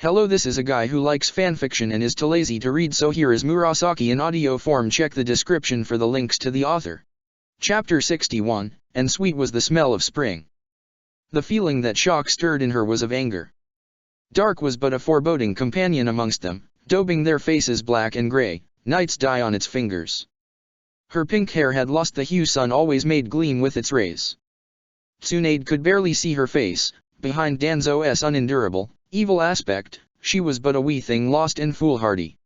Hello, this is a guy who likes fanfiction and is too lazy to read, so here is Murasaki in audio form. Check the description for the links to the author. Chapter 61, and sweet was the smell of spring. The feeling that shock stirred in her was of anger. Dark was but a foreboding companion amongst them, daubing their faces black and grey, night's dye on its fingers. Her pink hair had lost the hue sun always made gleam with its rays. Tsunade could barely see her face. Behind Danzo's unendurable, evil aspect, she was but a wee thing lost and foolhardy.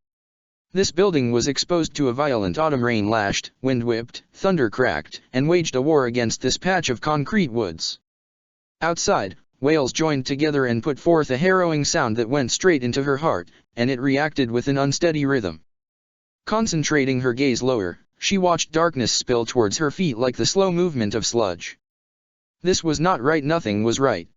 This building was exposed to a violent autumn rain lashed, wind whipped, thunder cracked, and waged a war against this patch of concrete woods. Outside, whales joined together and put forth a harrowing sound that went straight into her heart, and it reacted with an unsteady rhythm. Concentrating her gaze lower, she watched darkness spill towards her feet like the slow movement of sludge. This was not right, nothing was right.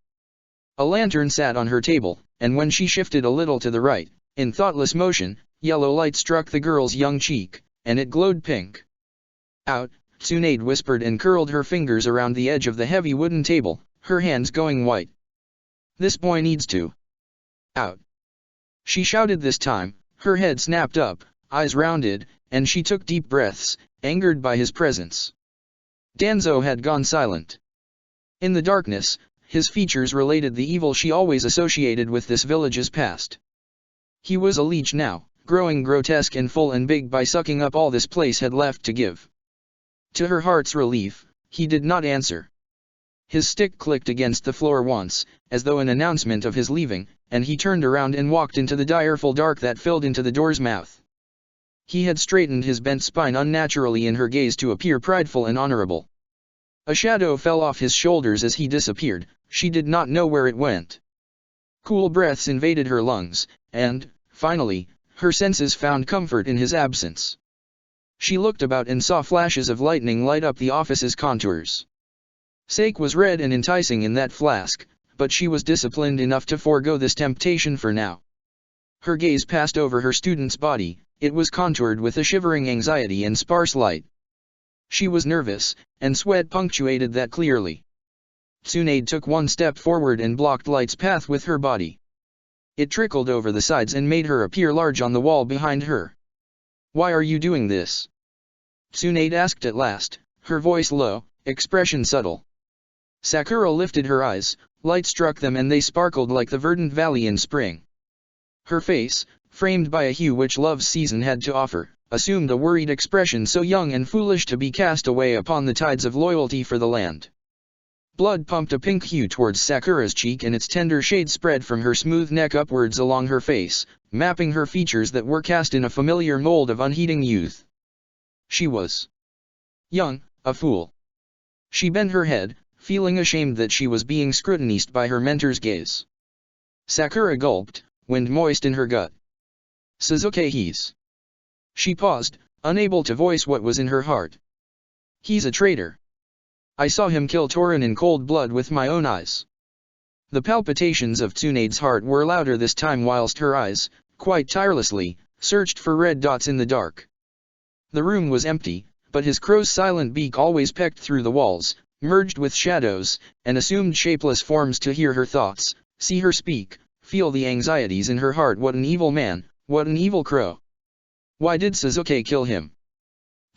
A lantern sat on her table, and when she shifted a little to the right, in thoughtless motion, yellow light struck the girl's young cheek, and it glowed pink. Out, Tsunade whispered and curled her fingers around the edge of the heavy wooden table, her hands going white. This boy needs to. Out. She shouted this time, her head snapped up, eyes rounded, and she took deep breaths, angered by his presence. Danzo had gone silent. In the darkness, his features related the evil she always associated with this village's past. He was a leech now, growing grotesque and full and big by sucking up all this place had left to give. To her heart's relief, he did not answer. His stick clicked against the floor once, as though an announcement of his leaving, and he turned around and walked into the direful dark that filled into the door's mouth. He had straightened his bent spine unnaturally in her gaze to appear prideful and honorable. A shadow fell off his shoulders as he disappeared. She did not know where it went. Cool breaths invaded her lungs, and, finally, her senses found comfort in his absence. She looked about and saw flashes of lightning light up the office's contours. Sake was red and enticing in that flask, but she was disciplined enough to forego this temptation for now. Her gaze passed over her student's body. It was contoured with a shivering anxiety and sparse light. She was nervous, and sweat punctuated that clearly. Tsunade took one step forward and blocked light's path with her body. It trickled over the sides and made her appear large on the wall behind her. "Why are you doing this?" Tsunade asked at last, her voice low, expression subtle. Sakura lifted her eyes, light struck them and they sparkled like the verdant valley in spring. Her face, framed by a hue which love's season had to offer, assumed a worried expression so young and foolish to be cast away upon the tides of loyalty for the land. Blood pumped a pink hue towards Sakura's cheek and its tender shade spread from her smooth neck upwards along her face, mapping her features that were cast in a familiar mold of unheeding youth. She was young, a fool. She bent her head, feeling ashamed that she was being scrutinized by her mentor's gaze. Sakura gulped, wind moist in her gut. "Suzuki, She paused, unable to voice what was in her heart. "He's a traitor. I saw him kill Torin in cold blood with my own eyes." The palpitations of Tsunade's heart were louder this time whilst her eyes, quite tirelessly, searched for red dots in the dark. The room was empty, but his crow's silent beak always pecked through the walls, merged with shadows, and assumed shapeless forms to hear her thoughts, see her speak, feel the anxieties in her heart. What an evil man, what an evil crow. "Why did Suzuki kill him?"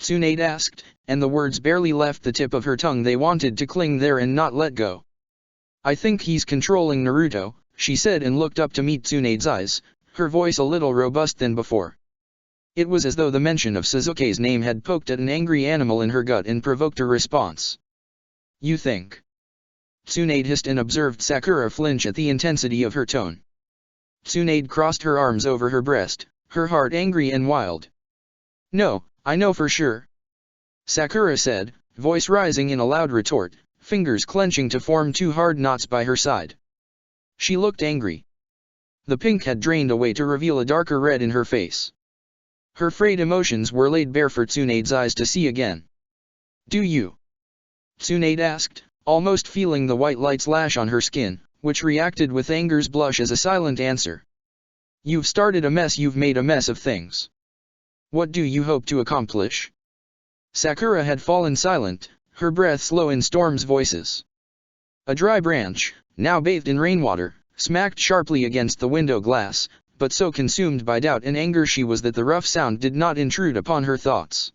Tsunade asked, and the words barely left the tip of her tongue. They wanted to cling there and not let go. "I think he's controlling Naruto," she said and looked up to meet Tsunade's eyes, her voice a little robust than before. It was as though the mention of Suzuki's name had poked at an angry animal in her gut and provoked a response. "You think?" Tsunade hissed and observed Sakura flinch at the intensity of her tone. Tsunade crossed her arms over her breast, her heart angry and wild. "No, I know for sure," Sakura said, voice rising in a loud retort, fingers clenching to form two hard knots by her side. She looked angry. The pink had drained away to reveal a darker red in her face. Her frayed emotions were laid bare for Tsunade's eyes to see again. "Do you?" Tsunade asked, almost feeling the white lights lash on her skin, which reacted with anger's blush as a silent answer. "You've started a mess, you've made a mess of things. What do you hope to accomplish?" Sakura had fallen silent, her breath slow in Storm's voices. A dry branch, now bathed in rainwater, smacked sharply against the window glass, but so consumed by doubt and anger she was that the rough sound did not intrude upon her thoughts.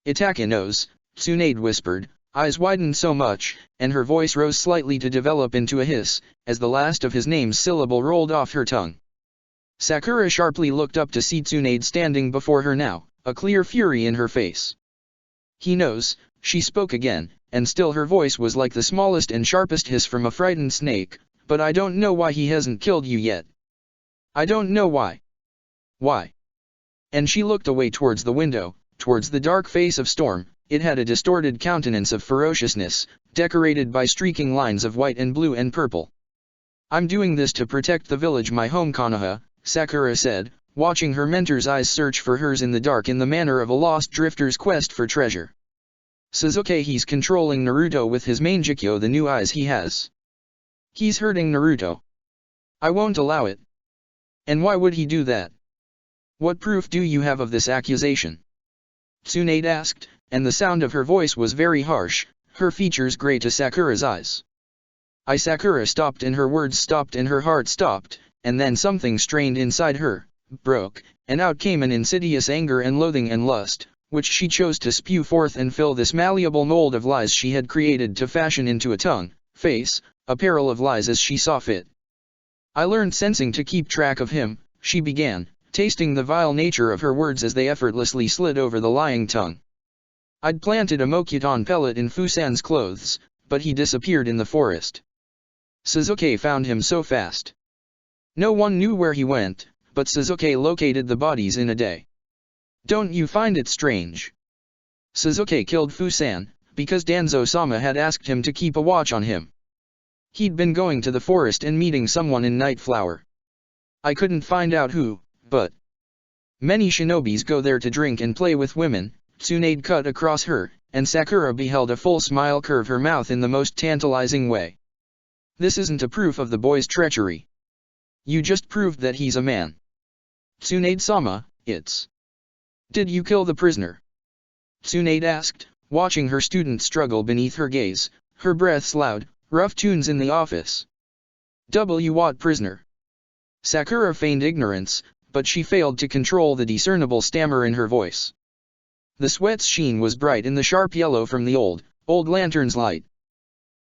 "Itaka knows," Tsunade whispered, eyes widened so much, and her voice rose slightly to develop into a hiss, as the last of his name's syllable rolled off her tongue. Sakura sharply looked up to see Tsunade standing before her now, a clear fury in her face. "He knows," she spoke again, and still her voice was like the smallest and sharpest hiss from a frightened snake, "but I don't know why he hasn't killed you yet. I don't know why." "Why?" And she looked away towards the window, towards the dark face of Storm. It had a distorted countenance of ferociousness, decorated by streaking lines of white and blue and purple. "I'm doing this to protect the village, my home Konoha," Sakura said, watching her mentor's eyes search for hers in the dark in the manner of a lost drifter's quest for treasure. "Sasuke, he's controlling Naruto with his Mangekyo, the new eyes he has. He's hurting Naruto. I won't allow it." "And why would he do that? What proof do you have of this accusation?" Tsunade asked, and the sound of her voice was very harsh, her features gray to Sakura's eyes. Sakura stopped and her words stopped and her heart stopped, and then something strained inside her, broke, and out came an insidious anger and loathing and lust, which she chose to spew forth and fill this malleable mold of lies she had created to fashion into a tongue, face, apparel of lies as she saw fit. "I learned sensing to keep track of him," she began, tasting the vile nature of her words as they effortlessly slid over the lying tongue. "I'd planted a Mokuton pellet in Fusan's clothes, but he disappeared in the forest. Sasuke found him so fast. No one knew where he went, but Sasuke located the bodies in a day. Don't you find it strange? Sasuke killed Fusan, because Danzo-sama had asked him to keep a watch on him. He'd been going to the forest and meeting someone in Nightflower. I couldn't find out who, but many shinobis go there to drink and play with women." Tsunade cut across her, and Sakura beheld a full smile curve her mouth in the most tantalizing way. "This isn't a proof of the boy's treachery. You just proved that he's a man. Tsunade-sama, it's... Did you kill the prisoner?" Tsunade asked, watching her student struggle beneath her gaze, her breaths loud, rough tunes in the office. What prisoner?" Sakura feigned ignorance, but she failed to control the discernible stammer in her voice. The sweat's sheen was bright in the sharp yellow from the old lantern's light.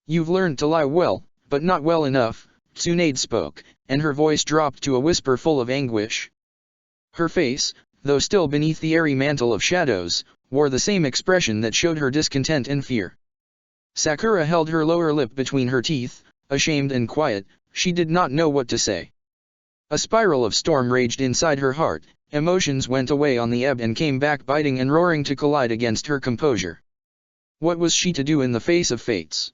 "You've learned to lie well, but not well enough," Tsunade spoke, and her voice dropped to a whisper full of anguish. Her face, though still beneath the airy mantle of shadows, wore the same expression that showed her discontent and fear. Sakura held her lower lip between her teeth, ashamed and quiet. She did not know what to say. A spiral of storm raged inside her heart. Emotions went away on the ebb and came back biting and roaring to collide against her composure. What was she to do in the face of fates?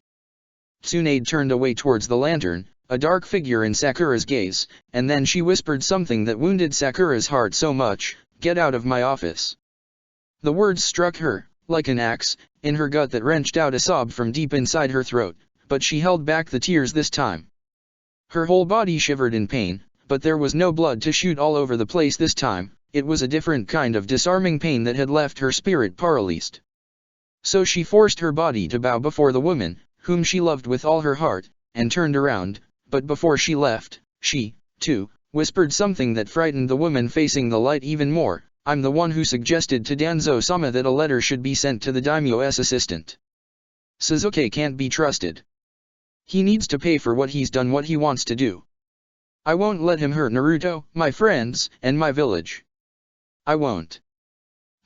Tsunade turned away towards the lantern, a dark figure in Sakura's gaze, and then she whispered something that wounded Sakura's heart so much, "Get out of my office." The words struck her, like an axe, in her gut that wrenched out a sob from deep inside her throat, but she held back the tears this time. Her whole body shivered in pain, but there was no blood to shoot all over the place this time. It was a different kind of disarming pain that had left her spirit paralyzed. So she forced her body to bow before the woman, whom she loved with all her heart, and turned around, but before she left, she, too, whispered something that frightened the woman facing the light even more. "I'm the one who suggested to Danzo-sama that a letter should be sent to the daimyo's assistant. Sasuke can't be trusted. He needs to pay for what he's done, what he wants to do. I won't let him hurt Naruto, my friends, and my village. I won't."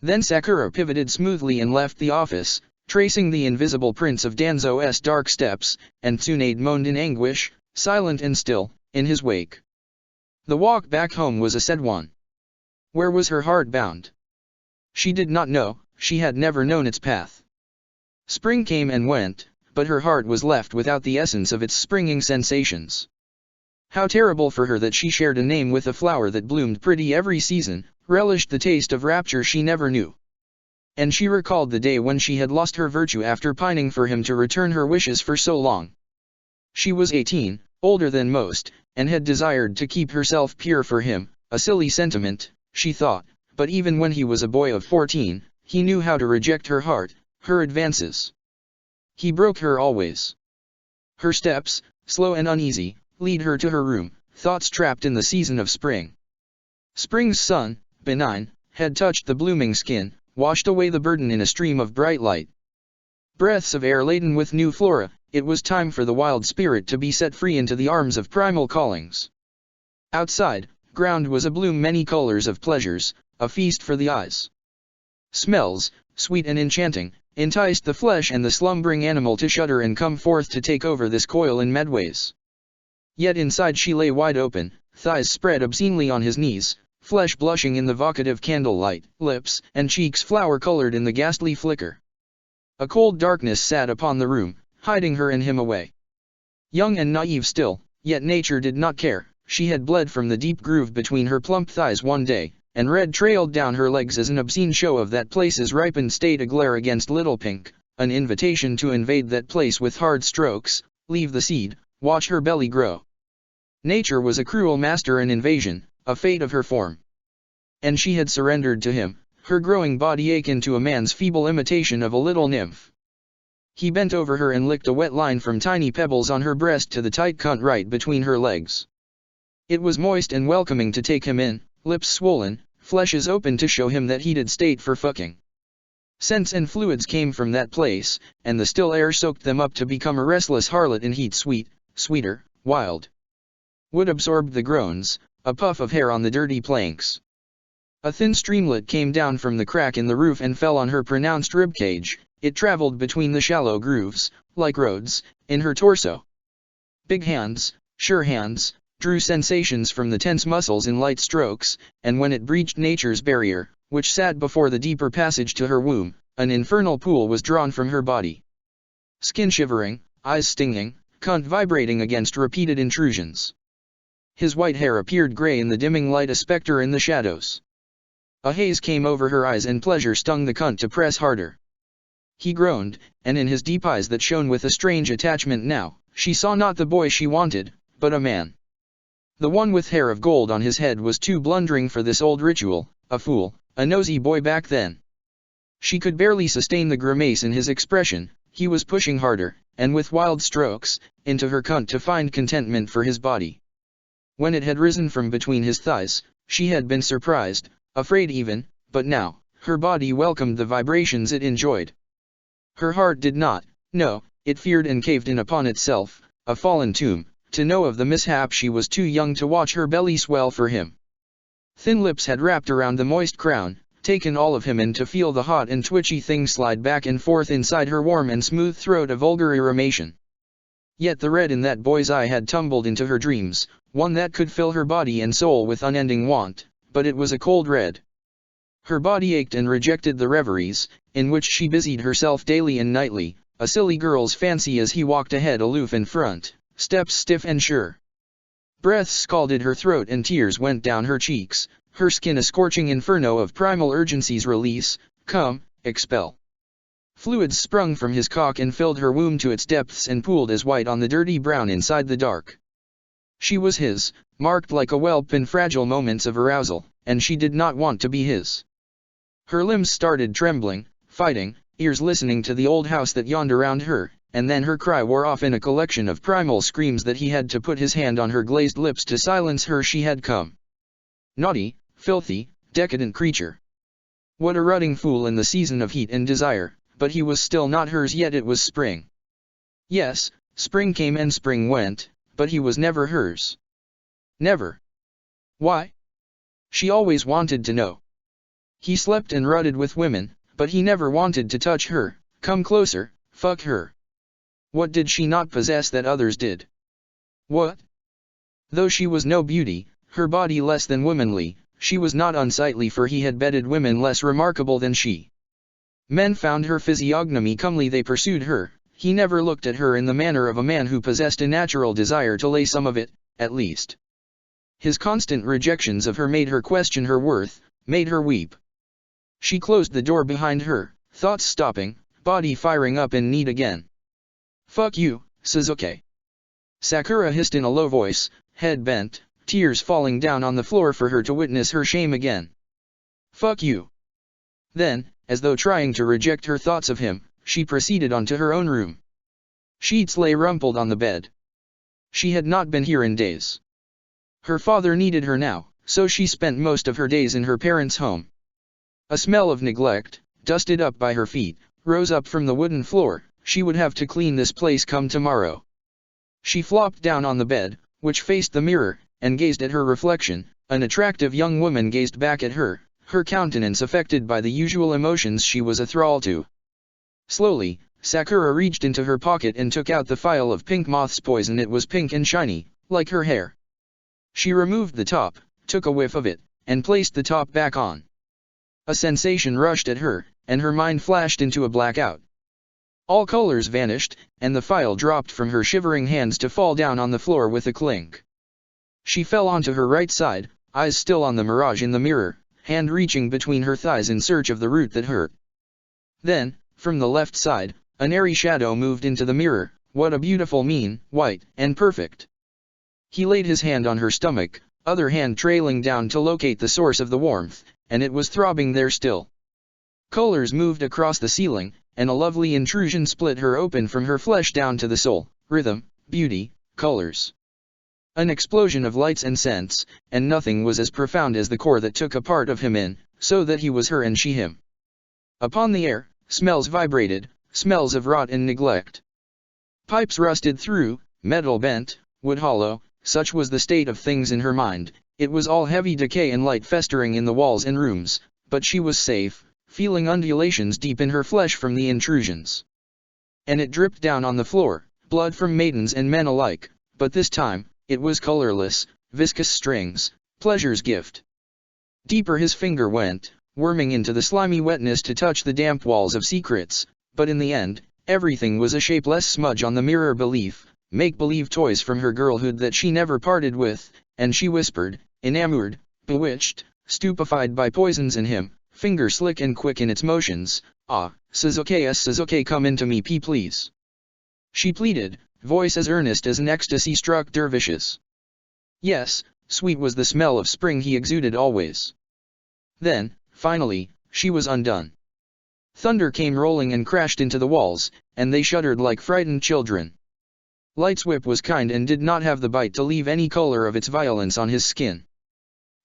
Then Sakura pivoted smoothly and left the office, tracing the invisible prints of Danzo's dark steps, and Tsunade moaned in anguish, silent and still, in his wake. The walk back home was a sad one. Where was her heart bound? She did not know, she had never known its path. Spring came and went, but her heart was left without the essence of its springing sensations. How terrible for her that she shared a name with a flower that bloomed pretty every season, relished the taste of rapture she never knew. And she recalled the day when she had lost her virtue after pining for him to return her wishes for so long. She was 18, older than most, and had desired to keep herself pure for him, a silly sentiment, she thought, but even when he was a boy of 14, he knew how to reject her heart, her advances. He broke her always. Her steps, slow and uneasy, lead her to her room, thoughts trapped in the season of spring. Spring's sun, benign, had touched the blooming skin, washed away the burden in a stream of bright light. Breaths of air laden with new flora, it was time for the wild spirit to be set free into the arms of primal callings. Outside, ground was abloom many colors of pleasures, a feast for the eyes. Smells, sweet and enchanting, enticed the flesh and the slumbering animal to shudder and come forth to take over this coil in medways. Yet inside she lay wide open, thighs spread obscenely on his knees, flesh blushing in the vocative candlelight, lips and cheeks flower-colored in the ghastly flicker. A cold darkness sat upon the room, hiding her and him away. Young and naive still, yet nature did not care. She had bled from the deep groove between her plump thighs one day, and red trailed down her legs as an obscene show of that place's ripened state aglare against little pink, an invitation to invade that place with hard strokes, leave the seed, watch her belly grow. Nature was a cruel master in invasion, a fate of her form. And she had surrendered to him, her growing body akin to a man's feeble imitation of a little nymph. He bent over her and licked a wet line from tiny pebbles on her breast to the tight cunt right between her legs. It was moist and welcoming to take him in, lips swollen, fleshes open to show him that he'd state for fucking. Scents and fluids came from that place, and the still air soaked them up to become a restless harlot in heat sweet, sweeter, wild. Wood absorbed the groans, a puff of hair on the dirty planks. A thin streamlet came down from the crack in the roof and fell on her pronounced ribcage. It traveled between the shallow grooves, like roads, in her torso. Big hands, sure hands, drew sensations from the tense muscles in light strokes, and when it breached nature's barrier, which sat before the deeper passage to her womb, an infernal pool was drawn from her body. Skin shivering, eyes stinging, cunt vibrating against repeated intrusions. His white hair appeared gray in the dimming light, a specter in the shadows. A haze came over her eyes and pleasure stung the cunt to press harder. He groaned, and in his deep eyes that shone with a strange attachment now, she saw not the boy she wanted, but a man. The one with hair of gold on his head was too blundering for this old ritual, a fool, a nosy boy back then. She could barely sustain the grimace in his expression. He was pushing harder, and with wild strokes, into her cunt to find contentment for his body. When it had risen from between his thighs, she had been surprised, afraid even, but now, her body welcomed the vibrations it enjoyed. Her heart did not, no, it feared and caved in upon itself, a fallen tomb, to know of the mishap. She was too young to watch her belly swell for him. Thin lips had wrapped around the moist crown, taken all of him in to feel the hot and twitchy thing slide back and forth inside her warm and smooth throat, a vulgar irrimation. Yet the red in that boy's eye had tumbled into her dreams, one that could fill her body and soul with unending want, but it was a cold red. Her body ached and rejected the reveries, in which she busied herself daily and nightly, a silly girl's fancy as he walked ahead aloof in front, steps stiff and sure. Breaths scalded her throat and tears went down her cheeks, her skin a scorching inferno of primal urgency's release, come, expel. Fluids sprung from his cock and filled her womb to its depths and pooled as white on the dirty brown inside the dark. She was his, marked like a whelp in fragile moments of arousal, and she did not want to be his. Her limbs started trembling, fighting, ears listening to the old house that yawned around her, and then her cry wore off in a collection of primal screams that he had to put his hand on her glazed lips to silence her. She had come. Naughty, filthy, decadent creature. What a rutting fool in the season of heat and desire, but he was still not hers yet. It was spring. Yes, spring came and spring went, but he was never hers. Never. Why? She always wanted to know. He slept and rutted with women, but he never wanted to touch her, come closer, fuck her. What did she not possess that others did? What? Though she was no beauty, her body less than womanly, she was not unsightly, for he had bedded women less remarkable than she. Men found her physiognomy comely, they pursued her. He never looked at her in the manner of a man who possessed a natural desire to lay some of it, at least. His constant rejections of her made her question her worth, made her weep. She closed the door behind her, thoughts stopping, body firing up in need again. Fuck you, Suzuki. Sakura hissed in a low voice, head bent, tears falling down on the floor for her to witness her shame again. Fuck you. Then, as though trying to reject her thoughts of him, she proceeded on to her own room. Sheets lay rumpled on the bed. She had not been here in days. Her father needed her now, so she spent most of her days in her parents' home. A smell of neglect, dusted up by her feet, rose up from the wooden floor. She would have to clean this place come tomorrow. She flopped down on the bed, which faced the mirror, and gazed at her reflection. An attractive young woman gazed back at her, her countenance affected by the usual emotions she was a thrall to. Slowly, Sakura reached into her pocket and took out the phial of pink moth's poison. It was pink and shiny, like her hair. She removed the top, took a whiff of it, and placed the top back on. A sensation rushed at her, and her mind flashed into a blackout. All colors vanished, and the phial dropped from her shivering hands to fall down on the floor with a clink. She fell onto her right side, eyes still on the mirage in the mirror, hand reaching between her thighs in search of the root that hurt. Then, from the left side, an airy shadow moved into the mirror. What a beautiful mien, white and perfect. He laid his hand on her stomach, other hand trailing down to locate the source of the warmth, and it was throbbing there still. Colors moved across the ceiling, and a lovely intrusion split her open from her flesh down to the soul. Rhythm, beauty, colors. An explosion of lights and scents, and nothing was as profound as the core that took a part of him in, so that he was her and she him. Upon the air, smells vibrated, smells of rot and neglect. Pipes rusted through, metal bent, wood hollow. Such was the state of things in her mind. It was all heavy decay and light festering in the walls and rooms, but she was safe, feeling undulations deep in her flesh from the intrusions. And it dripped down on the floor, blood from maidens and men alike, but this time, it was colorless, viscous strings, pleasure's gift. Deeper his finger went, worming into the slimy wetness to touch the damp walls of secrets, but in the end, everything was a shapeless smudge on the mirror make-believe toys from her girlhood that she never parted with, and she whispered, enamored, bewitched, stupefied by poisons in him, finger slick and quick in its motions, "Ah, Suzuki, come into me please." She pleaded, voice as earnest as an ecstasy-struck dervish's. Yes, sweet was the smell of spring he exuded always. Then, finally, she was undone. Thunder came rolling and crashed into the walls, and they shuddered like frightened children. Light's whip was kind and did not have the bite to leave any color of its violence on his skin.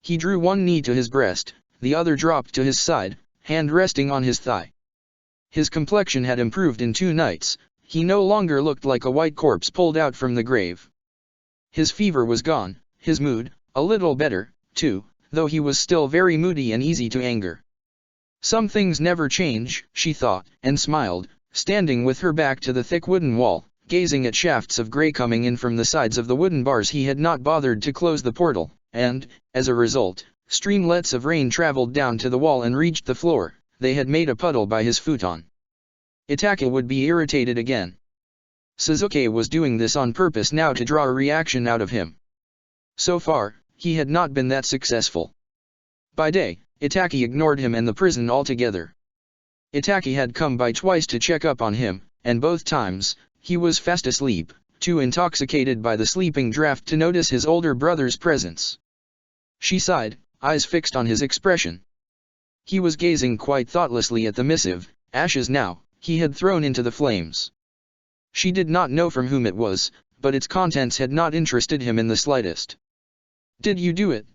He drew one knee to his breast, the other dropped to his side, hand resting on his thigh. His complexion had improved in 2 nights, he no longer looked like a white corpse pulled out from the grave. His fever was gone, his mood, a little better, too, though he was still very moody and easy to anger. Some things never change, she thought, and smiled, standing with her back to the thick wooden wall, gazing at shafts of gray coming in from the sides of the wooden bars. He had not bothered to close the portal, and, as a result, streamlets of rain traveled down to the wall and reached the floor. They had made a puddle by his futon. Itaka would be irritated again. Suzuki was doing this on purpose now to draw a reaction out of him. So far, he had not been that successful. By day, Itaki ignored him and the prison altogether. Itaki had come by twice to check up on him, and both times, he was fast asleep, too intoxicated by the sleeping draught to notice his older brother's presence. She sighed, eyes fixed on his expression. He was gazing quite thoughtlessly at the missive, ashes now, he had thrown into the flames. She did not know from whom it was, but its contents had not interested him in the slightest. "Did you do it?"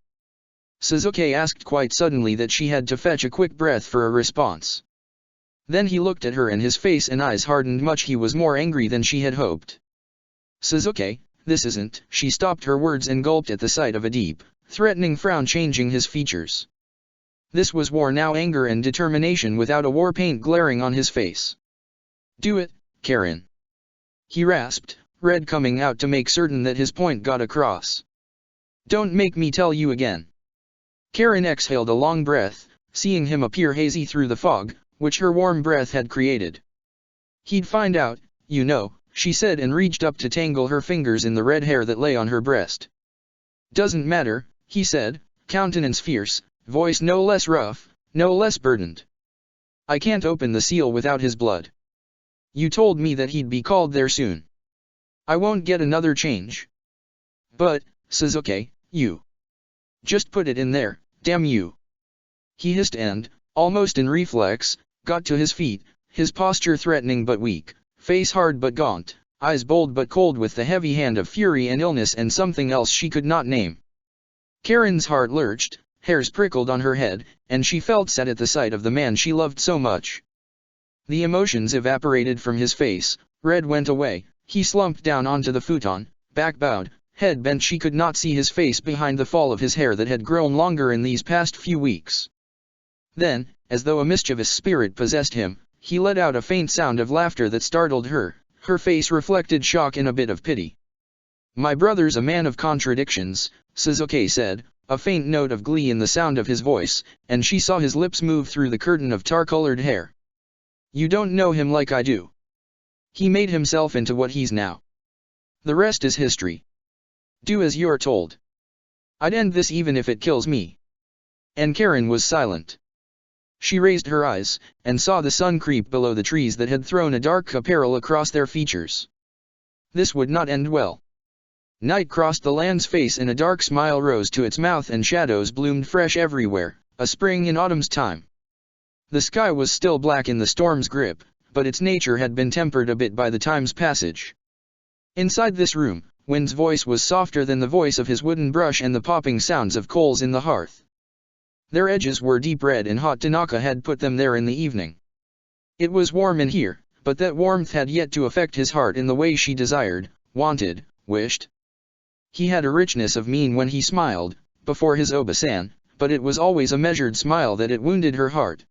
Suzuki asked quite suddenly that she had to fetch a quick breath for a response. Then he looked at her and his face and eyes hardened much. He was more angry than she had hoped. "Suzuki, this isn't—" She stopped her words and gulped at the sight of a deep, threatening frown changing his features. This was war now, anger and determination without a war paint glaring on his face. "Do it, Karen," he rasped, red coming out to make certain that his point got across. "Don't make me tell you again." Karen exhaled a long breath, seeing him appear hazy through the fog, which her warm breath had created. "He'd find out, you know," she said and reached up to tangle her fingers in the red hair that lay on her breast. "Doesn't matter," he said, countenance fierce, voice no less rough, no less burdened. "I can't open the seal without his blood. You told me that he'd be called there soon. I won't get another change." "But, Suzuki, you just put it in there, damn you," he hissed and, almost in reflex, got to his feet, his posture threatening but weak, face hard but gaunt, eyes bold but cold with the heavy hand of fury and illness and something else she could not name. Karen's heart lurched, hairs prickled on her head, and she felt sad at the sight of the man she loved so much. The emotions evaporated from his face, red went away, he slumped down onto the futon, back bowed, head bent. She could not see his face behind the fall of his hair that had grown longer in these past few weeks. Then, as though a mischievous spirit possessed him, he let out a faint sound of laughter that startled her. Her face reflected shock and a bit of pity. "My brother's a man of contradictions," Suzuki said, a faint note of glee in the sound of his voice, and she saw his lips move through the curtain of tar-colored hair. "You don't know him like I do. He made himself into what he's now. The rest is history. Do as you're told. I'd end this even if it kills me." And Karen was silent. She raised her eyes, and saw the sun creep below the trees that had thrown a dark apparel across their features. This would not end well. Night crossed the land's face and a dark smile rose to its mouth and shadows bloomed fresh everywhere, a spring in autumn's time. The sky was still black in the storm's grip, but its nature had been tempered a bit by the time's passage. Inside this room, Wind's voice was softer than the voice of his wooden brush and the popping sounds of coals in the hearth. Their edges were deep red and hot. Tanaka had put them there in the evening. It was warm in here, but that warmth had yet to affect his heart in the way she desired, wanted, wished. He had a richness of mien when he smiled, before his Obasan, but it was always a measured smile that it wounded her heart.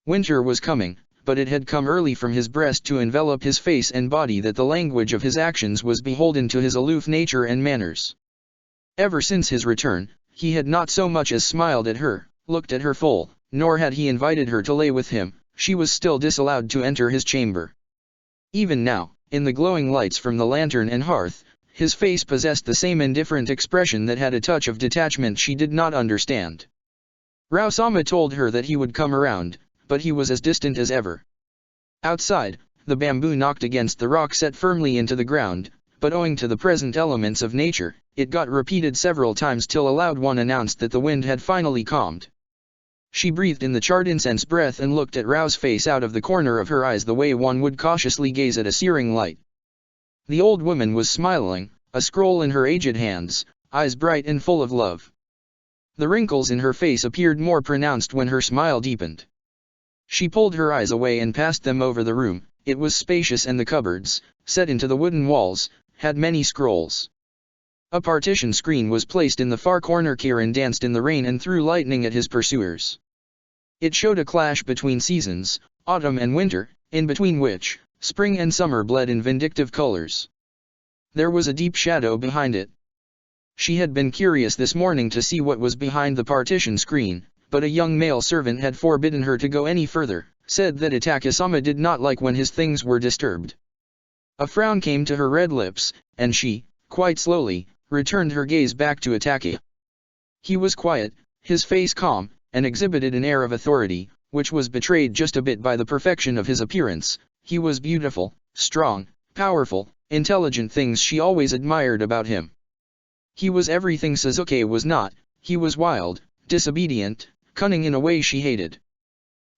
Winter was coming, but it had come early from his breast to envelop his face and body that the language of his actions was beholden to his aloof nature and manners. Ever since his return, he had not so much as smiled at her, looked at her full, nor had he invited her to lay with him. She was still disallowed to enter his chamber. Even now, in the glowing lights from the lantern and hearth, his face possessed the same indifferent expression that had a touch of detachment she did not understand. Rao-sama told her that he would come around, but he was as distant as ever. Outside, the bamboo knocked against the rock set firmly into the ground, but owing to the present elements of nature, it got repeated several times till a loud one announced that the wind had finally calmed. She breathed in the charred incense breath and looked at Rao's face out of the corner of her eyes the way one would cautiously gaze at a searing light. The old woman was smiling, a scroll in her aged hands, eyes bright and full of love. The wrinkles in her face appeared more pronounced when her smile deepened. She pulled her eyes away and passed them over the room. It was spacious and the cupboards, set into the wooden walls, had many scrolls. A partition screen was placed in the far corner. Kiran danced in the rain and threw lightning at his pursuers. It showed a clash between seasons, autumn and winter, in between which, spring and summer bled in vindictive colors. There was a deep shadow behind it. She had been curious this morning to see what was behind the partition screen, but a young male servant had forbidden her to go any further, said that Itaka-sama did not like when his things were disturbed. A frown came to her red lips, and she, quite slowly, returned her gaze back to Itaka. He was quiet, his face calm, and exhibited an air of authority, which was betrayed just a bit by the perfection of his appearance. He was beautiful, strong, powerful, intelligent, things she always admired about him. He was everything Suzuki was not. He was wild, disobedient, cunning in a way she hated.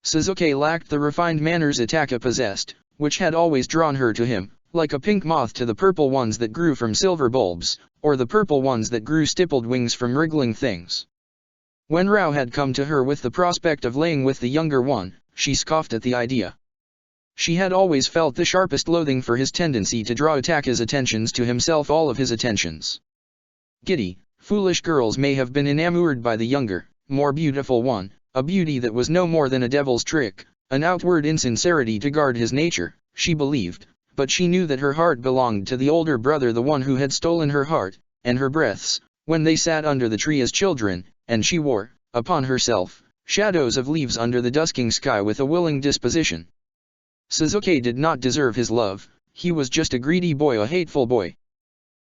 Suzuki lacked the refined manners Itaka possessed, which had always drawn her to him, like a pink moth to the purple ones that grew from silver bulbs, or the purple ones that grew stippled wings from wriggling things. When Rao had come to her with the prospect of laying with the younger one, she scoffed at the idea. She had always felt the sharpest loathing for his tendency to draw Itaka's attentions to himself, all of his attentions. Giddy, foolish girls may have been enamored by the younger, more beautiful one, a beauty that was no more than a devil's trick, an outward insincerity to guard his nature, she believed, but she knew that her heart belonged to the older brother, the one who had stolen her heart, and her breaths, when they sat under the tree as children, and she wore, upon herself, shadows of leaves under the dusking sky with a willing disposition. Suzuki did not deserve his love, he was just a greedy boy, a hateful boy.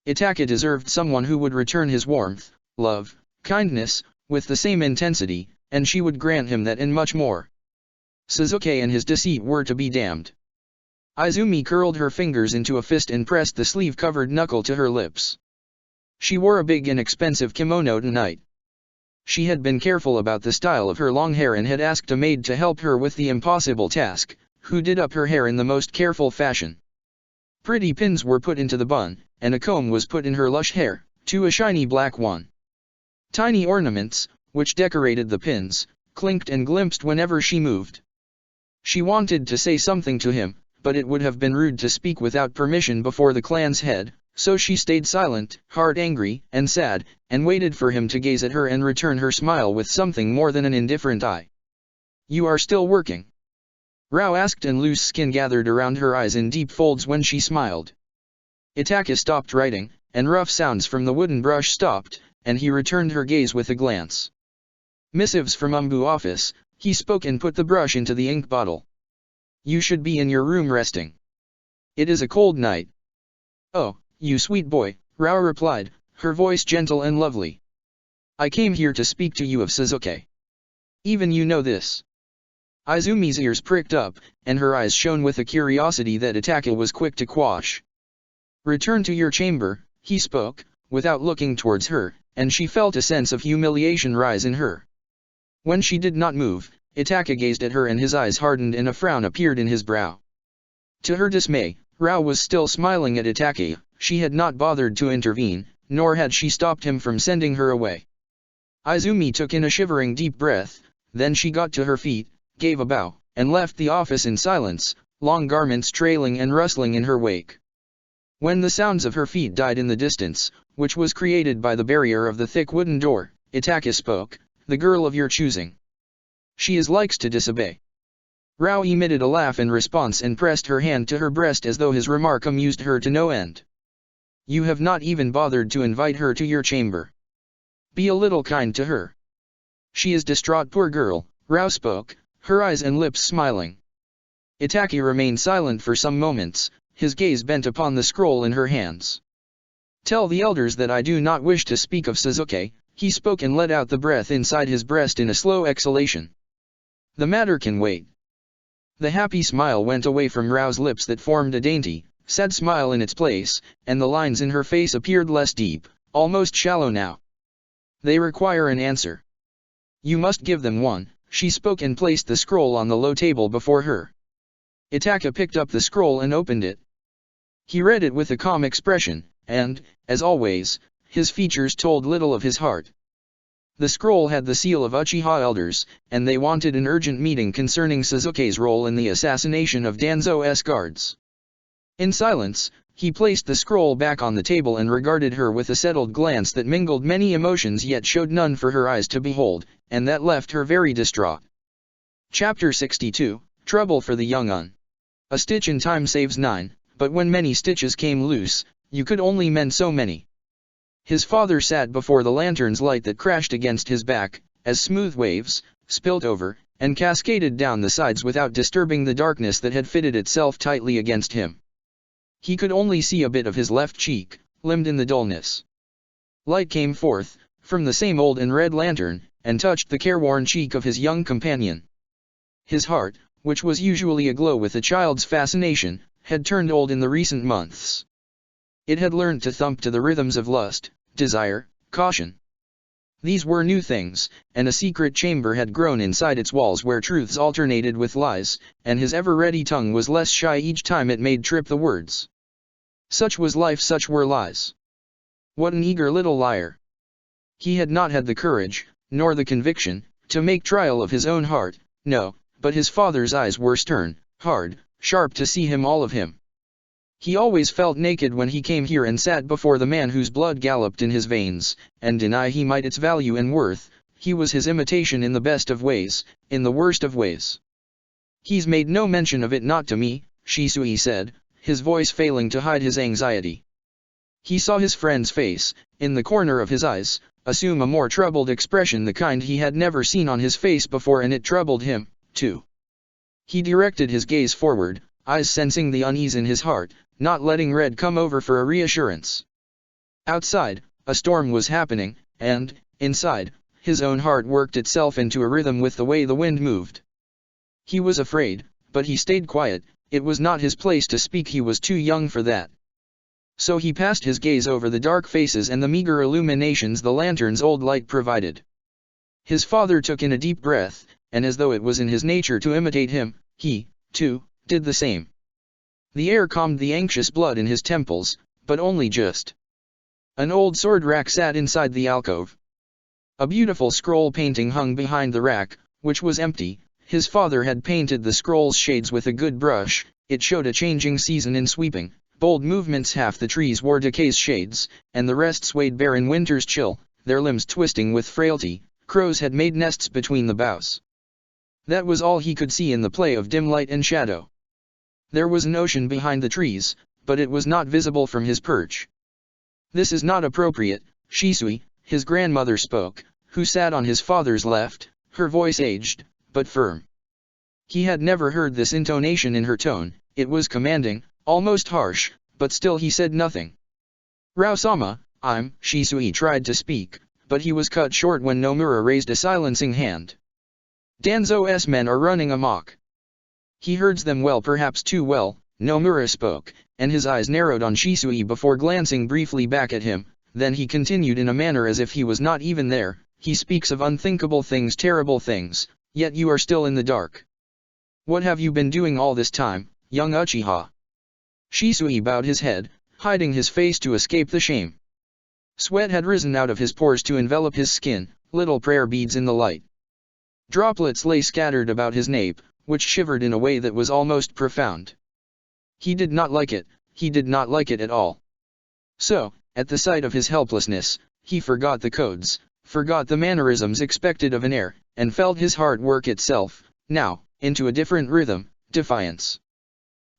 Itaka deserved someone who would return his warmth, love, kindness, with the same intensity, and she would grant him that and much more. Suzuki and his deceit were to be damned. Izumi curled her fingers into a fist and pressed the sleeve-covered knuckle to her lips. She wore a big and expensive kimono tonight. She had been careful about the style of her long hair and had asked a maid to help her with the impossible task, who did up her hair in the most careful fashion. Pretty pins were put into the bun, and a comb was put in her lush hair, to a shiny black one. Tiny ornaments, which decorated the pins, clinked and glimpsed whenever she moved. She wanted to say something to him, but it would have been rude to speak without permission before the clan's head, so she stayed silent, heart angry and sad, and waited for him to gaze at her and return her smile with something more than an indifferent eye. "You are still working?" Rao asked, and loose skin gathered around her eyes in deep folds when she smiled. Itaka stopped writing, and rough sounds from the wooden brush stopped, and he returned her gaze with a glance. "Missives from Umbu office," he spoke and put the brush into the ink bottle. "You should be in your room resting. It is a cold night." "Oh, you sweet boy," Rao replied, her voice gentle and lovely. "I came here to speak to you of Suzuki. Even you know this." Izumi's ears pricked up, and her eyes shone with a curiosity that Itaka was quick to quash. "Return to your chamber," he spoke, without looking towards her, and she felt a sense of humiliation rise in her. When she did not move, Itaka gazed at her and his eyes hardened and a frown appeared in his brow. To her dismay, Rao was still smiling at Itaka. She had not bothered to intervene, nor had she stopped him from sending her away. Izumi took in a shivering deep breath, then she got to her feet, gave a bow, and left the office in silence, long garments trailing and rustling in her wake. When the sounds of her feet died in the distance, which was created by the barrier of the thick wooden door, Itaka spoke, "The girl of your choosing. She likes to disobey." Rao emitted a laugh in response and pressed her hand to her breast as though his remark amused her to no end. "You have not even bothered to invite her to your chamber. Be a little kind to her. She is distraught, poor girl," Rao spoke, her eyes and lips smiling. Itaka remained silent for some moments, his gaze bent upon the scroll in her hands. "Tell the elders that I do not wish to speak of Suzuki," he spoke and let out the breath inside his breast in a slow exhalation. "The matter can wait." The happy smile went away from Rao's lips that formed a dainty, sad smile in its place, and the lines in her face appeared less deep, almost shallow now. "They require an answer. You must give them one," she spoke and placed the scroll on the low table before her. Itaka picked up the scroll and opened it. He read it with a calm expression, and, as always, his features told little of his heart. The scroll had the seal of Uchiha elders, and they wanted an urgent meeting concerning Suzuki's role in the assassination of Danzo's guards. In silence, he placed the scroll back on the table and regarded her with a settled glance that mingled many emotions yet showed none for her eyes to behold, and that left her very distraught. Chapter 62, Trouble for the Young Un. A stitch in time saves 9, but when many stitches came loose, you could only mend so many. His father sat before the lantern's light that crashed against his back, as smooth waves, spilt over, and cascaded down the sides without disturbing the darkness that had fitted itself tightly against him. He could only see a bit of his left cheek, limned in the dullness. Light came forth, from the same old and red lantern, and touched the careworn cheek of his young companion. His heart, which was usually aglow with a child's fascination, had turned old in the recent months. It had learned to thump to the rhythms of lust, desire, caution. These were new things, and a secret chamber had grown inside its walls where truths alternated with lies, and his ever-ready tongue was less shy each time it made trip the words. Such was life, such were lies. What an eager little liar! He had not had the courage, nor the conviction, to make trial of his own heart, no, but his father's eyes were stern, hard, sharp to see him all of him. He always felt naked when he came here and sat before the man whose blood galloped in his veins, and deny he might its value and worth. He was his imitation in the best of ways, in the worst of ways. "He's made no mention of it, not to me," Shisui said, his voice failing to hide his anxiety. He saw his friend's face, in the corner of his eyes, assume a more troubled expression, the kind he had never seen on his face before, and it troubled him, too. He directed his gaze forward, eyes sensing the unease in his heart, not letting red come over for a reassurance. Outside, a storm was happening, and, inside, his own heart worked itself into a rhythm with the way the wind moved. He was afraid, but he stayed quiet. It was not his place to speak, he was too young for that. So he passed his gaze over the dark faces and the meager illuminations the lantern's old light provided. His father took in a deep breath, and as though it was in his nature to imitate him, he, too, did the same. The air calmed the anxious blood in his temples, but only just. An old sword rack sat inside the alcove. A beautiful scroll painting hung behind the rack, which was empty. His father had painted the scroll's shades with a good brush. It showed a changing season in sweeping, bold movements. Half the trees wore decay's shades, and the rest swayed bare in winter's chill, their limbs twisting with frailty. Crows had made nests between the boughs. That was all he could see in the play of dim light and shadow. There was an ocean behind the trees, but it was not visible from his perch. "This is not appropriate," Shisui, his grandmother spoke, who sat on his father's left, her voice aged, but firm. He had never heard this intonation in her tone. It was commanding, almost harsh, but still he said nothing. "Rao-sama, Shisui tried to speak, but he was cut short when Nomura raised a silencing hand. "Danzo's men are running amok. He herds them well, perhaps too well," Nomura spoke, and his eyes narrowed on Shisui before glancing briefly back at him. Then he continued in a manner as if he was not even there, "He speaks of unthinkable things, terrible things, yet you are still in the dark. What have you been doing all this time, young Uchiha?" Shisui bowed his head, hiding his face to escape the shame. Sweat had risen out of his pores to envelop his skin, little prayer beads in the light. Droplets lay scattered about his nape, which shivered in a way that was almost profound. He did not like it, he did not like it at all. So, at the sight of his helplessness, he forgot the codes, forgot the mannerisms expected of an heir, and felt his heart work itself, now, into a different rhythm, defiance.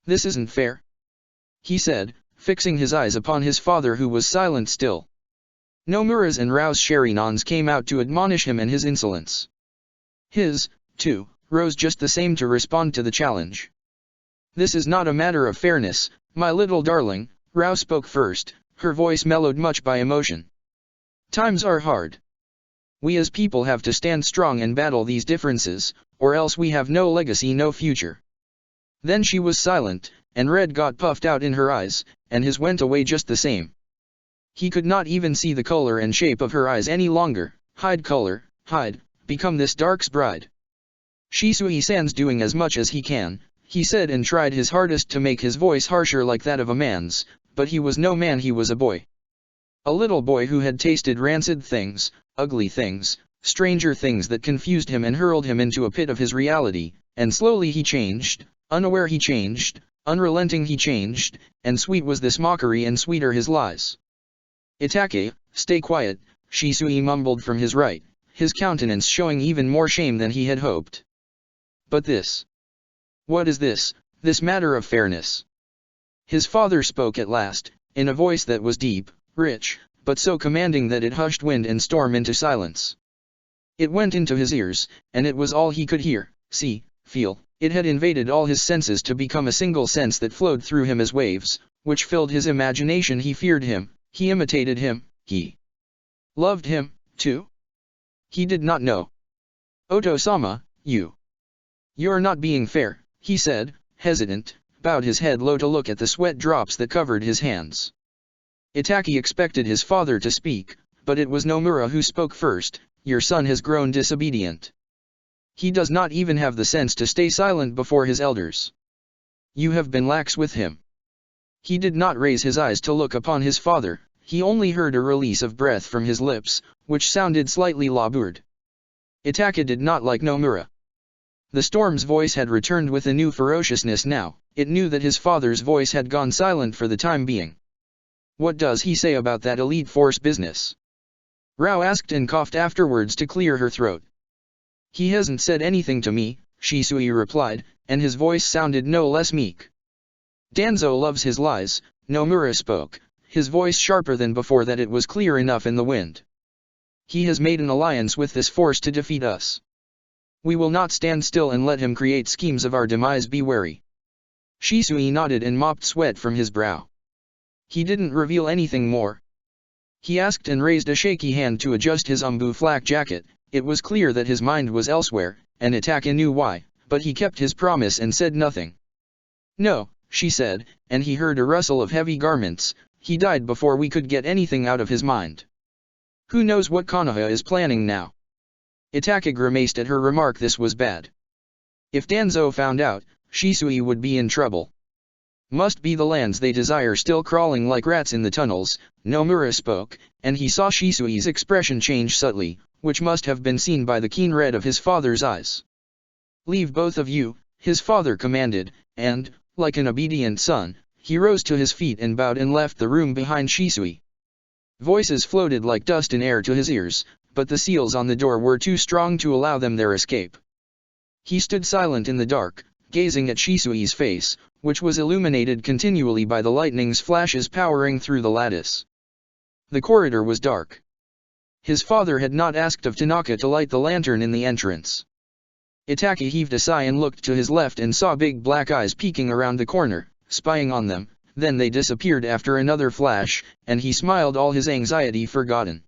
"This isn't fair," he said, fixing his eyes upon his father, who was silent still. Nomura's and Rao's Sharinans came out to admonish him and his insolence. His, too, rose just the same to respond to the challenge. "This is not a matter of fairness, my little darling," Rao spoke first, her voice mellowed much by emotion. "Times are hard. We as people have to stand strong and battle these differences, or else we have no legacy, no future." Then she was silent, and red got puffed out in her eyes, and his went away just the same. He could not even see the color and shape of her eyes any longer. "Hide color, hide, become this dark's bride." "Shisui-san's doing as much as he can," he said, and tried his hardest to make his voice harsher like that of a man's, but he was no man, he was a boy. A little boy who had tasted rancid things, ugly things, stranger things that confused him and hurled him into a pit of his reality, and slowly he changed, unaware he changed, unrelenting he changed, and sweet was this mockery and sweeter his lies. "Itake, stay quiet," Shisui mumbled from his right, his countenance showing even more shame than he had hoped. "But this? What is this matter of fairness?" His father spoke at last, in a voice that was deep, rich, but so commanding that it hushed wind and storm into silence. It went into his ears, and it was all he could hear, see, feel. It had invaded all his senses to become a single sense that flowed through him as waves, which filled his imagination. He feared him, he imitated him, he loved him, too? He did not know. "Oto-sama, you're not being fair," he said, hesitant, bowed his head low to look at the sweat drops that covered his hands. Itake expected his father to speak, but it was Nomura who spoke first. "Your son has grown disobedient. He does not even have the sense to stay silent before his elders. You have been lax with him." He did not raise his eyes to look upon his father, he only heard a release of breath from his lips, which sounded slightly labored. Itake did not like Nomura. The storm's voice had returned with a new ferociousness now. It knew that his father's voice had gone silent for the time being. "What does he say about that elite force business?" Rao asked and coughed afterwards to clear her throat. "He hasn't said anything to me," Shisui replied, and his voice sounded no less meek. "Danzo loves his lies," Nomura spoke, his voice sharper than before that it was clear enough in the wind. "He has made an alliance with this force to defeat us. We will not stand still and let him create schemes of our demise. Be wary." Shisui nodded and mopped sweat from his brow. He didn't reveal anything more. He asked and raised a shaky hand to adjust his umbu flak jacket. It was clear that his mind was elsewhere, and Itake knew why, but he kept his promise and said nothing. "No," she said, and he heard a rustle of heavy garments. "He died before we could get anything out of his mind. Who knows what Konoha is planning now?" Itake grimaced at her remark. This was bad. If Danzo found out, Shisui would be in trouble. Must be the lands they desire still crawling like rats in the tunnels. Nomura spoke, and he saw Shisui's expression change subtly, which must have been seen by the keen red of his father's eyes. Leave both of you, his father commanded, and, like an obedient son, he rose to his feet and bowed and left the room behind Shisui. Voices floated like dust in air to his ears, but the seals on the door were too strong to allow them their escape. He stood silent in the dark, gazing at Shisui's face, which was illuminated continually by the lightning's flashes powering through the lattice. The corridor was dark. His father had not asked of Tanaka to light the lantern in the entrance. Itaki heaved a sigh and looked to his left and saw big black eyes peeking around the corner, spying on them, then they disappeared after another flash, and he smiled, all his anxiety forgotten.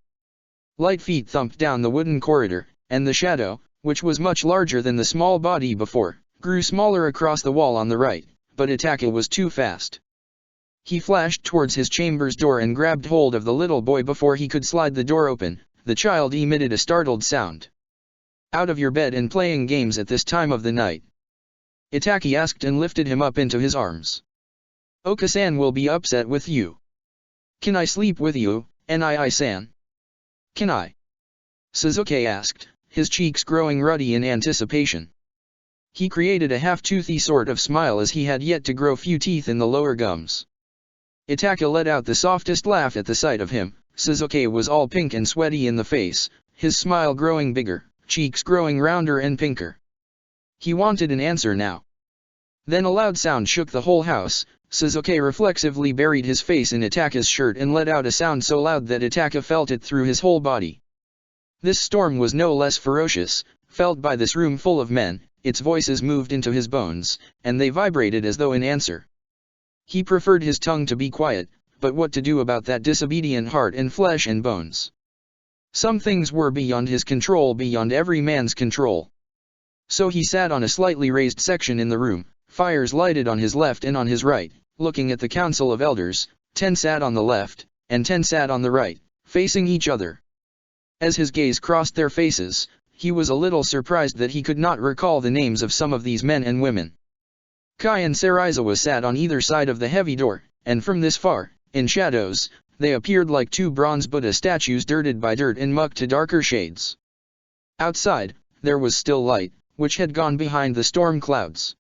Light feet thumped down the wooden corridor, and the shadow, which was much larger than the small body before, grew smaller across the wall on the right, but Itaki was too fast. He flashed towards his chamber's door and grabbed hold of the little boy before he could slide the door open. The child emitted a startled sound. "Out of your bed and playing games at this time of the night?" Itaki asked and lifted him up into his arms. "Oka-san will be upset with you." "Can I sleep with you, Nii-san?" "Can I?" Suzuki asked, his cheeks growing ruddy in anticipation. He created a half-toothy sort of smile as he had yet to grow few teeth in the lower gums. Itaka let out the softest laugh at the sight of him. Suzuki was all pink and sweaty in the face, his smile growing bigger, cheeks growing rounder and pinker. He wanted an answer now. Then a loud sound shook the whole house. Suzuki reflexively buried his face in Itaka's shirt and let out a sound so loud that Itaka felt it through his whole body. This storm was no less ferocious, felt by this room full of men. Its voices moved into his bones, and they vibrated as though in answer. He preferred his tongue to be quiet, but what to do about that disobedient heart and flesh and bones? Some things were beyond his control, beyond every man's control. So he sat on a slightly raised section in the room, fires lighted on his left and on his right, looking at the council of elders. 10 sat on the left, and 10 sat on the right, facing each other. As his gaze crossed their faces, he was a little surprised that he could not recall the names of some of these men and women. Kai and Serizawa sat on either side of the heavy door, and from this far, in shadows, they appeared like two bronze Buddha statues dirted by dirt and muck to darker shades. Outside, there was still light, which had gone behind the storm clouds.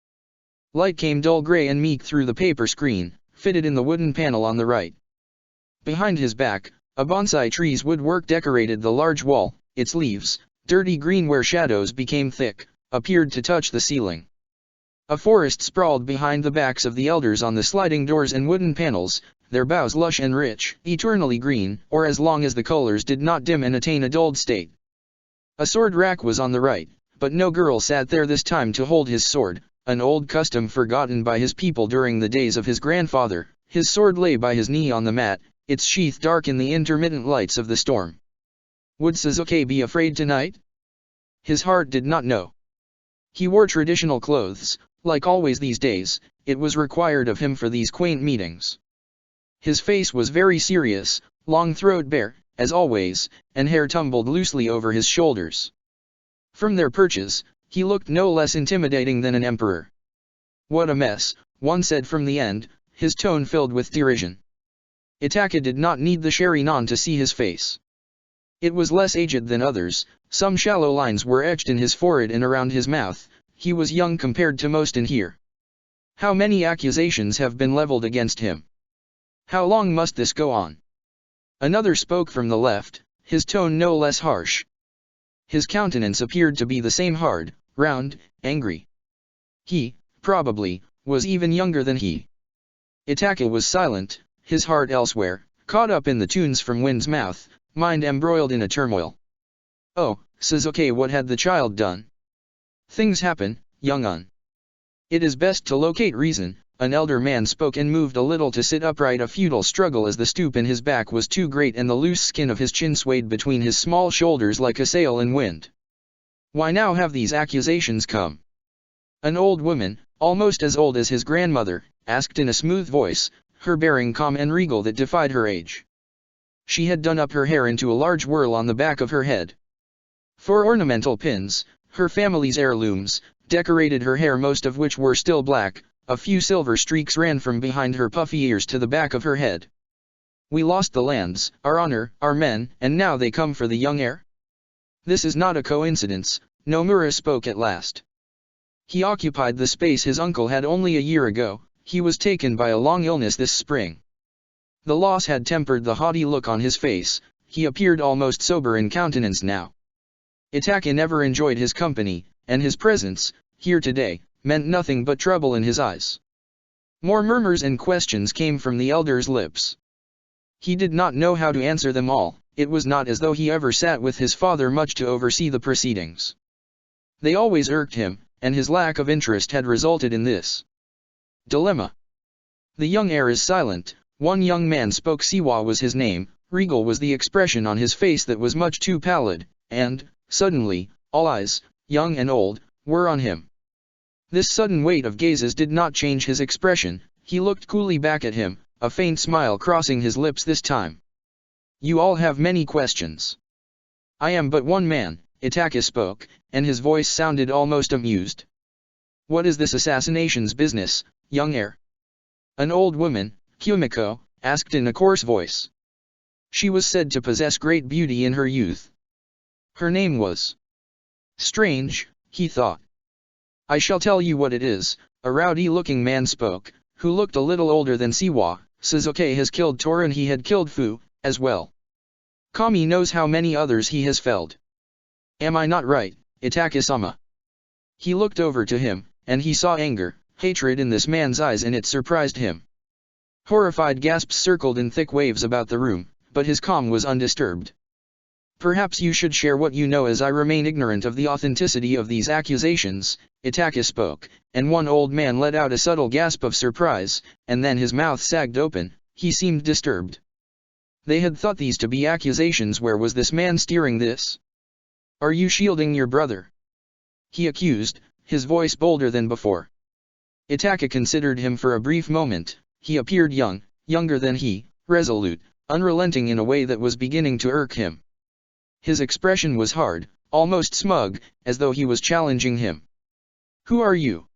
Light came dull gray and meek through the paper screen, fitted in the wooden panel on the right. Behind his back, a bonsai tree's woodwork decorated the large wall. Its leaves, dirty green where shadows became thick, appeared to touch the ceiling. A forest sprawled behind the backs of the elders on the sliding doors and wooden panels, their boughs lush and rich, eternally green, or as long as the colors did not dim and attain a dulled state. A sword rack was on the right, but no girl sat there this time to hold his sword, an old custom forgotten by his people during the days of his grandfather. His sword lay by his knee on the mat, its sheath dark in the intermittent lights of the storm. Would Suzuki be afraid tonight? His heart did not know. He wore traditional clothes, like always these days. It was required of him for these quaint meetings. His face was very serious, long throat bare, as always, and hair tumbled loosely over his shoulders. From their perches, he looked no less intimidating than an emperor. "What a mess," one said from the end, his tone filled with derision. Itaka did not need the sherry non to see his face. It was less aged than others, some shallow lines were etched in his forehead and around his mouth. He was young compared to most in here. How many accusations have been leveled against him? How long must this go on? Another spoke from the left, his tone no less harsh. His countenance appeared to be the same hard, round, angry. He, probably, was even younger than he. Itaka was silent, his heart elsewhere, caught up in the tunes from Wind's Mouth, mind embroiled in a turmoil. Oh, Suzuki, what had the child done? Things happen, young-un. It is best to locate reason. An elder man spoke and moved a little to sit upright, a futile struggle as the stoop in his back was too great and the loose skin of his chin swayed between his small shoulders like a sail in wind. Why now have these accusations come? An old woman, almost as old as his grandmother, asked in a smooth voice, her bearing calm and regal that defied her age. She had done up her hair into a large whirl on the back of her head. 4 ornamental pins, her family's heirlooms, decorated her hair, most of which were still black. a few silver streaks ran from behind her puffy ears to the back of her head. We lost the lands, our honor, our men, and now they come for the young heir? This is not a coincidence, Nomura spoke at last. He occupied the space his uncle had only a year ago. He was taken by a long illness this spring. The loss had tempered the haughty look on his face. He appeared almost sober in countenance now. Itake never enjoyed his company, and his presence, here today, meant nothing but trouble in his eyes. More murmurs and questions came from the elder's lips. He did not know how to answer them all. It was not as though he ever sat with his father much to oversee the proceedings. They always irked him, and his lack of interest had resulted in this dilemma. The young heir is silent. One young man spoke. Siwa was his name. Regal was the expression on his face that was much too pallid, and, suddenly, all eyes, young and old, were on him. This sudden weight of gazes did not change his expression. He looked coolly back at him, a faint smile crossing his lips this time. You all have many questions. I am but one man, Itake spoke, and his voice sounded almost amused. What is this assassination's business, young heir? An old woman, Kumiko, asked in a coarse voice. She was said to possess great beauty in her youth. Her name was strange, he thought. I shall tell you what it is, a rowdy-looking man spoke, who looked a little older than Siwa. Suzuki has killed Tor and he had killed Fu, as well. Kami knows how many others he has felled. Am I not right, Itake-sama? He looked over to him, and he saw anger, hatred in this man's eyes, and it surprised him. Horrified gasps circled in thick waves about the room, but his calm was undisturbed. Perhaps you should share what you know, as I remain ignorant of the authenticity of these accusations, Itake spoke, and one old man let out a subtle gasp of surprise, and then his mouth sagged open. He seemed disturbed. They had thought these to be accusations. Where was this man steering this? Are you shielding your brother? He accused, his voice bolder than before. Itake considered him for a brief moment. He appeared young, younger than he, resolute, unrelenting in a way that was beginning to irk him. His expression was hard, almost smug, as though he was challenging him. Who are you?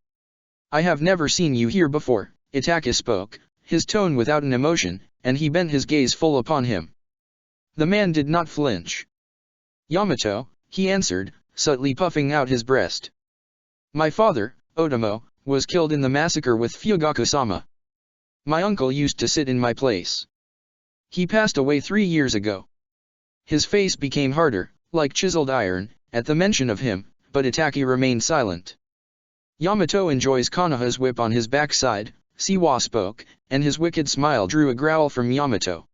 I have never seen you here before, Itake spoke, his tone without an emotion, and he bent his gaze full upon him. The man did not flinch. Yamato, he answered, subtly puffing out his breast. My father, Otomo, was killed in the massacre with Fugaku-sama. My uncle used to sit in my place. He passed away 3 years ago. His face became harder, like chiseled iron, at the mention of him, but Itake remained silent. Yamato enjoys Konoha's whip on his backside, Siwa spoke, and his wicked smile drew a growl from Yamato.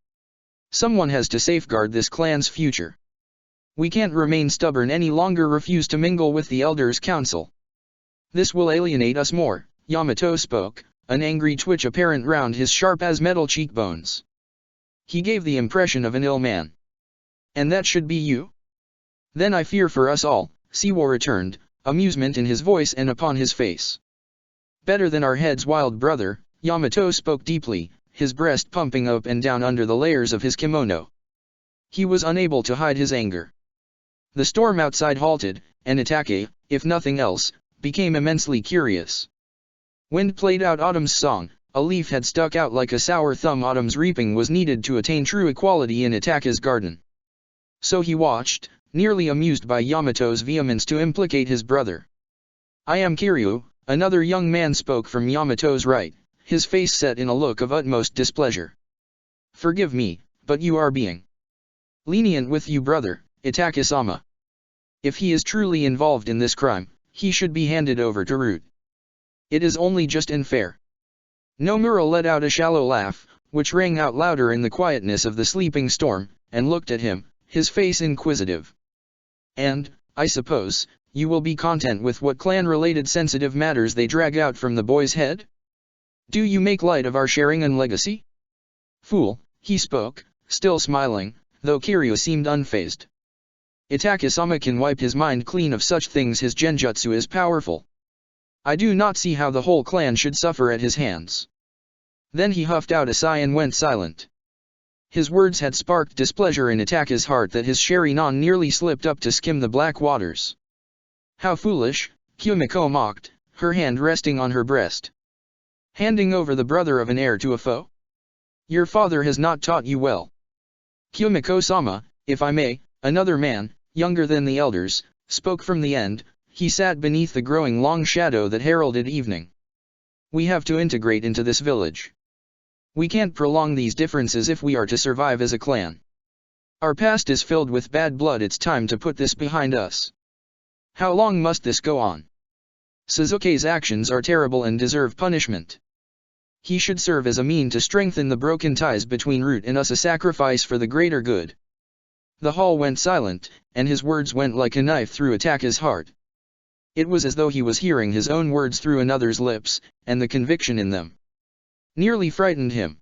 Someone has to safeguard this clan's future. We can't remain stubborn any longer. Refuse to mingle with the elders' council. This will alienate us more, Yamato spoke, an angry twitch apparent round his sharp as metal cheekbones. He gave the impression of an ill man. And that should be you? Then I fear for us all, Siwa returned, amusement in his voice and upon his face. Better than our heads, wild brother, Yamato spoke deeply, his breast pumping up and down under the layers of his kimono. He was unable to hide his anger. The storm outside halted, and Itake, if nothing else, became immensely curious. Wind played out autumn's song. A leaf had stuck out like a sour thumb. Autumn's reaping was needed to attain true equality in Itake's garden. So he watched, nearly amused by Yamato's vehemence to implicate his brother. I am Kiryu, another young man spoke from Yamato's right, his face set in a look of utmost displeasure. Forgive me, but you are being lenient with you brother, Itake-sama. If he is truly involved in this crime, he should be handed over to Root. It is only just and fair. Nomura let out a shallow laugh, which rang out louder in the quietness of the sleeping storm, and looked at him, his face inquisitive. And, I suppose, you will be content with what clan-related sensitive matters they drag out from the boy's head? Do you make light of our sharing and legacy? Fool, he spoke, still smiling, though Kiryu seemed unfazed. Itake-sama can wipe his mind clean of such things. His genjutsu is powerful. I do not see how the whole clan should suffer at his hands. Then he huffed out a sigh and went silent. His words had sparked displeasure in Itake's heart that his sherry-non nearly slipped up to skim the black waters. How foolish, Kumiko mocked, her hand resting on her breast. Handing over the brother of an heir to a foe? Your father has not taught you well. Kumiko-sama, if I may, another man, younger than the elders, spoke from the end. He sat beneath the growing long shadow that heralded evening. We have to integrate into this village. We can't prolong these differences if we are to survive as a clan. Our past is filled with bad blood. It's time to put this behind us. How long must this go on? Sasuke's actions are terrible and deserve punishment. He should serve as a mean to strengthen the broken ties between Root and us, a sacrifice for the greater good. The hall went silent, and his words went like a knife through Itaka's heart. It was as though he was hearing his own words through another's lips, and the conviction in them nearly frightened him.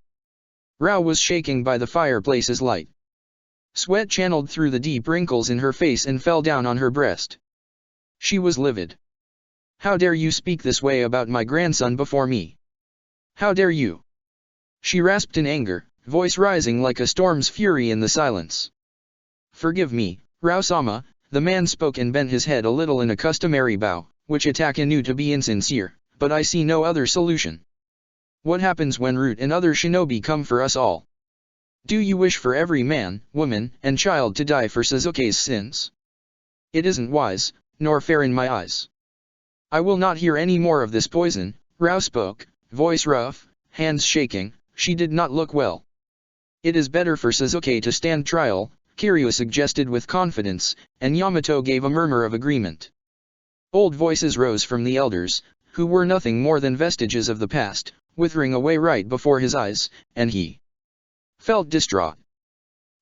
Rao was shaking by the fireplace's light. Sweat channeled through the deep wrinkles in her face and fell down on her breast. She was livid. How dare you speak this way about my grandson before me? How dare you? She rasped in anger, voice rising like a storm's fury in the silence. Forgive me, Rao-sama, the man spoke and bent his head a little in a customary bow, which Itaka knew to be insincere, but I see no other solution. What happens when Root and other shinobi come for us all? Do you wish for every man, woman, and child to die for Sasuke's sins? It isn't wise, nor fair in my eyes. I will not hear any more of this poison. Rao spoke, voice rough, hands shaking. She did not look well. It is better for Sasuke to stand trial, Kiryu suggested with confidence, and Yamato gave a murmur of agreement. Old voices rose from the elders, who were nothing more than vestiges of the past, withering away right before his eyes, and he felt distraught.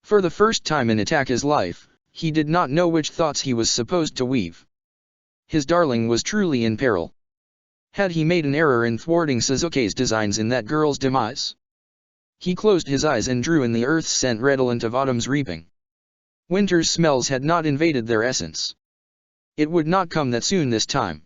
For the first time in Itaka's life, he did not know which thoughts he was supposed to weave. His darling was truly in peril. Had he made an error in thwarting Sasuke's designs in that girl's demise? He closed his eyes and drew in the earth's scent redolent of autumn's reaping. Winter's smells had not invaded their essence. It would not come that soon this time.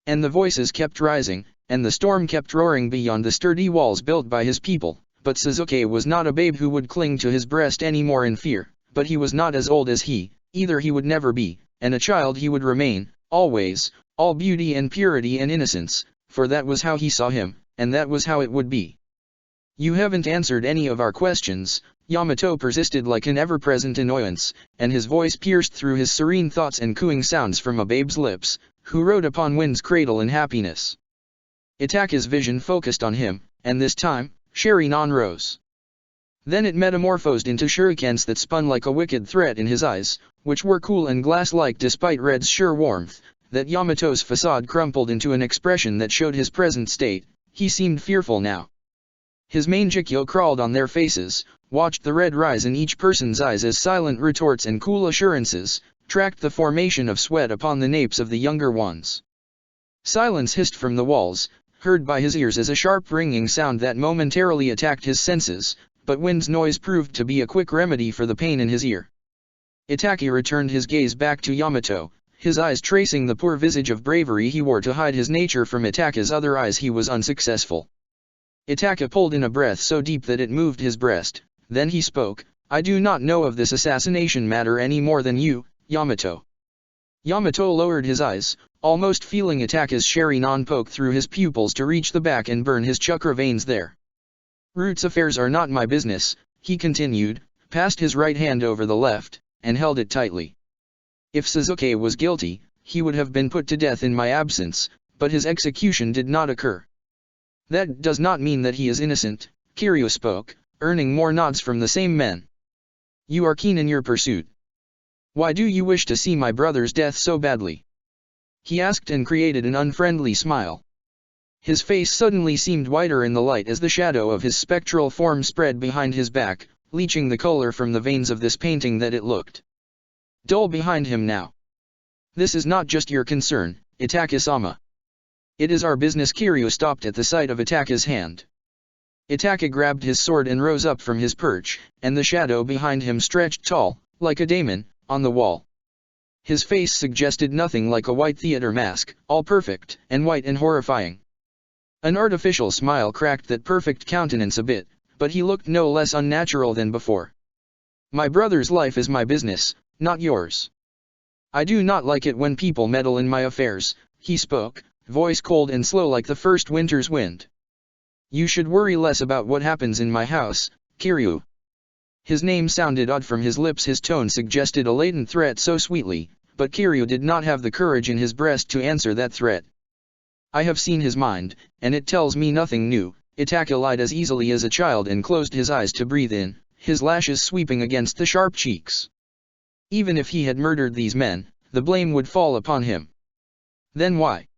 And the voices kept rising, and the storm kept roaring beyond the sturdy walls built by his people, but Sasuke was not a babe who would cling to his breast anymore in fear, but he was not as old as he, either he would never be, and a child he would remain, always, all beauty and purity and innocence, for that was how he saw him, and that was how it would be. You haven't answered any of our questions, Yamato persisted like an ever-present annoyance, and his voice pierced through his serene thoughts and cooing sounds from a babe's lips, who rode upon wind's cradle in happiness. Itaka's vision focused on him, and this time, Sharingan rose. Then it metamorphosed into shurikens that spun like a wicked threat in his eyes, which were cool and glass-like despite Red's sure warmth. That Yamato's facade crumpled into an expression that showed his present state. He seemed fearful now. His Manjikyo crawled on their faces, watched the red rise in each person's eyes as silent retorts and cool assurances, tracked the formation of sweat upon the napes of the younger ones. Silence hissed from the walls, heard by his ears as a sharp ringing sound that momentarily attacked his senses, but wind's noise proved to be a quick remedy for the pain in his ear. Itaka returned his gaze back to Yamato, his eyes tracing the poor visage of bravery he wore to hide his nature from Itaka's other eyes. He was unsuccessful. Itaka pulled in a breath so deep that it moved his breast, then he spoke, I do not know of this assassination matter any more than you, Yamato. Yamato lowered his eyes, almost feeling Itaka's Sharingan poke through his pupils to reach the back and burn his chakra veins there. Root's affairs are not my business, he continued, passed his right hand over the left, and held it tightly. If Sasuke was guilty, he would have been put to death in my absence, but his execution did not occur. That does not mean that he is innocent, Kiryu spoke, earning more nods from the same men. You are keen in your pursuit. Why do you wish to see my brother's death so badly? He asked and created an unfriendly smile. His face suddenly seemed whiter in the light as the shadow of his spectral form spread behind his back, leaching the color from the veins of this painting that it looked dull behind him now. This is not just your concern, Itaka-sama. It is our business. Kiryu stopped at the sight of Itaka's hand. Itaka grabbed his sword and rose up from his perch, and the shadow behind him stretched tall, like a daemon, on the wall. His face suggested nothing like a white theater mask, all perfect, and white and horrifying. An artificial smile cracked that perfect countenance a bit, but he looked no less unnatural than before. My brother's life is my business, not yours. I do not like it when people meddle in my affairs, he spoke, voice cold and slow like the first winter's wind. You should worry less about what happens in my house, Kiryu. His name sounded odd from his lips. His tone suggested a latent threat so sweetly, but Kiryu did not have the courage in his breast to answer that threat. I have seen his mind, and it tells me nothing new. Itaka lied as easily as a child and closed his eyes to breathe in, his lashes sweeping against the sharp cheeks. Even if he had murdered these men, the blame would fall upon him. Then why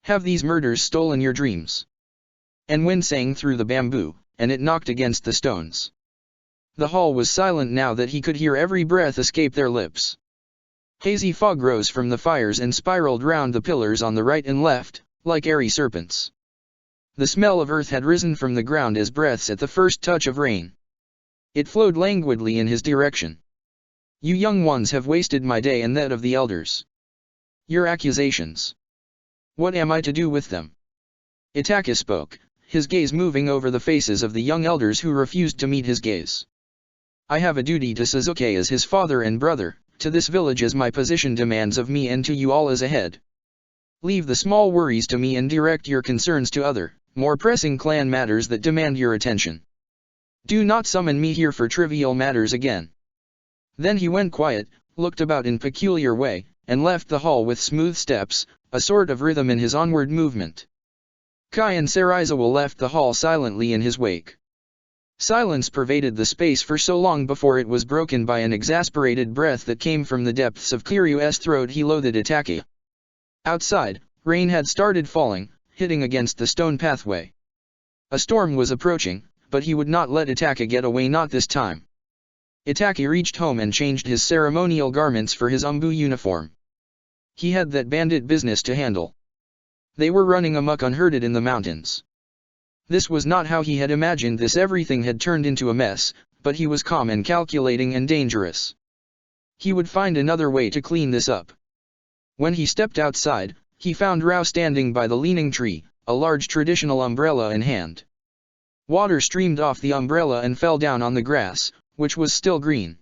have these murders stolen your dreams? And wind sang through the bamboo, and it knocked against the stones. The hall was silent now that he could hear every breath escape their lips. Hazy fog rose from the fires and spiraled round the pillars on the right and left, like airy serpents. The smell of earth had risen from the ground as breaths at the first touch of rain. It flowed languidly in his direction. You young ones have wasted my day and that of the elders. Your accusations. What am I to do with them? Itaka spoke, his gaze moving over the faces of the young elders who refused to meet his gaze. I have a duty to Sasuke as his father and brother, to this village as my position demands of me, and to you all as a head. Leave the small worries to me and direct your concerns to other, more pressing clan matters that demand your attention. Do not summon me here for trivial matters again. Then he went quiet, looked about in peculiar way, and left the hall with smooth steps, a sort of rhythm in his onward movement. Kai and Sarizawa left the hall silently in his wake. Silence pervaded the space for so long before it was broken by an exasperated breath that came from the depths of Kiryu's throat. He loathed Itaka. Outside, rain had started falling, hitting against the stone pathway. A storm was approaching, but he would not let Itaka get away, not this time. Itaka reached home and changed his ceremonial garments for his umbu uniform. He had that bandit business to handle. They were running amok unherded in the mountains. This was not how he had imagined this. Everything had turned into a mess, but he was calm and calculating and dangerous. He would find another way to clean this up. When he stepped outside, he found Rao standing by the leaning tree, a large traditional umbrella in hand. Water streamed off the umbrella and fell down on the grass, which was still green.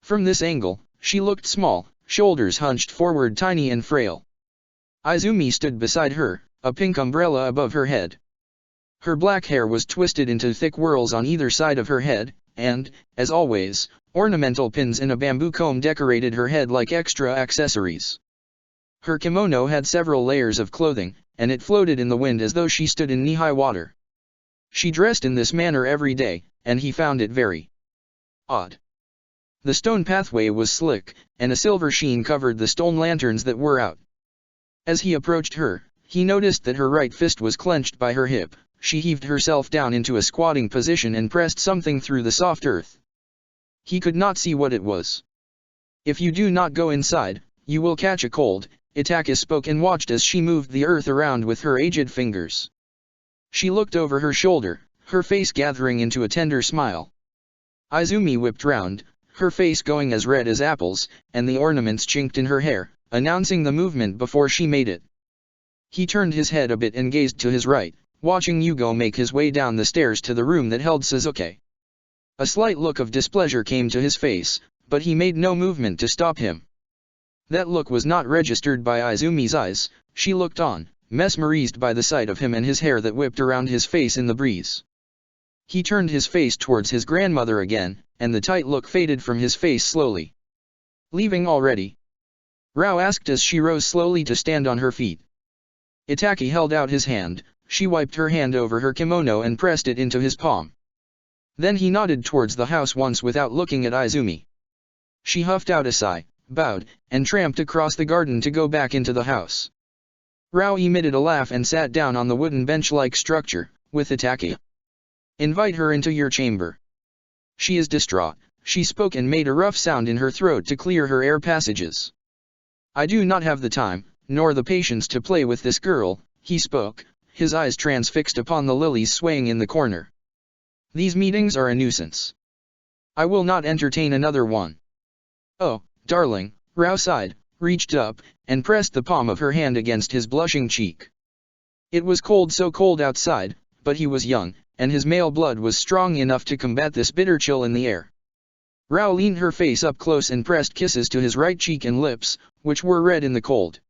From this angle, she looked small, shoulders hunched forward, tiny and frail. Izumi stood beside her, a pink umbrella above her head. Her black hair was twisted into thick whirls on either side of her head, and, as always, ornamental pins in a bamboo comb decorated her head like extra accessories. Her kimono had several layers of clothing, and it floated in the wind as though she stood in knee-high water. She dressed in this manner every day, and he found it very odd. The stone pathway was slick, and a silver sheen covered the stone lanterns that were out. As he approached her, he noticed that her right fist was clenched by her hip. She heaved herself down into a squatting position and pressed something through the soft earth. He could not see what it was. If you do not go inside, you will catch a cold, Itaka spoke and watched as she moved the earth around with her aged fingers. She looked over her shoulder, her face gathering into a tender smile. Izumi whipped round, her face going as red as apples, and the ornaments chinked in her hair, announcing the movement before she made it. He turned his head a bit and gazed to his right, watching Yugo make his way down the stairs to the room that held Sasuke. A slight look of displeasure came to his face, but he made no movement to stop him. That look was not registered by Izumi's eyes. She looked on, mesmerized by the sight of him and his hair that whipped around his face in the breeze. He turned his face towards his grandmother again, and the tight look faded from his face slowly. Leaving already? Rao asked as she rose slowly to stand on her feet. Itaka held out his hand. She wiped her hand over her kimono and pressed it into his palm. Then he nodded towards the house once without looking at Izumi. She huffed out a sigh, bowed, and tramped across the garden to go back into the house. Rao emitted a laugh and sat down on the wooden bench-like structure, with Itaka. Invite her into your chamber. She is distraught, she spoke and made a rough sound in her throat to clear her air passages. I do not have the time, nor the patience to play with this girl, he spoke, his eyes transfixed upon the lilies swaying in the corner. These meetings are a nuisance. I will not entertain another one. Oh, darling, Rao sighed, reached up, and pressed the palm of her hand against his blushing cheek. It was cold, so cold outside, but he was young, and his male blood was strong enough to combat this bitter chill in the air. Rao leaned her face up close and pressed kisses to his right cheek and lips, which were red in the cold.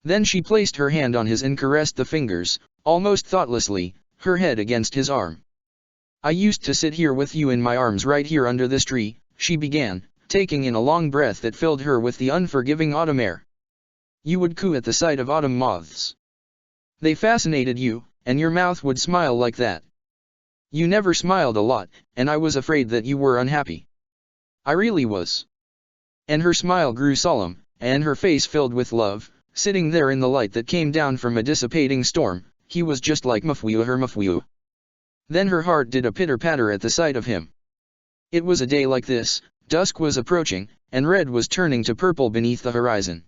Then she placed her hand on his and caressed the fingers, almost thoughtlessly, her head against his arm. "I used to sit here with you in my arms right here under this tree," she began, taking in a long breath that filled her with the unforgiving autumn air. "You would coo at the sight of autumn moths. They fascinated you, and your mouth would smile like that. You never smiled a lot, and I was afraid that you were unhappy. I really was." And her smile grew solemn, and her face filled with love, sitting there in the light that came down from a dissipating storm. He was just like Mufweu, her Mufweu. Then her heart did a pitter-patter at the sight of him. It was a day like this, dusk was approaching, and red was turning to purple beneath the horizon.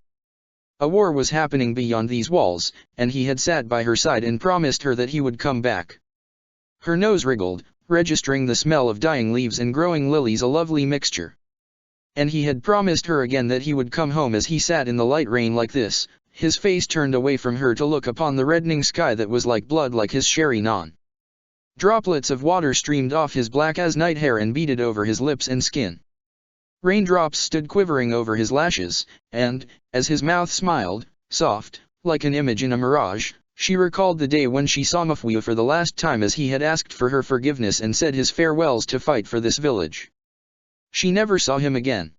A war was happening beyond these walls, and he had sat by her side and promised her that he would come back. Her nose wriggled, registering the smell of dying leaves and growing lilies, a lovely mixture. And he had promised her again that he would come home. As he sat in the light rain like this, his face turned away from her to look upon the reddening sky that was like blood, like his sherry non. Droplets of water streamed off his black as night hair and beaded over his lips and skin. Raindrops stood quivering over his lashes, and, as his mouth smiled, soft, like an image in a mirage, she recalled the day when she saw Mufweu for the last time, as he had asked for her forgiveness and said his farewells to fight for this village. She never saw him again.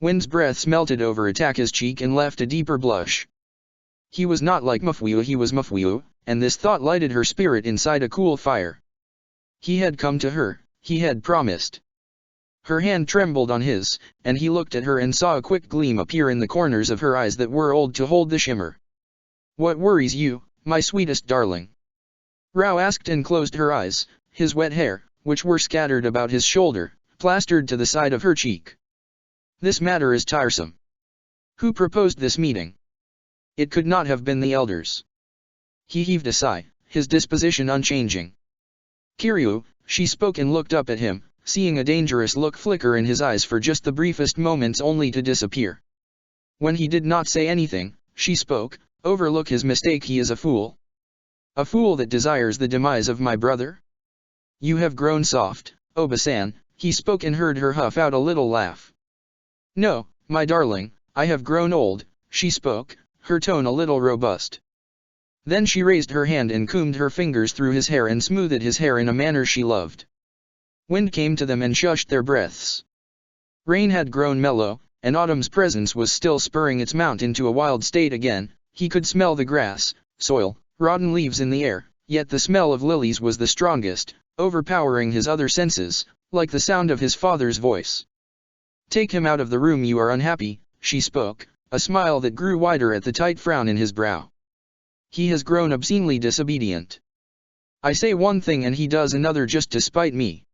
Wind's breath melted over Ataka's cheek and left a deeper blush. He was not like Mufweu, he was Mufweu, and this thought lighted her spirit inside a cool fire. He had come to her, he had promised. Her hand trembled on his, and he looked at her and saw a quick gleam appear in the corners of her eyes that were old to hold the shimmer. "What worries you, my sweetest darling?" Rao asked, and closed her eyes, his wet hair, which were scattered about his shoulder, plastered to the side of her cheek. "This matter is tiresome. Who proposed this meeting? It could not have been the elders." He heaved a sigh, his disposition unchanging. "Kiryu," she spoke and looked up at him, seeing a dangerous look flicker in his eyes for just the briefest moments only to disappear. When he did not say anything, she spoke, "Overlook his mistake, he is a fool. A fool that desires the demise of my brother? You have grown soft, Oba-san," he spoke and heard her huff out a little laugh. "No, my darling, I have grown old," she spoke, her tone a little robust. Then she raised her hand and combed her fingers through his hair and smoothed his hair in a manner she loved. Wind came to them and shushed their breaths. Rain had grown mellow, and autumn's presence was still spurring its mount into a wild state again. He could smell the grass, soil, rotten leaves in the air, yet the smell of lilies was the strongest, overpowering his other senses, like the sound of his father's voice. "Take him out of the room, you are unhappy," she spoke, a smile that grew wider at the tight frown in his brow. "He has grown obscenely disobedient. I say one thing and he does another just to spite me.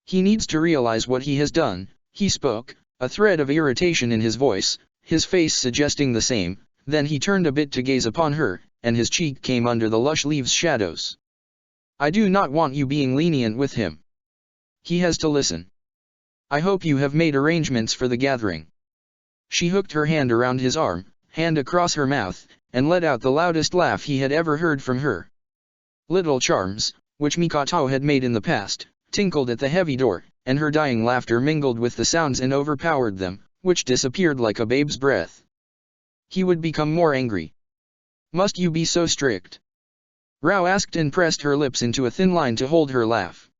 He needs to realize what he has done," he spoke, a thread of irritation in his voice, his face suggesting the same. Then he turned a bit to gaze upon her, and his cheek came under the lush leaves' shadows. "I do not want you being lenient with him. He has to listen. I hope you have made arrangements for the gathering." She hooked her hand around his arm, hand across her mouth, and let out the loudest laugh he had ever heard from her. Little charms, which Mikoto had made in the past, tinkled at the heavy door, and her dying laughter mingled with the sounds and overpowered them, which disappeared like a babe's breath. He would become more angry. "Must you be so strict?" Rao asked and pressed her lips into a thin line to hold her laugh.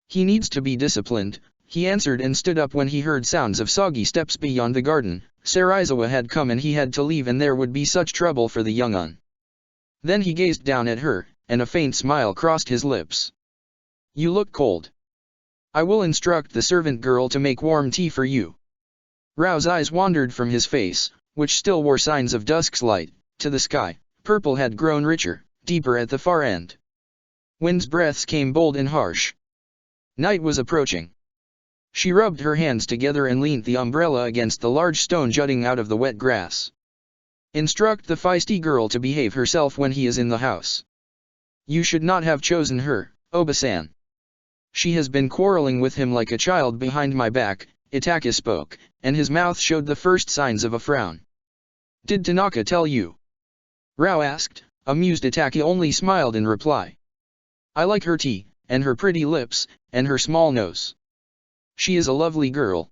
"He needs to be disciplined," he answered and stood up when he heard sounds of soggy steps beyond the garden. Serizawa had come and he had to leave, and there would be such trouble for the young un. Then he gazed down at her, and a faint smile crossed his lips. "You look cold. I will instruct the servant girl to make warm tea for you." Rao's eyes wandered from his face, which still wore signs of dusk's light, to the sky. Purple had grown richer, deeper at the far end. Wind's breaths came bold and harsh. Night was approaching. She rubbed her hands together and leaned the umbrella against the large stone jutting out of the wet grass. "Instruct the feisty girl to behave herself when he is in the house. You should not have chosen her, Oba-san. She has been quarreling with him like a child behind my back." Itaka spoke, and his mouth showed the first signs of a frown. "Did Tanaka tell you?" Rao asked, amused. Itaka only smiled in reply. "I like her tea, and her pretty lips, and her small nose. She is a lovely girl.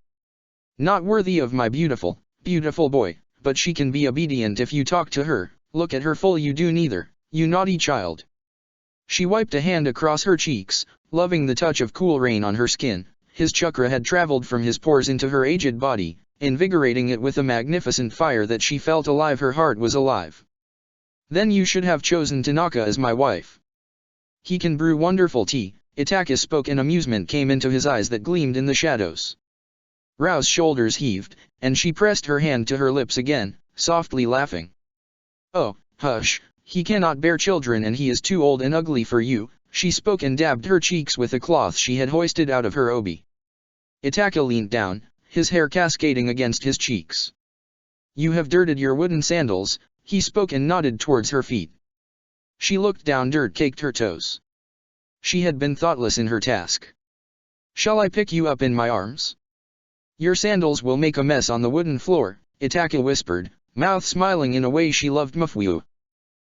Not worthy of my beautiful, beautiful boy, but she can be obedient if you talk to her. Look at her full, you do neither, you naughty child." She wiped a hand across her cheeks, loving the touch of cool rain on her skin. His chakra had traveled from his pores into her aged body, invigorating it with a magnificent fire that she felt alive. Her heart was alive. Then you should have chosen Tanaka as my wife. He can brew wonderful tea. Itaka spoke, and amusement came into his eyes that gleamed in the shadows. Rao's shoulders heaved, and she pressed her hand to her lips again, softly laughing. Oh, hush, he cannot bear children and he is too old and ugly for you, she spoke and dabbed her cheeks with a cloth she had hoisted out of her obi. Itaka leaned down, his hair cascading against his cheeks. You have dirted your wooden sandals, he spoke and nodded towards her feet. She looked down. Dirt caked her toes. She had been thoughtless in her task. Shall I pick you up in my arms? Your sandals will make a mess on the wooden floor, Itaka whispered, mouth smiling in a way she loved. Mufwoo.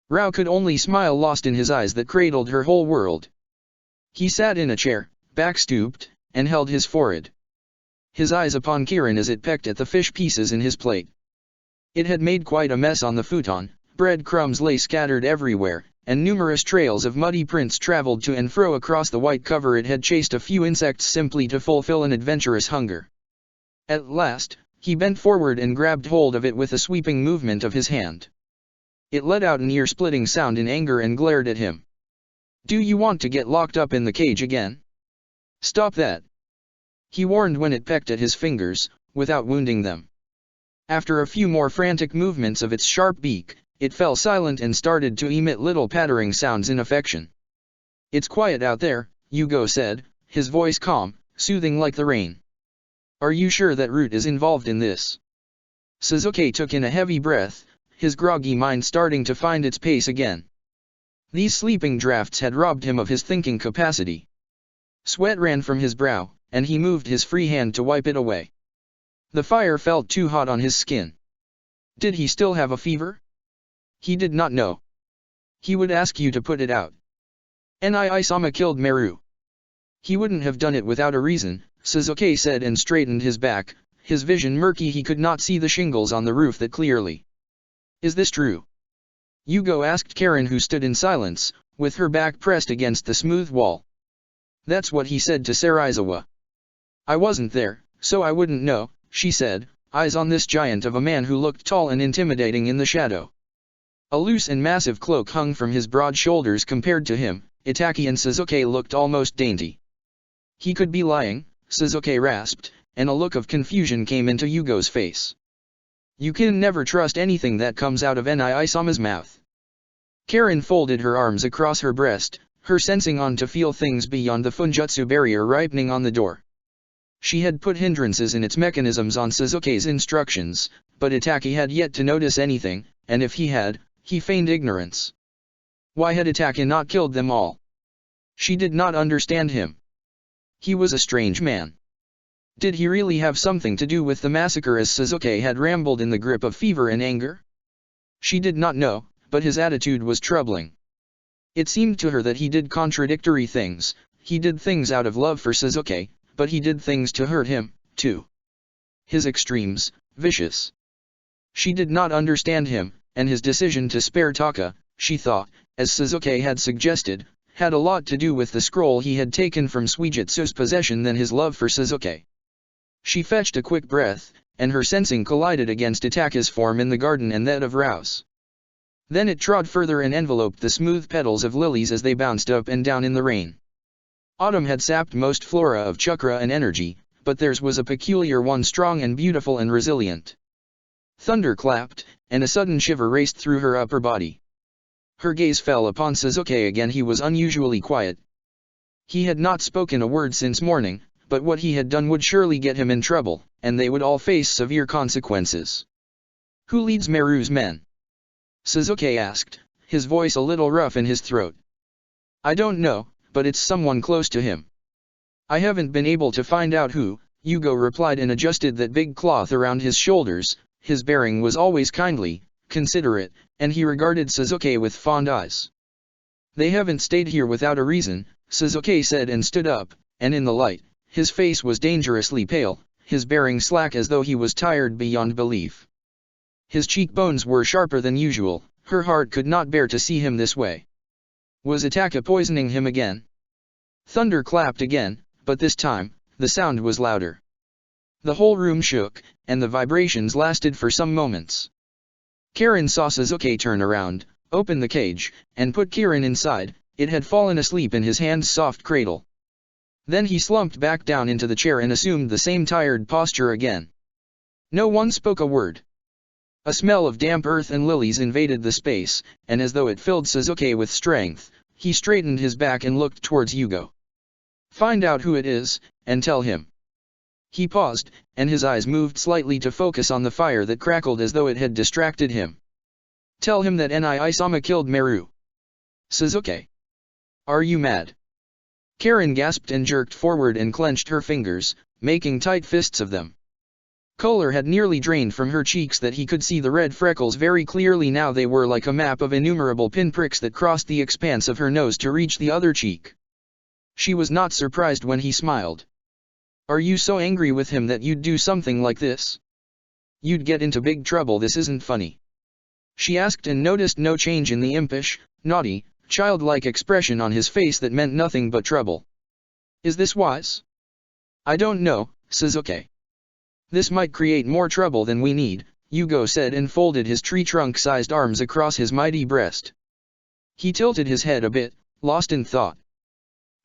Rao could only smile, lost in his eyes that cradled her whole world. He sat in a chair, back stooped, and held his forehead. His eyes upon Kirin as it pecked at the fish pieces in his plate. It had made quite a mess on the futon, bread crumbs lay scattered everywhere, and numerous trails of muddy prints traveled to and fro across the white cover. It had chased a few insects simply to fulfill an adventurous hunger. At last, he bent forward and grabbed hold of it with a sweeping movement of his hand. It let out an ear-splitting sound in anger and glared at him. Do you want to get locked up in the cage again? Stop that! He warned when it pecked at his fingers, without wounding them. After a few more frantic movements of its sharp beak, it fell silent and started to emit little pattering sounds in affection. It's quiet out there, Yugo said, his voice calm, soothing like the rain. Are you sure that Root is involved in this? Suzuki took in a heavy breath, his groggy mind starting to find its pace again. These sleeping drafts had robbed him of his thinking capacity. Sweat ran from his brow, and he moved his free hand to wipe it away. The fire felt too hot on his skin. Did he still have a fever? He did not know. He would ask you to put it out. Nii-sama killed Meru. He wouldn't have done it without a reason, Suzuki said and straightened his back, his vision murky. He could not see the shingles on the roof that clearly. Is this true? Yugo asked Karen, who stood in silence, with her back pressed against the smooth wall. That's what he said to Serizawa. I wasn't there, so I wouldn't know, she said, eyes on this giant of a man who looked tall and intimidating in the shadow. A loose and massive cloak hung from his broad shoulders. Compared to him, Itaki and Suzuki looked almost dainty. He could be lying, Suzuki rasped, and a look of confusion came into Yugo's face. You can never trust anything that comes out of Nii-sama's mouth. Karen folded her arms across her breast, her sensing on to feel things beyond the Funjutsu barrier ripening on the door. She had put hindrances in its mechanisms on Suzuki's instructions, but Itaki had yet to notice anything, and if he had, he feigned ignorance. Why had Itaki not killed them all? She did not understand him. He was a strange man. Did he really have something to do with the massacre, as Suzuki had rambled in the grip of fever and anger? She did not know, but his attitude was troubling. It seemed to her that he did contradictory things. He did things out of love for Suzuki, but he did things to hurt him, too. His extremes, vicious. She did not understand him, and his decision to spare Taka, she thought, as Suzuki had suggested, had a lot to do with the scroll he had taken from Suijutsu's possession than his love for Suzuki. She fetched a quick breath, and her sensing collided against Itaka's form in the garden and that of Rao's. Then it trod further and enveloped the smooth petals of lilies as they bounced up and down in the rain. Autumn had sapped most flora of chakra and energy, but theirs was a peculiar one, strong and beautiful and resilient. Thunder clapped, and a sudden shiver raced through her upper body. Her gaze fell upon Suzuki again. He was unusually quiet. He had not spoken a word since morning, but what he had done would surely get him in trouble, and they would all face severe consequences. Who leads Meru's men? Suzuki asked, his voice a little rough in his throat. I don't know, but it's someone close to him. I haven't been able to find out who, Yugo replied and adjusted that big cloth around his shoulders. His bearing was always kindly, considerate, and he regarded Suzuki with fond eyes. They haven't stayed here without a reason, Suzuki said and stood up, and in the light, his face was dangerously pale, his bearing slack as though he was tired beyond belief. His cheekbones were sharper than usual. Her heart could not bear to see him this way. Was Itaka poisoning him again? Thunder clapped again, but this time, the sound was louder. The whole room shook, and the vibrations lasted for some moments. Karen saw Suzuki turn around, open the cage, and put Kirin inside. It had fallen asleep in his hand's soft cradle. Then he slumped back down into the chair and assumed the same tired posture again. No one spoke a word. A smell of damp earth and lilies invaded the space, and as though it filled Suzuki with strength, he straightened his back and looked towards Yugo. Find out who it is, and tell him. He paused, and his eyes moved slightly to focus on the fire that crackled as though it had distracted him. Tell him that Ni-Isama killed Meru. Suzuki. Are you mad? Karen gasped and jerked forward and clenched her fingers, making tight fists of them. Color had nearly drained from her cheeks that he could see the red freckles very clearly now. They were like a map of innumerable pinpricks that crossed the expanse of her nose to reach the other cheek. She was not surprised when he smiled. Are you so angry with him that you'd do something like this? You'd get into big trouble. This isn't funny. She asked and noticed no change in the impish, naughty, childlike expression on his face that meant nothing but trouble. Is this wise? I don't know, Suzuki. This might create more trouble than we need, Yugo said and folded his tree trunk-sized arms across his mighty breast. He tilted his head a bit, lost in thought.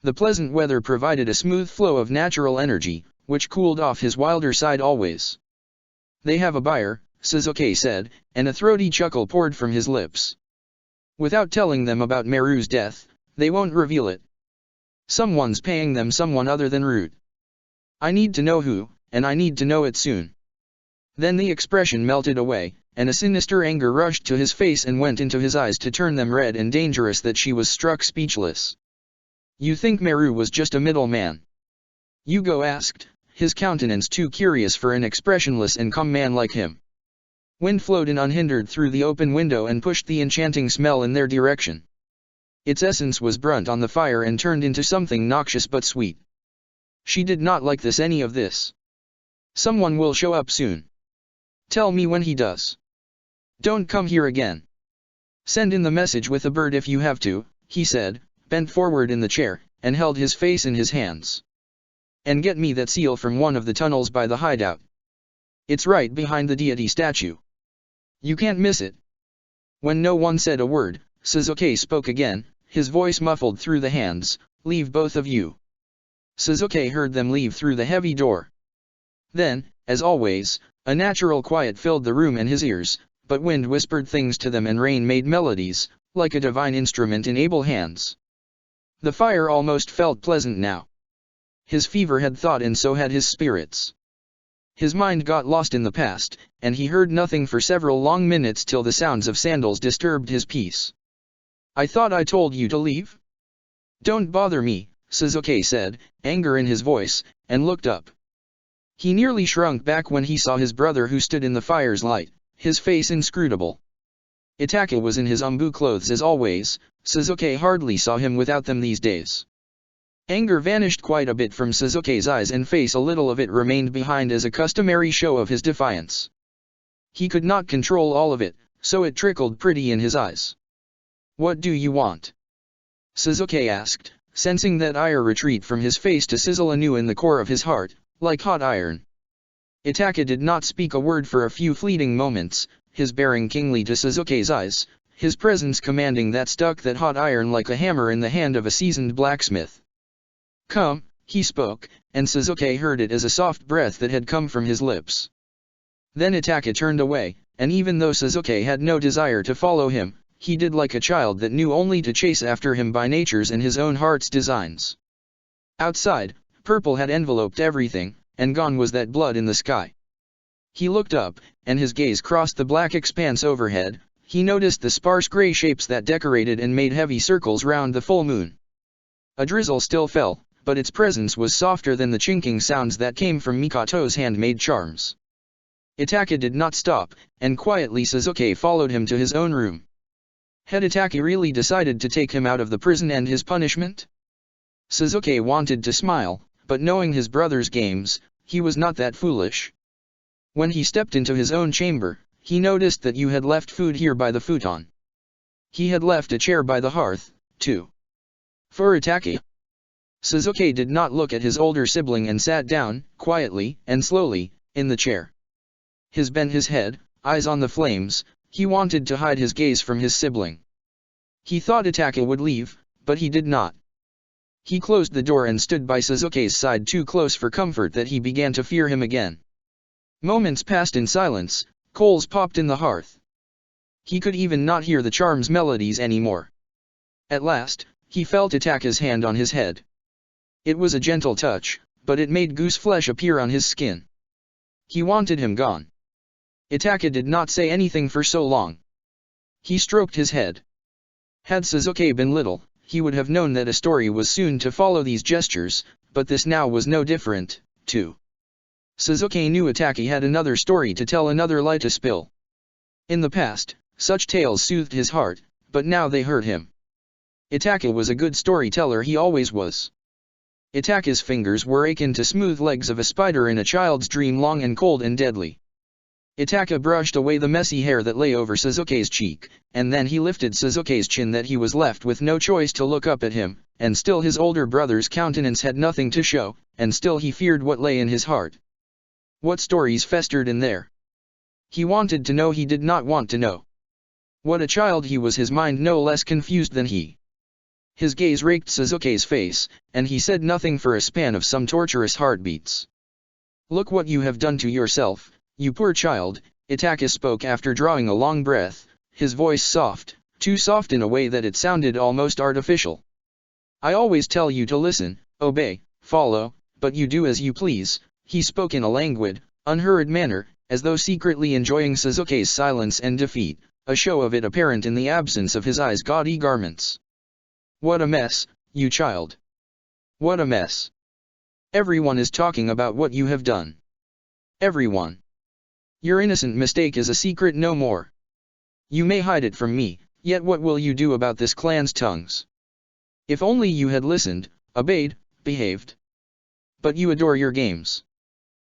The pleasant weather provided a smooth flow of natural energy, which cooled off his wilder side always. They have a buyer, Suzuki said, and a throaty chuckle poured from his lips. Without telling them about Meru's death, they won't reveal it. Someone's paying them, someone other than Root. I need to know who, and I need to know it soon. Then the expression melted away, and a sinister anger rushed to his face and went into his eyes to turn them red and dangerous that she was struck speechless. You think Meru was just a middleman? Yugo asked, his countenance too curious for an expressionless and calm man like him. Wind flowed in unhindered through the open window and pushed the enchanting smell in their direction. Its essence was burnt on the fire and turned into something noxious but sweet. She did not like any of this. Someone will show up soon. Tell me when he does. Don't come here again. Send in the message with a bird if you have to, he said, bent forward in the chair, and held his face in his hands. And get me that seal from one of the tunnels by the hideout. It's right behind the deity statue. You can't miss it. When no one said a word, Suzuki spoke again, his voice muffled through the hands, leave both of you. Suzuki heard them leave through the heavy door. Then, as always, a natural quiet filled the room and his ears, but wind whispered things to them and rain made melodies, like a divine instrument in able hands. The fire almost felt pleasant now. His fever had thawed and so had his spirits. His mind got lost in the past, and he heard nothing for several long minutes till the sounds of sandals disturbed his peace. I thought I told you to leave? Don't bother me, Suzuki said, anger in his voice, and looked up. He nearly shrunk back when he saw his brother who stood in the fire's light, his face inscrutable. Itaka was in his umbu clothes as always, Suzuki hardly saw him without them these days. Anger vanished quite a bit from Suzuki's eyes and face, a little of it remained behind as a customary show of his defiance. He could not control all of it, so it trickled pretty in his eyes. What do you want? Suzuki asked, sensing that ire retreat from his face to sizzle anew in the core of his heart, like hot iron. Itaka did not speak a word for a few fleeting moments, his bearing kingly to Suzuki's eyes, his presence commanding that stuck that hot iron like a hammer in the hand of a seasoned blacksmith. Come, he spoke, and Suzuki heard it as a soft breath that had come from his lips. Then Itaka turned away, and even though Suzuki had no desire to follow him, he did like a child that knew only to chase after him by nature's and his own heart's designs. Outside, purple had enveloped everything, and gone was that blood in the sky. He looked up, and his gaze crossed the black expanse overhead. He noticed the sparse gray shapes that decorated and made heavy circles round the full moon. A drizzle still fell, but its presence was softer than the chinking sounds that came from Mikoto's handmade charms. Itaka did not stop, and quietly Suzuki followed him to his own room. Had Itaka really decided to take him out of the prison and his punishment? Suzuki wanted to smile, but knowing his brother's games, he was not that foolish. When he stepped into his own chamber, he noticed that you had left food here by the futon. He had left a chair by the hearth, 2. Furitake. Sasuke did not look at his older sibling and sat down, quietly and slowly, in the chair. His bent his head, eyes on the flames, he wanted to hide his gaze from his sibling. He thought Itachi would leave, but he did not. He closed the door and stood by Sasuke's side too close for comfort that he began to fear him again. Moments passed in silence, coals popped in the hearth. He could even not hear the charm's melodies anymore. At last, he felt Itachi's hand on his head. It was a gentle touch, but it made goose flesh appear on his skin. He wanted him gone. Itachi did not say anything for so long. He stroked his head. Had Sasuke been little, he would have known that a story was soon to follow these gestures, but this now was no different, too. Sasuke knew Itachi had another story to tell, another lie to spill. In the past, such tales soothed his heart, but now they hurt him. Itachi was a good storyteller, he always was. Itachi's fingers were akin to smooth legs of a spider in a child's dream, long and cold and deadly. Itachi brushed away the messy hair that lay over Sasuke's cheek, and then he lifted Sasuke's chin that he was left with no choice to look up at him, and still his older brother's countenance had nothing to show, and still he feared what lay in his heart. What stories festered in there? He wanted to know, he did not want to know. What a child he was, his mind no less confused than he. His gaze raked Sasuke's face, and he said nothing for a span of some torturous heartbeats. Look what you have done to yourself, you poor child, Itachi spoke after drawing a long breath, his voice soft, too soft in a way that it sounded almost artificial. I always tell you to listen, obey, follow, but you do as you please. He spoke in a languid, unhurried manner, as though secretly enjoying Sasuke's silence and defeat, a show of it apparent in the absence of his eyes' gaudy garments. What a mess, you child. What a mess. Everyone is talking about what you have done. Everyone. Your innocent mistake is a secret no more. You may hide it from me, yet what will you do about this clan's tongues? If only you had listened, obeyed, behaved. But you adore your games.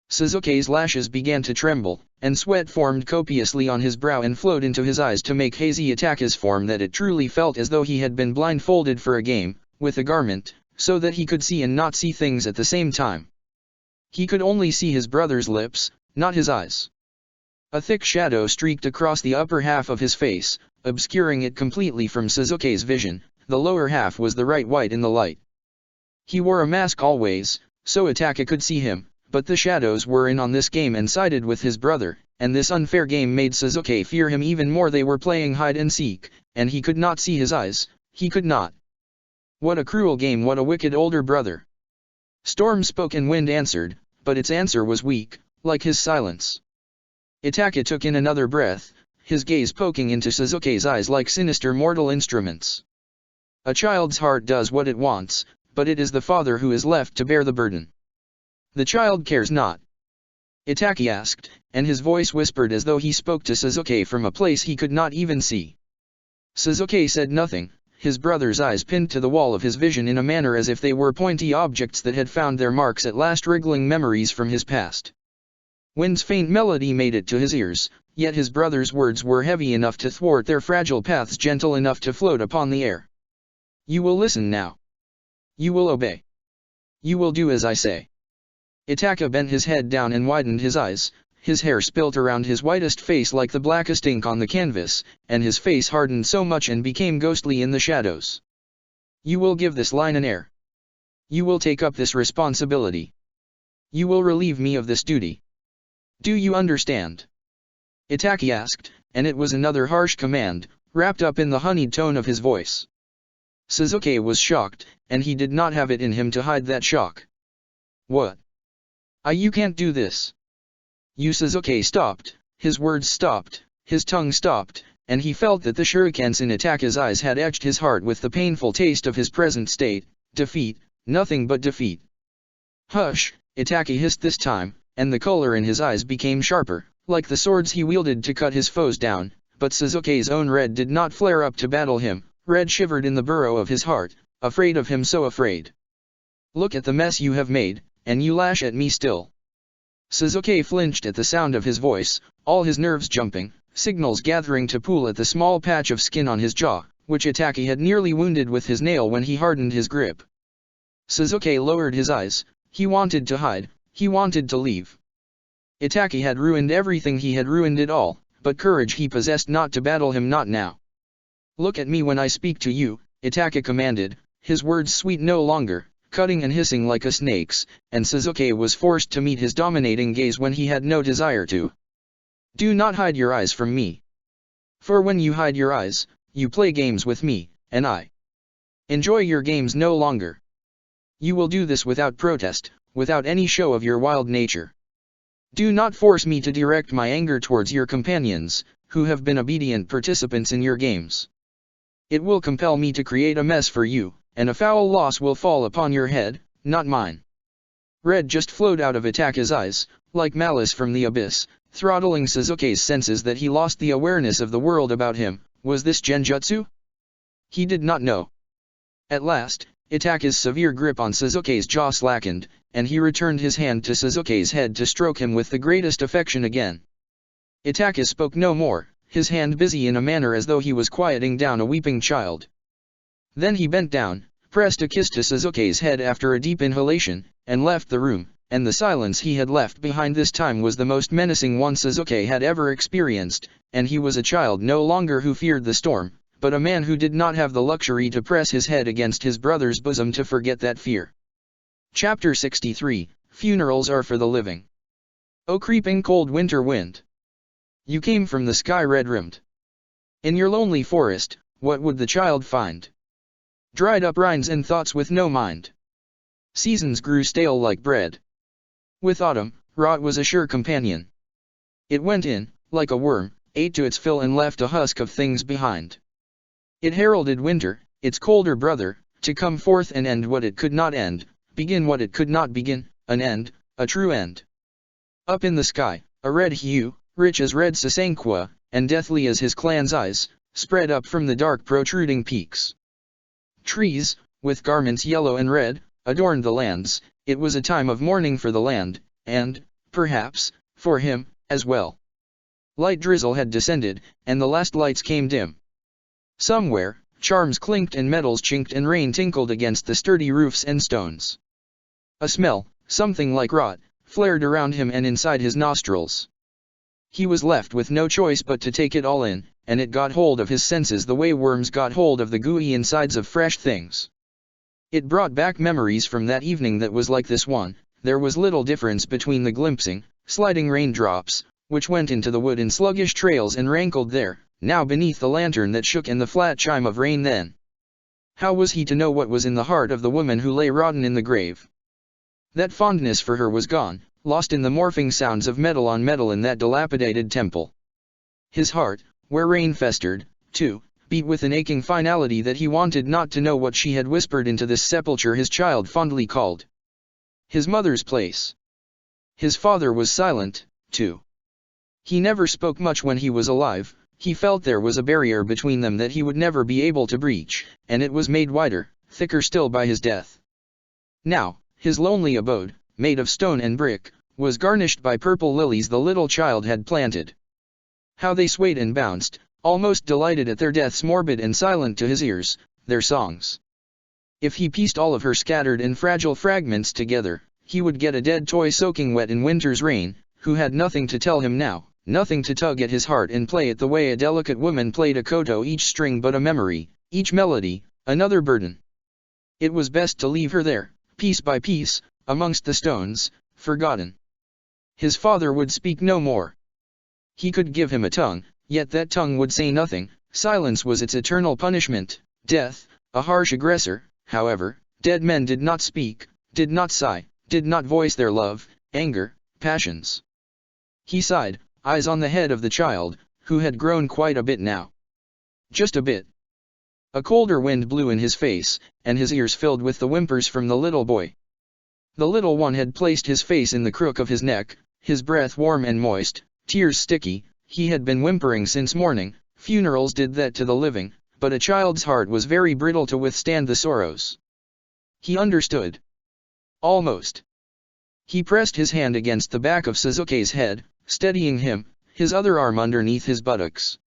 Sasuke's lashes began to tremble, and sweat formed copiously on his brow and flowed into his eyes to make hazy Itachi's form that it truly felt as though he had been blindfolded for a game, with a garment, so that he could see and not see things at the same time. He could only see his brother's lips, not his eyes. A thick shadow streaked across the upper half of his face, obscuring it completely from Sasuke's vision. The lower half was the right white in the light. He wore a mask always, so Itachi could see him, but the shadows were in on this game and sided with his brother, and this unfair game made Sasuke fear him even more. They were playing hide and seek, and he could not see his eyes, he could not. What a cruel game, what a wicked older brother. Storm spoke and wind answered, but its answer was weak, like his silence. Itachi took in another breath, his gaze poking into Sasuke's eyes like sinister mortal instruments. A child's heart does what it wants, but it is the father who is left to bear the burden. The child cares not. Itachi asked, and his voice whispered as though he spoke to Sasuke from a place he could not even see. Sasuke said nothing, his brother's eyes pinned to the wall of his vision in a manner as if they were pointy objects that had found their marks at last, wriggling memories from his past. Wind's faint melody made it to his ears, yet his brother's words were heavy enough to thwart their fragile paths, gentle enough to float upon the air. You will listen now. You will obey. You will do as I say. Itachi bent his head down and widened his eyes, his hair spilt around his whitest face like the blackest ink on the canvas, and his face hardened so much and became ghostly in the shadows. You will give this line an air. You will take up this responsibility. You will relieve me of this duty. Do you understand? Itachi asked, and it was another harsh command, wrapped up in the honeyed tone of his voice. Sasuke was shocked, and he did not have it in him to hide that shock. What? You can't do this. You. Sasuke stopped, his words stopped, his tongue stopped, and he felt that the shurikens in Itachi's eyes had etched his heart with the painful taste of his present state, defeat, nothing but defeat. Hush, Itachi hissed this time, and the color in his eyes became sharper, like the swords he wielded to cut his foes down, but Sasuke's own red did not flare up to battle him, red shivered in the burrow of his heart, afraid of him, so afraid. Look at the mess you have made, and you lash at me still. Sasuke flinched at the sound of his voice, all his nerves jumping, signals gathering to pool at the small patch of skin on his jaw, which Itaki had nearly wounded with his nail when he hardened his grip. Sasuke lowered his eyes. He wanted to hide, he wanted to leave. Itaki had ruined everything, he had ruined it all, but courage he possessed not to battle him, not now. Look at me when I speak to you, Itaki commanded, his words sweet no longer, cutting and hissing like a snake's, and Sasuke was forced to meet his dominating gaze when he had no desire to. Do not hide your eyes from me. For when you hide your eyes, you play games with me, and I enjoy your games no longer. You will do this without protest, without any show of your wild nature. Do not force me to direct my anger towards your companions, who have been obedient participants in your games. It will compel me to create a mess for you, and a foul loss will fall upon your head, not mine. Red just flowed out of Itaki's eyes, like malice from the abyss, throttling Sasuke's senses that he lost the awareness of the world about him. Was this genjutsu? He did not know. At last, Itaki's severe grip on Sasuke's jaw slackened, and he returned his hand to Sasuke's head to stroke him with the greatest affection again. Itaki spoke no more, his hand busy in a manner as though he was quieting down a weeping child. Then he bent down, pressed a kiss to Sasuke's head after a deep inhalation, and left the room, and the silence he had left behind this time was the most menacing one Sasuke had ever experienced, and he was a child no longer who feared the storm, but a man who did not have the luxury to press his head against his brother's bosom to forget that fear. Chapter 63, Funerals are for the living. O creeping cold winter wind! You came from the sky red-rimmed. In your lonely forest, what would the child find? Dried up rinds and thoughts with no mind. Seasons grew stale like bread. With autumn, rot was a sure companion. It went in, like a worm, ate to its fill and left a husk of things behind. It heralded winter, its colder brother, to come forth and end what it could not end, begin what it could not begin, an end, a true end. Up in the sky, a red hue, rich as red Sasanqua, and deathly as his clan's eyes, spread up from the dark protruding peaks. Trees, with garments yellow and red, adorned the lands. It was a time of mourning for the land, and, perhaps, for him, as well. Light drizzle had descended, and the last lights came dim. Somewhere, charms clinked and metals chinked and rain tinkled against the sturdy roofs and stones. A smell, something like rot, flared around him and inside his nostrils. He was left with no choice but to take it all in, and it got hold of his senses the way worms got hold of the gooey insides of fresh things. It brought back memories from that evening that was like this one. There was little difference between the glimpsing, sliding raindrops, which went into the wood in sluggish trails and rankled there, now beneath the lantern that shook and the flat chime of rain then. How was he to know what was in the heart of the woman who lay rotten in the grave? That fondness for her was gone, lost in the morphing sounds of metal on metal in that dilapidated temple. His heart, where rain festered, too, beat with an aching finality that he wanted not to know what she had whispered into this sepulchre his child fondly called his mother's place. His father was silent, too. He never spoke much when he was alive. He felt there was a barrier between them that he would never be able to breach, and it was made wider, thicker still by his death. Now, his lonely abode, made of stone and brick, was garnished by purple lilies the little child had planted. How they swayed and bounced, almost delighted at their deaths, morbid and silent to his ears, their songs. If he pieced all of her scattered and fragile fragments together, he would get a dead toy soaking wet in winter's rain, who had nothing to tell him now, nothing to tug at his heart and play it the way a delicate woman played a koto, each string but a memory, each melody, another burden. It was best to leave her there, piece by piece, amongst the stones, forgotten. His father would speak no more. He could give him a tongue, yet that tongue would say nothing. Silence was its eternal punishment. Death, a harsh aggressor. However, dead men did not speak, did not sigh, did not voice their love, anger, passions. He sighed, eyes on the head of the child, who had grown quite a bit now. Just a bit. A colder wind blew in his face, and his ears filled with the whimpers from the little boy. The little one had placed his face in the crook of his neck, his breath warm and moist, tears sticky. He had been whimpering since morning. Funerals did that to the living, but a child's heart was very brittle to withstand the sorrows. He understood. Almost. He pressed his hand against the back of Sasuke's head, steadying him, his other arm underneath his buttocks.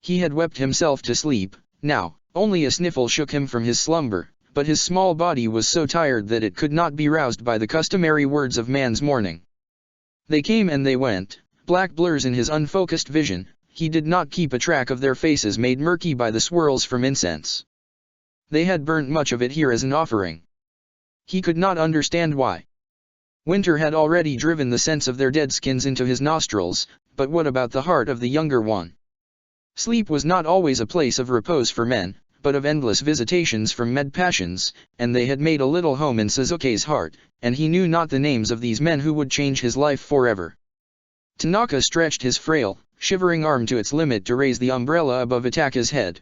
He had wept himself to sleep. Now, Only a sniffle shook him from his slumber, but his small body was so tired that it could not be roused by the customary words of man's morning. They came and they went, black blurs in his unfocused vision. He did not keep a track of their faces made murky by the swirls from incense. They had burnt much of it here as an offering. He could not understand why. Winter had already driven the scents of their dead skins into his nostrils, but what about the heart of the younger one? Sleep was not always a place of repose for men, but of endless visitations from mad passions, and they had made a little home in Suzuki's heart, and he knew not the names of these men who would change his life forever. Tanaka stretched his frail, shivering arm to its limit to raise the umbrella above Itaka's head.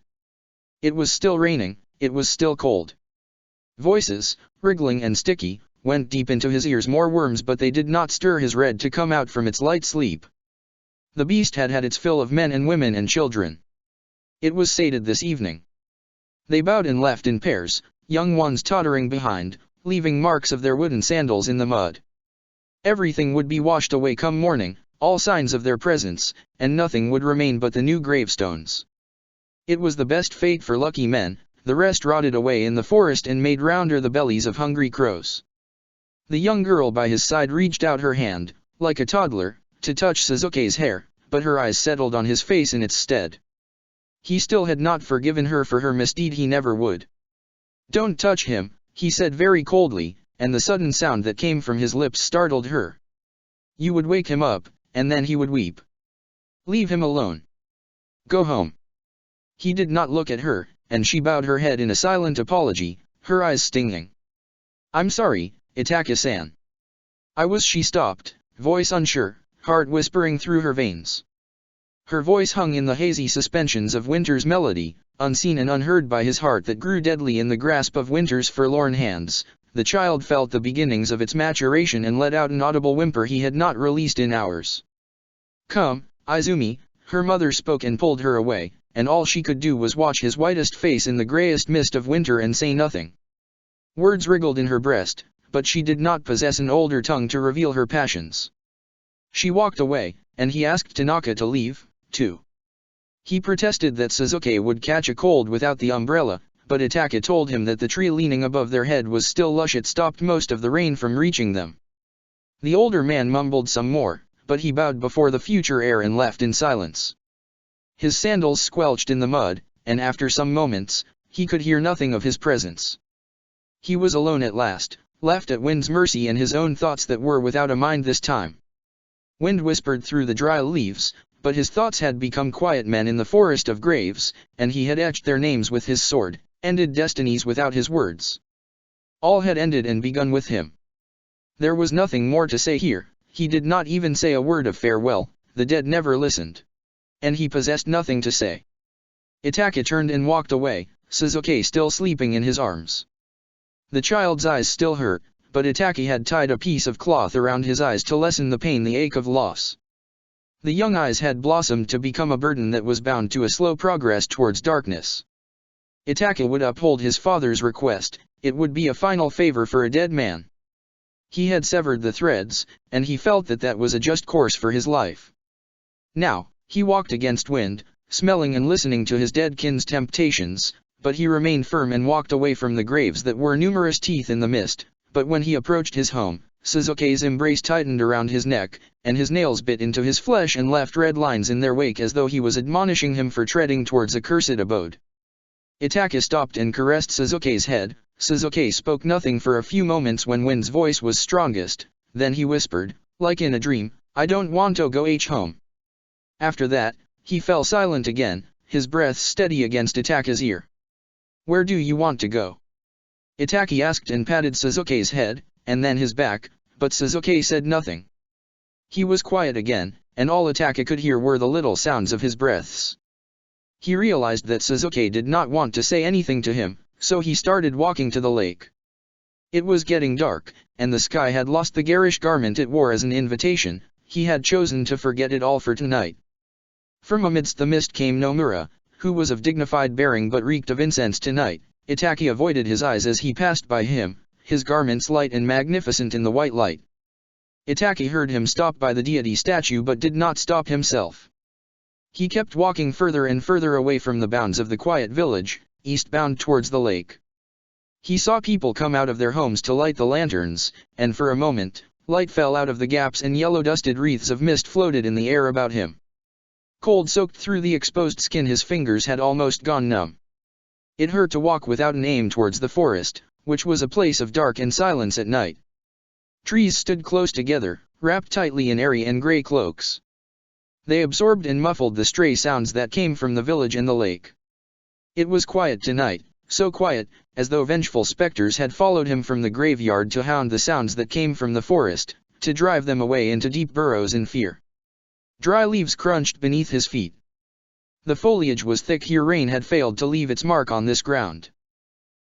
It was still raining, it was still cold. Voices, wriggling and sticky, went deep into his ears, more worms, but they did not stir his red to come out from its light sleep. The beast had had its fill of men and women and children. It was sated this evening. They bowed and left in pairs, young ones tottering behind, leaving marks of their wooden sandals in the mud. Everything would be washed away come morning, all signs of their presence, and nothing would remain but the new gravestones. It was the best fate for lucky men. The rest rotted away in the forest and made rounder the bellies of hungry crows. The young girl by his side reached out her hand, like a toddler, to touch Suzuki's hair, but her eyes settled on his face in its stead. He still had not forgiven her for her misdeed. He never would. "Don't touch him," he said very coldly, and the sudden sound that came from his lips startled her. "You would wake him up, and then he would weep. Leave him alone. Go home." He did not look at her, and she bowed her head in a silent apology, her eyes stinging. "I'm sorry, Itaka-san." She stopped, voice unsure, heart whispering through her veins. Her voice hung in the hazy suspensions of winter's melody, unseen and unheard by his heart that grew deadly in the grasp of winter's forlorn hands. The child felt the beginnings of its maturation and let out an audible whimper he had not released in hours. "Come, Izumi," her mother spoke and pulled her away, and all she could do was watch his whitest face in the greyest mist of winter and say nothing. Words wriggled in her breast, but she did not possess an older tongue to reveal her passions. She walked away, and he asked Tanaka to leave, too. He protested that Suzuki would catch a cold without the umbrella, but Itaka told him that the tree leaning above their head was still lush. It stopped most of the rain from reaching them. The older man mumbled some more, but he bowed before the future air and left in silence. His sandals squelched in the mud, and after some moments, he could hear nothing of his presence. He was alone at last, left at wind's mercy and his own thoughts that were without a mind this time. Wind whispered through the dry leaves, but his thoughts had become quiet men in the forest of graves, and he had etched their names with his sword, ended destinies without his words. All had ended and begun with him. There was nothing more to say here. He did not even say a word of farewell. The dead never listened. And he possessed nothing to say. Itaka turned and walked away, Suzuki still sleeping in his arms. The child's eyes still hurt, but Itaka had tied a piece of cloth around his eyes to lessen the pain, the ache of loss. The young eyes had blossomed to become a burden that was bound to a slow progress towards darkness. Itaka would uphold his father's request. It would be a final favor for a dead man. He had severed the threads, and he felt that that was a just course for his life. Now, he walked against wind, smelling and listening to his dead kin's temptations, but he remained firm and walked away from the graves that were numerous teeth in the mist. But when he approached his home, Suzuki's embrace tightened around his neck, and his nails bit into his flesh and left red lines in their wake as though he was admonishing him for treading towards a cursed abode. Itaka stopped and caressed Suzuki's head. Suzuki spoke nothing for a few moments when Wind's voice was strongest, then he whispered, like in a dream, "I don't want to go home." After that, he fell silent again, his breath steady against Itaka's ear. "Where do you want to go?" Itaka asked and patted Suzuki's head, and then his back, but Suzuki said nothing. He was quiet again, and all Itaka could hear were the little sounds of his breaths. He realized that Suzuki did not want to say anything to him, so he started walking to the lake. It was getting dark, and the sky had lost the garish garment it wore as an invitation. He had chosen to forget it all for tonight. From amidst the mist came Nomura, who was of dignified bearing but reeked of incense tonight. Itaka avoided his eyes as he passed by him, his garments light and magnificent in the white light. Itaka heard him stop by the deity statue but did not stop himself. He kept walking further and further away from the bounds of the quiet village, eastbound towards the lake. He saw people come out of their homes to light the lanterns, and for a moment, light fell out of the gaps and yellow-dusted wreaths of mist floated in the air about him. Cold soaked through the exposed skin, his fingers had almost gone numb. It hurt to walk without an aim towards the forest, which was a place of dark and silence at night. Trees stood close together, wrapped tightly in airy and grey cloaks. They absorbed and muffled the stray sounds that came from the village and the lake. It was quiet tonight, so quiet, as though vengeful spectres had followed him from the graveyard to hound the sounds that came from the forest, to drive them away into deep burrows in fear. Dry leaves crunched beneath his feet. The foliage was thick here. Rain had failed to leave its mark on this ground.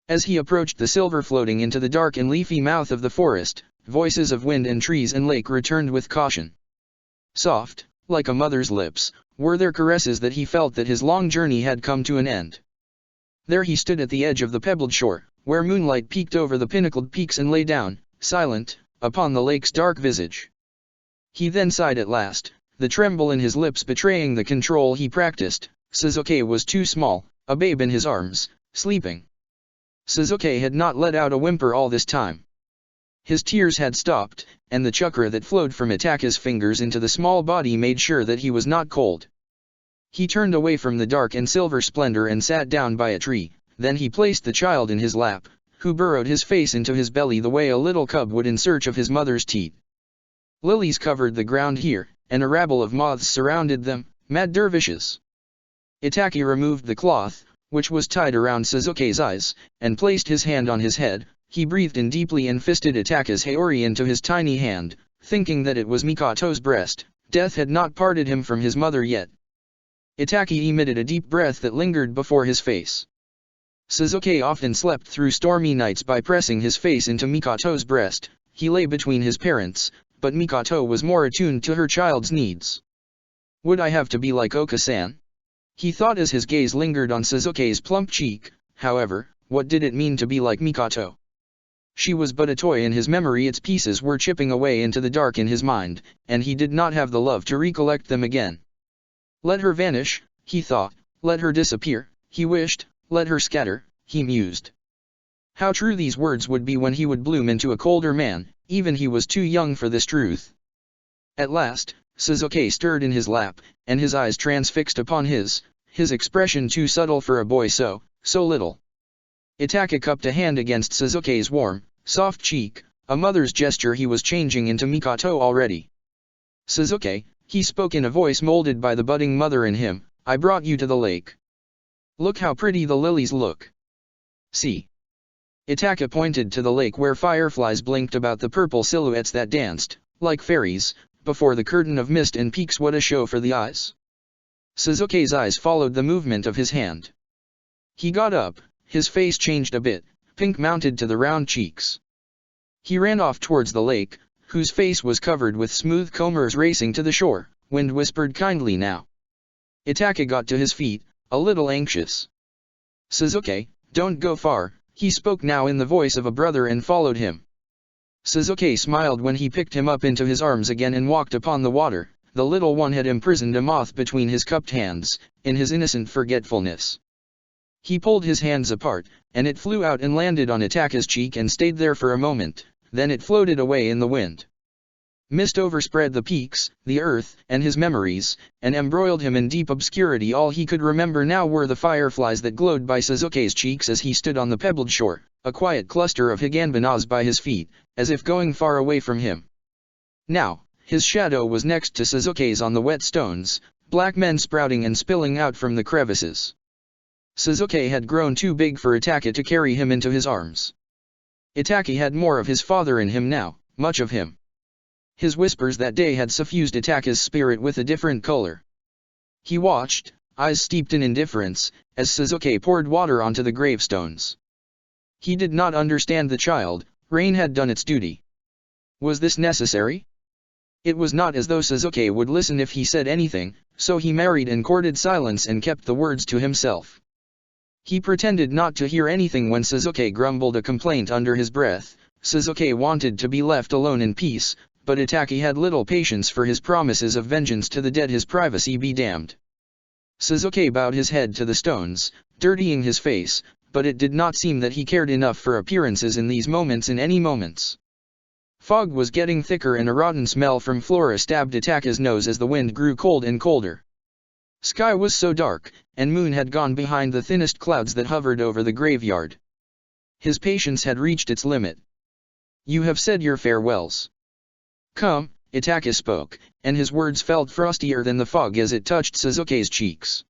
As he approached the silver floating into the dark and leafy mouth of the forest, voices of wind and trees and lake returned with caution. Soft, like a mother's lips, were their caresses that he felt that his long journey had come to an end. There he stood at the edge of the pebbled shore, where moonlight peeked over the pinnacled peaks and lay down, silent, upon the lake's dark visage. He then sighed at last, the tremble in his lips betraying the control he practiced. Suzuki was too small, a babe in his arms, sleeping. Suzuki had not let out a whimper all this time. His tears had stopped, and the chakra that flowed from Itaka's fingers into the small body made sure that he was not cold. He turned away from the dark and silver splendor and sat down by a tree. Then he placed the child in his lap, who burrowed his face into his belly the way a little cub would in search of his mother's teat. Lilies covered the ground here, and a rabble of moths surrounded them, mad dervishes. Itaki removed the cloth, which was tied around Suzuki's eyes, and placed his hand on his head. He breathed in deeply and fisted Itaka's haori into his tiny hand, thinking that it was Mikato's breast. Death had not parted him from his mother yet. Itaki emitted a deep breath that lingered before his face. Suzuki often slept through stormy nights by pressing his face into Mikato's breast. He lay between his parents, but Mikato was more attuned to her child's needs. Would I have to be like Oka-san? He thought as his gaze lingered on Suzuki's plump cheek. However, what did it mean to be like Mikato? She was but a toy in his memory. Its pieces were chipping away into the dark in his mind, and he did not have the love to recollect them again. Let her vanish, he thought, let her disappear, he wished, let her scatter, he mused. How true these words would be when he would bloom into a colder man. Even he was too young for this truth. At last, Suzuki stirred in his lap, and his eyes transfixed upon his expression too subtle for a boy so little. Itaka cupped a hand against Suzuki's warm, soft cheek, a mother's gesture. He was changing into Mikato already. Suzuki, he spoke in a voice molded by the budding mother in him, I brought you to the lake. Look how pretty the lilies look. See. Itaka pointed to the lake where fireflies blinked about the purple silhouettes that danced, like fairies, before the curtain of mist and peaks. What a show for the eyes. Suzuki's eyes followed the movement of his hand. He got up, his face changed a bit, pink mounted to the round cheeks. He ran off towards the lake, whose face was covered with smooth combers racing to the shore. Wind whispered kindly now. Itaka got to his feet, a little anxious. Suzuki, don't go far. He spoke now in the voice of a brother and followed him. Suzuki smiled when he picked him up into his arms again and walked upon the water. The little one had imprisoned a moth between his cupped hands, in his innocent forgetfulness. He pulled his hands apart, and it flew out and landed on Itaka's cheek and stayed there for a moment, then it floated away in the wind. Mist overspread the peaks, the earth, and his memories, and embroiled him in deep obscurity. All he could remember now were the fireflies that glowed by Suzuki's cheeks as he stood on the pebbled shore, a quiet cluster of higanbanas by his feet, as if going far away from him. Now, his shadow was next to Suzuki's on the wet stones, black men sprouting and spilling out from the crevices. Suzuki had grown too big for Itaka to carry him into his arms. Itaki had more of his father in him now, much of him. His whispers that day had suffused Itaka's spirit with a different color. He watched, eyes steeped in indifference, as Suzuki poured water onto the gravestones. He did not understand the child. Rain had done its duty. Was this necessary? It was not as though Suzuki would listen if he said anything, so he married and courted silence and kept the words to himself. He pretended not to hear anything when Suzuki grumbled a complaint under his breath. Suzuki wanted to be left alone in peace, but Itaki had little patience for his promises of vengeance to the dead. His privacy be damned. Suzuki bowed his head to the stones. dirtying his face, but it did not seem that he cared enough for appearances in these moments. In any moments. Fog was getting thicker and a rotten smell from flora stabbed Itaka's nose as the wind grew cold and colder. Sky was so dark, and moon had gone behind the thinnest clouds that hovered over the graveyard. His patience had reached its limit. You have said your farewells. Come, Itaka spoke, and his words felt frostier than the fog as it touched Suzuki's cheeks.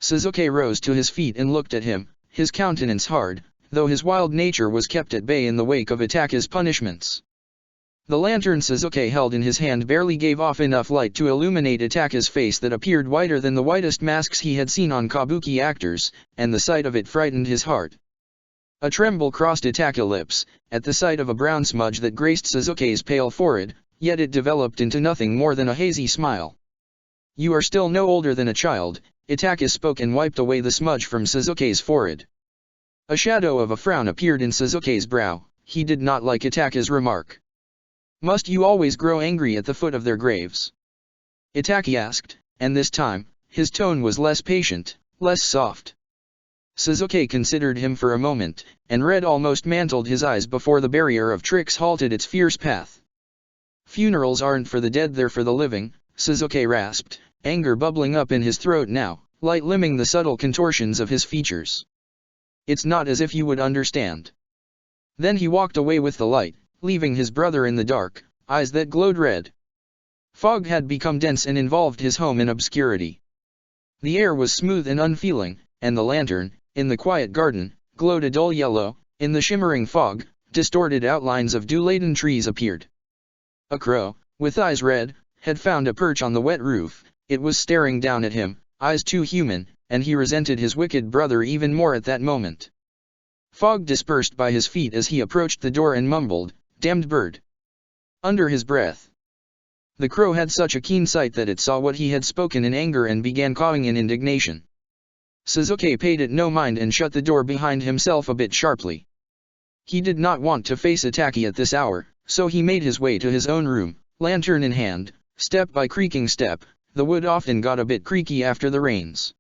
Suzuki rose to his feet and looked at him, his countenance hard, though his wild nature was kept at bay in the wake of Itaka's punishments. The lantern Suzuki held in his hand barely gave off enough light to illuminate Itaka's face that appeared whiter than the whitest masks he had seen on kabuki actors, and the sight of it frightened his heart. A tremble crossed Itaka's lips, at the sight of a brown smudge that graced Suzuki's pale forehead, yet it developed into nothing more than a hazy smile. You are still no older than a child, Itaka spoke and wiped away the smudge from Suzuki's forehead. A shadow of a frown appeared in Suzuki's brow. He did not like Itaka's remark. Must you always grow angry at the foot of their graves? Itaka asked, and this time, his tone was less patient, less soft. Suzuki considered him for a moment, and red almost mantled his eyes before the barrier of tricks halted its fierce path. Funerals aren't for the dead, they're for the living, Suzuki rasped, anger bubbling up in his throat now, light limning the subtle contortions of his features. It's not as if you would understand. Then he walked away with the light, leaving his brother in the dark, eyes that glowed red. Fog had become dense and involved his home in obscurity. The air was smooth and unfeeling, and the lantern, in the quiet garden, glowed a dull yellow. In the shimmering fog, distorted outlines of dew-laden trees appeared. A crow, with eyes red, had found a perch on the wet roof. It was staring down at him, eyes too human, and he resented his wicked brother even more at that moment. Fog dispersed by his feet as he approached the door and mumbled, "Damned bird." Under his breath. The crow had such a keen sight that it saw what he had spoken in anger and began cawing in indignation. Suzuki paid it no mind and shut the door behind himself a bit sharply. He did not want to face Itaka at this hour, so he made his way to his own room, lantern in hand, step by creaking step. The wood often got a bit creaky after the rains.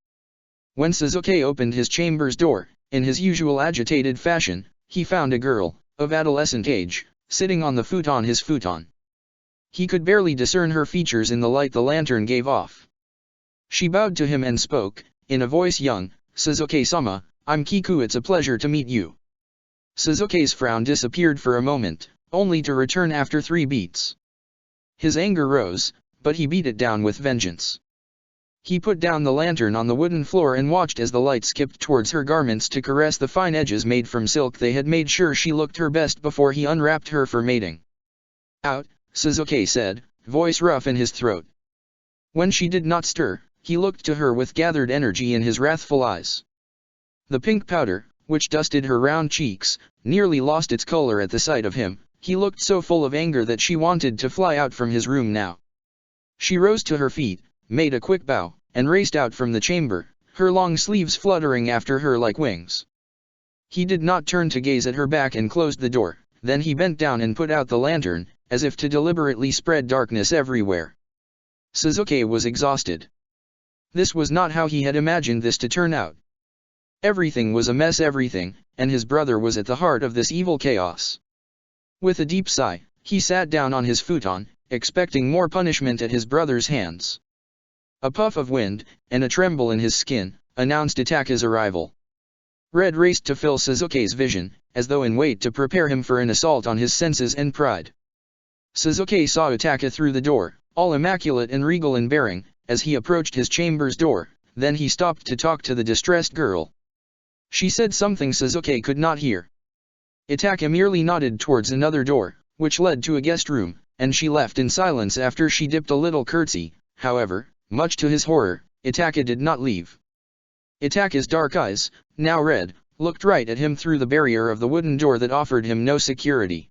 When Suzuki opened his chamber's door, in his usual agitated fashion, he found a girl, of adolescent age, sitting on the futon. His futon. He could barely discern her features in the light the lantern gave off. She bowed to him and spoke, in a voice young, "Suzuki-sama, I'm Kiku, it's a pleasure to meet you." Suzuki's frown disappeared for a moment, only to return after 3 beats. His anger rose, but he beat it down with vengeance. He put down the lantern on the wooden floor and watched as the light skipped towards her garments to caress the fine edges made from silk. They had made sure she looked her best before he unwrapped her for mating. "Out," Suzuki said, voice rough in his throat. When she did not stir, he looked to her with gathered energy in his wrathful eyes. The pink powder, which dusted her round cheeks, nearly lost its color at the sight of him. He looked so full of anger that she wanted to fly out from his room now. She rose to her feet, made a quick bow, and raced out from the chamber, her long sleeves fluttering after her like wings. He did not turn to gaze at her back and closed the door. Then he bent down and put out the lantern, as if to deliberately spread darkness everywhere. Suzuki was exhausted. This was not how he had imagined this to turn out. Everything was a mess, everything, and his brother was at the heart of this evil chaos. With a deep sigh, he sat down on his futon, expecting more punishment at his brother's hands. A puff of wind, and a tremble in his skin, announced Itaka's arrival. Red raced to fill Suzuki's vision, as though in wait to prepare him for an assault on his senses and pride. Suzuki saw Itaka through the door, all immaculate and regal in bearing, as he approached his chamber's door. Then he stopped to talk to the distressed girl. She said something Suzuki could not hear. Itaka merely nodded towards another door, which led to a guest room, and she left in silence after she dipped a little curtsy. However, much to his horror, Itaka did not leave. Itaka's dark eyes, now red, looked right at him through the barrier of the wooden door that offered him no security.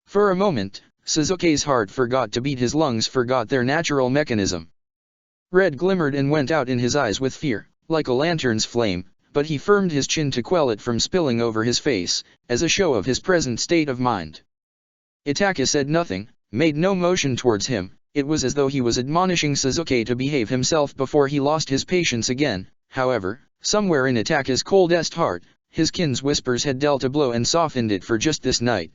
For a moment, Suzuki's heart forgot to beat, his lungs forgot their natural mechanism. Red glimmered and went out in his eyes with fear, like a lantern's flame, but he firmed his chin to quell it from spilling over his face, as a show of his present state of mind. Itaka said nothing, made no motion towards him. It was as though he was admonishing Suzuki to behave himself before he lost his patience again. However, Somewhere in Itaka's coldest heart, his kin's whispers had dealt a blow and softened it for just this night.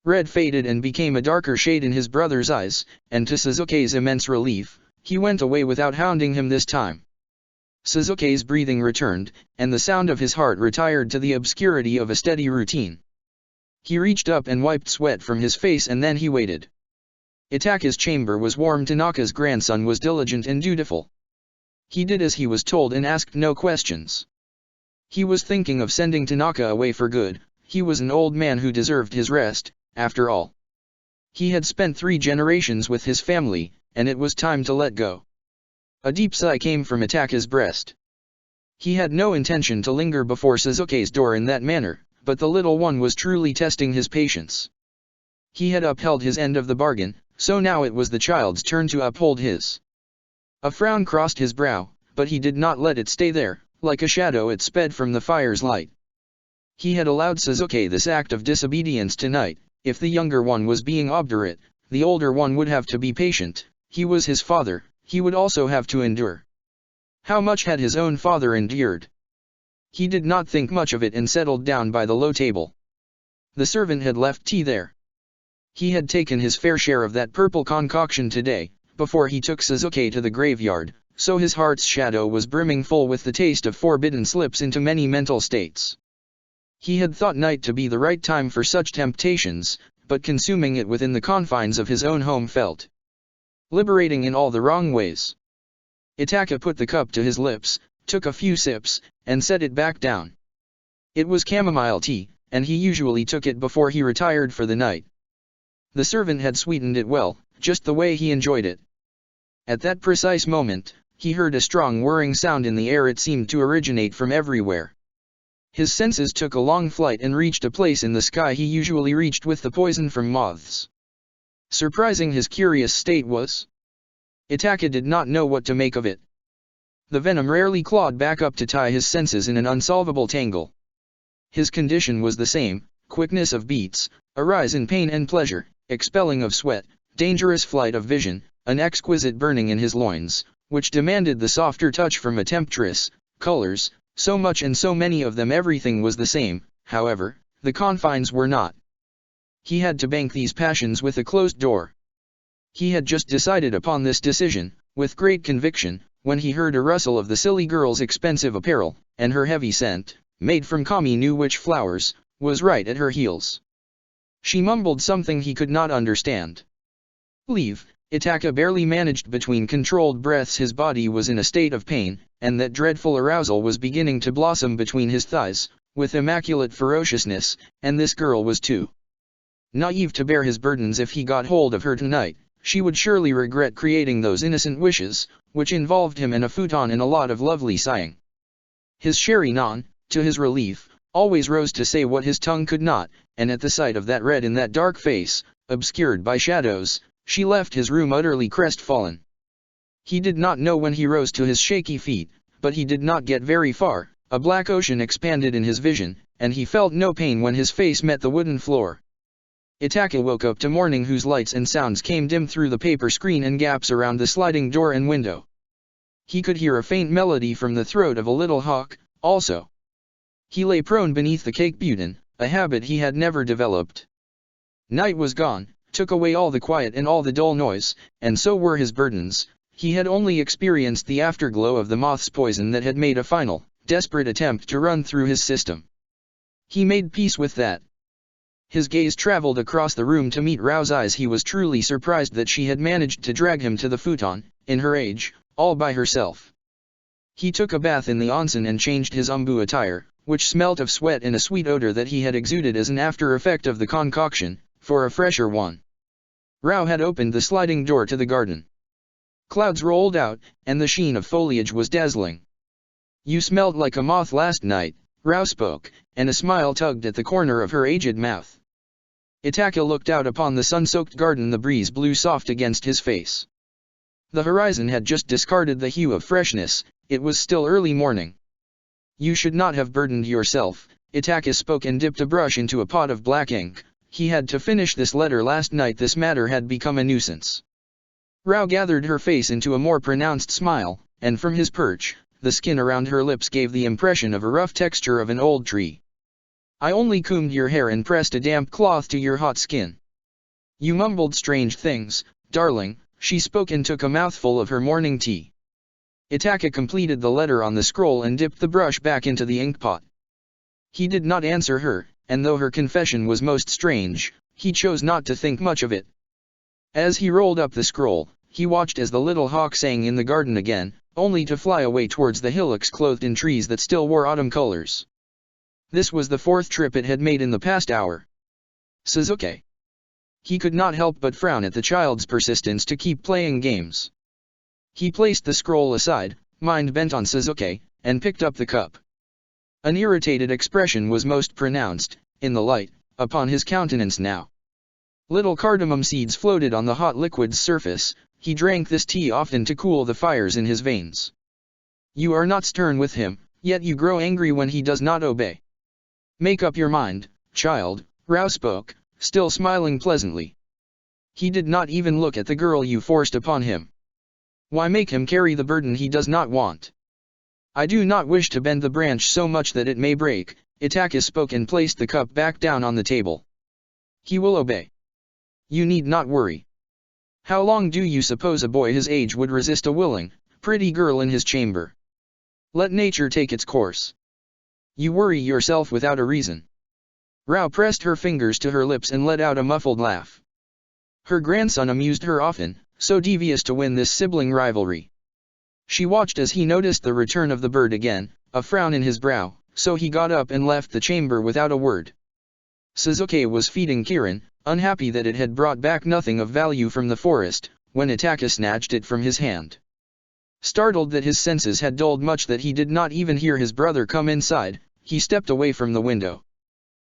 Red faded and became a darker shade in his brother's eyes, and to Suzuki's immense relief, he went away without hounding him this time. Suzuki's breathing returned, and the sound of his heart retired to the obscurity of a steady routine. He reached up and wiped sweat from his face, and then he waited. Itaka's chamber was warm. Tanaka's grandson was diligent and dutiful. He did as he was told and asked no questions. He was thinking of sending Tanaka away for good. He was an old man who deserved his rest, after all. He had spent 3 generations with his family, and it was time to let go. A deep sigh came from Itaka's breast. He had no intention to linger before Suzuki's door in that manner, but the little one was truly testing his patience. He had upheld his end of the bargain, so now it was the child's turn to uphold his. A frown crossed his brow, but he did not let it stay there. Like a shadow it sped from the fire's light. He had allowed Suzuki this act of disobedience tonight. If the younger one was being obdurate, the older one would have to be patient. He was his father, he would also have to endure. How much had his own father endured? He did not think much of it and settled down by the low table. The servant had left tea there. He had taken his fair share of that purple concoction today, before he took Suzuki to the graveyard, so his heart's shadow was brimming full with the taste of forbidden slips into many mental states. He had thought night to be the right time for such temptations, but consuming it within the confines of his own home felt liberating in all the wrong ways. Itaka put the cup to his lips, took a few sips, and set it back down. It was chamomile tea, and he usually took it before he retired for the night. The servant had sweetened it well, just the way he enjoyed it. At that precise moment, he heard a strong whirring sound in the air. It seemed to originate from everywhere. His senses took a long flight and reached a place in the sky he usually reached with the poison from moths. Surprising his curious state was, Itaka did not know what to make of it. The venom rarely clawed back up to tie his senses in an unsolvable tangle. His condition was the same: quickness of beats, a rise in pain and pleasure, expelling of sweat, dangerous flight of vision, an exquisite burning in his loins, which demanded the softer touch from a temptress. Colors, so much and so many of them. Everything was the same, however, the confines were not. He had to bank these passions with a closed door. He had just decided upon this decision, with great conviction, when he heard a rustle of the silly girl's expensive apparel, and her heavy scent, made from Kami knew which flowers, was right at her heels. She mumbled something he could not understand. Leave. Itaka barely managed between controlled breaths. His body was in a state of pain, and that dreadful arousal was beginning to blossom between his thighs, with immaculate ferociousness, and this girl was too naive to bear his burdens. If he got hold of her tonight, she would surely regret creating those innocent wishes, which involved him in a futon and a lot of lovely sighing. His Sherry Non, to his relief, always rose to say what his tongue could not, and at the sight of that red in that dark face, obscured by shadows, she left his room utterly crestfallen. He did not know when he rose to his shaky feet, but he did not get very far. A black ocean expanded in his vision, and he felt no pain when his face met the wooden floor. Itaka woke up to morning whose lights and sounds came dim through the paper screen and gaps around the sliding door and window. He could hear a faint melody from the throat of a little hawk, also. He lay prone beneath the cake butin, a habit he had never developed. Night was gone, took away all the quiet and all the dull noise, and so were his burdens. He had only experienced the afterglow of the moth's poison that had made a final, desperate attempt to run through his system. He made peace with that. His gaze traveled across the room to meet Rao's eyes. He was truly surprised that she had managed to drag him to the futon, in her age, all by herself. He took a bath in the onsen and changed his umbu attire, which smelt of sweat and a sweet odor that he had exuded as an after effect of the concoction, for a fresher one. Rao had opened the sliding door to the garden. Clouds rolled out, and the sheen of foliage was dazzling. "You smelled like a moth last night," Rao spoke, and a smile tugged at the corner of her aged mouth. Itaka looked out upon the sun-soaked garden. The breeze blew soft against his face. The horizon had just discarded the hue of freshness. It was still early morning. "You should not have burdened yourself," Itaka spoke and dipped a brush into a pot of black ink. He had to finish this letter last night. This matter had become a nuisance. Rao gathered her face into a more pronounced smile, and from his perch, the skin around her lips gave the impression of a rough texture of an old tree. I only combed your hair and pressed a damp cloth to your hot skin. You mumbled strange things, darling, she spoke and took a mouthful of her morning tea. Itaka completed the letter on the scroll and dipped the brush back into the inkpot. He did not answer her, and though her confession was most strange, he chose not to think much of it. As he rolled up the scroll, he watched as the little hawk sang in the garden again, only to fly away towards the hillocks clothed in trees that still wore autumn colors. This was the fourth trip it had made in the past hour. Suzuki. He could not help but frown at the child's persistence to keep playing games. He placed the scroll aside, mind bent on Suzuki, and picked up the cup. An irritated expression was most pronounced, in the light, upon his countenance now. Little cardamom seeds floated on the hot liquid's surface. He drank this tea often to cool the fires in his veins. You are not stern with him, yet you grow angry when he does not obey. Make up your mind, child, Rao spoke, still smiling pleasantly. He did not even look at the girl you forced upon him. Why make him carry the burden he does not want? I do not wish to bend the branch so much that it may break, Itaka spoke and placed the cup back down on the table. He will obey. You need not worry. How long do you suppose a boy his age would resist a willing, pretty girl in his chamber? Let nature take its course. You worry yourself without a reason. Rao pressed her fingers to her lips and let out a muffled laugh. Her grandson amused her often, so devious to win this sibling rivalry. She watched as he noticed the return of the bird again, a frown in his brow, so he got up and left the chamber without a word. Suzuki was feeding Kirin, unhappy that it had brought back nothing of value from the forest, when Itaka snatched it from his hand. Startled that his senses had dulled much that he did not even hear his brother come inside, he stepped away from the window.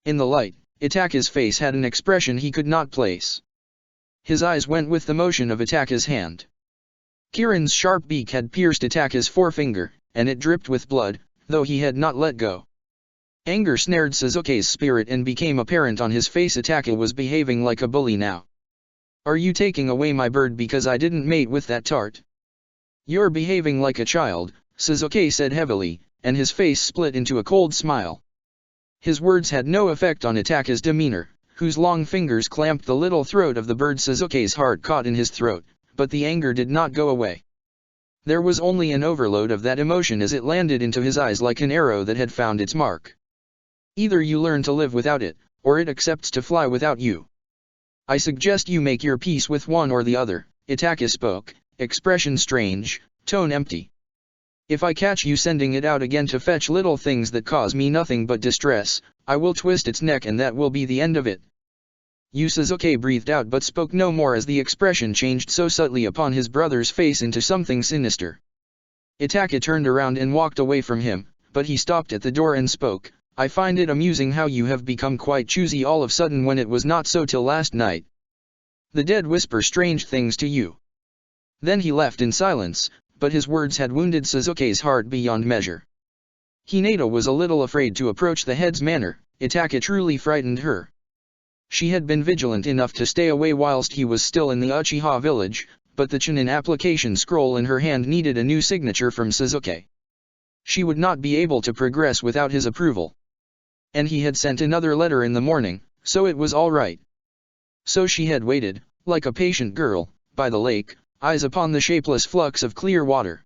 In the light, Itaka's face had an expression he could not place. His eyes went with the motion of Itaka's hand. Kirin's sharp beak had pierced Itaka's forefinger, and it dripped with blood, though he had not let go. Anger snared Suzuki's spirit and became apparent on his face. Itaka was behaving like a bully now. Are you taking away my bird because I didn't mate with that tart? You're behaving like a child, Suzuki said heavily, and his face split into a cold smile. His words had no effect on Itaka's demeanor, whose long fingers clamped the little throat of the bird. Suzuki's heart caught in his throat, but the anger did not go away. There was only an overload of that emotion as it landed into his eyes like an arrow that had found its mark. Either you learn to live without it, or it accepts to fly without you. I suggest you make your peace with one or the other, Itaka spoke, expression strange, tone empty. If I catch you sending it out again to fetch little things that cause me nothing but distress, I will twist its neck and that will be the end of it. Yu Suzuki breathed out but spoke no more as the expression changed so subtly upon his brother's face into something sinister. Itaka turned around and walked away from him, but he stopped at the door and spoke, I find it amusing how you have become quite choosy all of sudden when it was not so till last night. The dead whisper strange things to you. Then he left in silence, but his words had wounded Suzuki's heart beyond measure. Hinata was a little afraid to approach the head's manor. Itaka truly frightened her. She had been vigilant enough to stay away whilst he was still in the Uchiha village, but the Chunin application scroll in her hand needed a new signature from Suzuki. She would not be able to progress without his approval. And he had sent another letter in the morning, so it was all right. So she had waited, like a patient girl, by the lake, eyes upon the shapeless flux of clear water.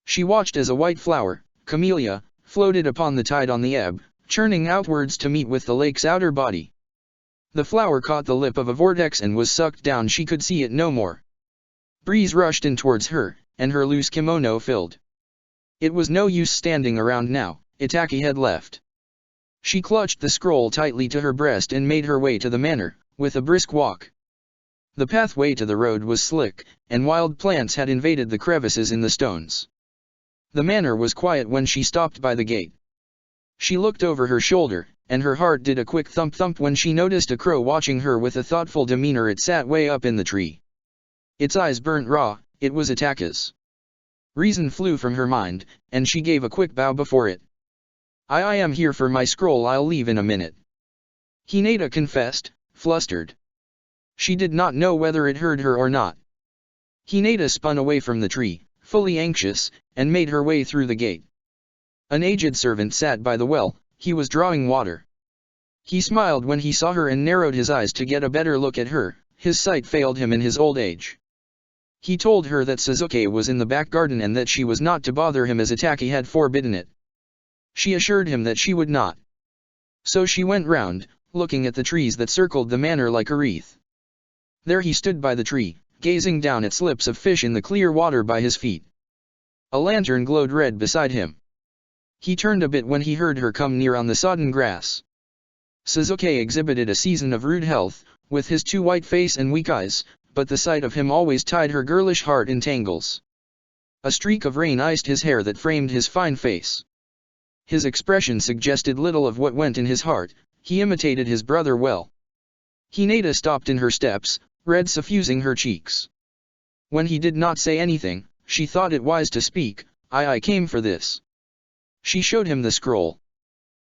She watched as a white flower, camellia, floated upon the tide on the ebb, churning outwards to meet with the lake's outer body. The flower caught the lip of a vortex and was sucked down. She could see it no more. Breeze rushed in towards her, and her loose kimono filled. It was no use standing around now, Itaka had left. She clutched the scroll tightly to her breast and made her way to the manor, with a brisk walk. The pathway to the road was slick, and wild plants had invaded the crevices in the stones. The manor was quiet when she stopped by the gate. She looked over her shoulder, and her heart did a quick thump-thump when she noticed a crow watching her with a thoughtful demeanor. It sat way up in the tree. Its eyes burnt raw. It was Itaka's. Reason flew from her mind, and she gave a quick bow before it. I am here for my scroll. I'll leave in a minute. Hinata confessed, flustered. She did not know whether it heard her or not. Hinata spun away from the tree, fully anxious, and made her way through the gate. An aged servant sat by the well, he was drawing water. He smiled when he saw her and narrowed his eyes to get a better look at her, his sight failed him in his old age. He told her that Suzuki was in the back garden and that she was not to bother him as Itaki had forbidden it. She assured him that she would not. So she went round, looking at the trees that circled the manor like a wreath. There he stood by the tree, gazing down at slips of fish in the clear water by his feet. A lantern glowed red beside him. He turned a bit when he heard her come near on the sodden grass. Suzuki exhibited a season of rude health, with his too white face and weak eyes, but the sight of him always tied her girlish heart in tangles. A streak of rain iced his hair that framed his fine face. His expression suggested little of what went in his heart, he imitated his brother well. Hinata stopped in her steps, red suffusing her cheeks. When he did not say anything, she thought it wise to speak. I came for this. She showed him the scroll.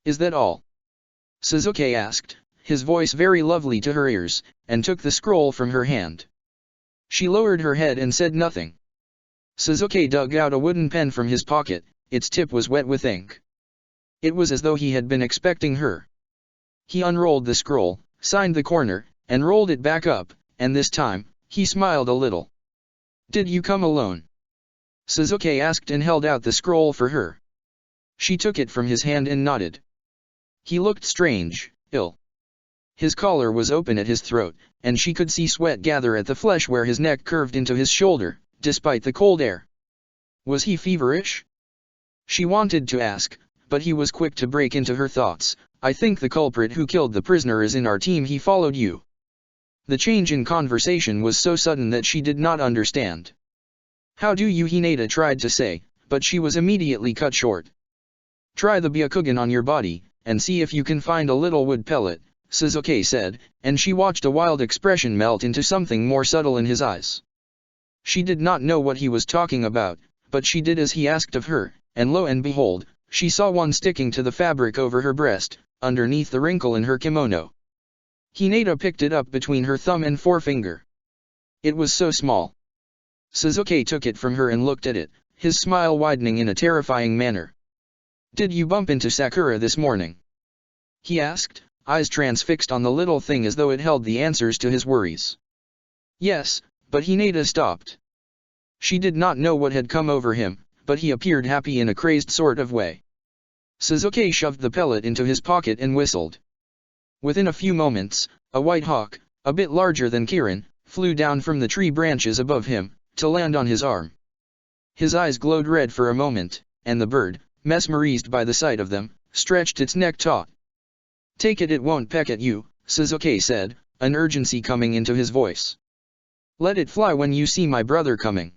Is that all? Suzuki asked, his voice very lovely to her ears, and took the scroll from her hand. She lowered her head and said nothing. Suzuki dug out a wooden pen from his pocket, its tip was wet with ink. It was as though he had been expecting her. He unrolled the scroll, signed the corner, and rolled it back up, and this time, he smiled a little. Did you come alone? Suzuki asked and held out the scroll for her. She took it from his hand and nodded. He looked strange, ill. His collar was open at his throat, and she could see sweat gather at the flesh where his neck curved into his shoulder, despite the cold air. Was he feverish? She wanted to ask, but he was quick to break into her thoughts. I think the culprit who killed the prisoner is in our team. He followed you. The change in conversation was so sudden that she did not understand. How do you? Hinata tried to say, but she was immediately cut short. Try the byakugan on your body, and see if you can find a little wood pellet, Suzuki said, and she watched a wild expression melt into something more subtle in his eyes. She did not know what he was talking about, but she did as he asked of her, and lo and behold, she saw one sticking to the fabric over her breast, underneath the wrinkle in her kimono. Hinata picked it up between her thumb and forefinger. It was so small. Suzuki took it from her and looked at it, his smile widening in a terrifying manner. Did you bump into Sakura this morning? He asked, eyes transfixed on the little thing as though it held the answers to his worries. Yes, but Hinata stopped. She did not know what had come over him, but he appeared happy in a crazed sort of way. Suzuki shoved the pellet into his pocket and whistled. Within a few moments, a white hawk, a bit larger than Kirin, flew down from the tree branches above him, to land on his arm. His eyes glowed red for a moment, and the bird, mesmerized by the sight of them, stretched its neck taut. Take it won't peck at you, Suzuki said, an urgency coming into his voice. Let it fly when you see my brother coming.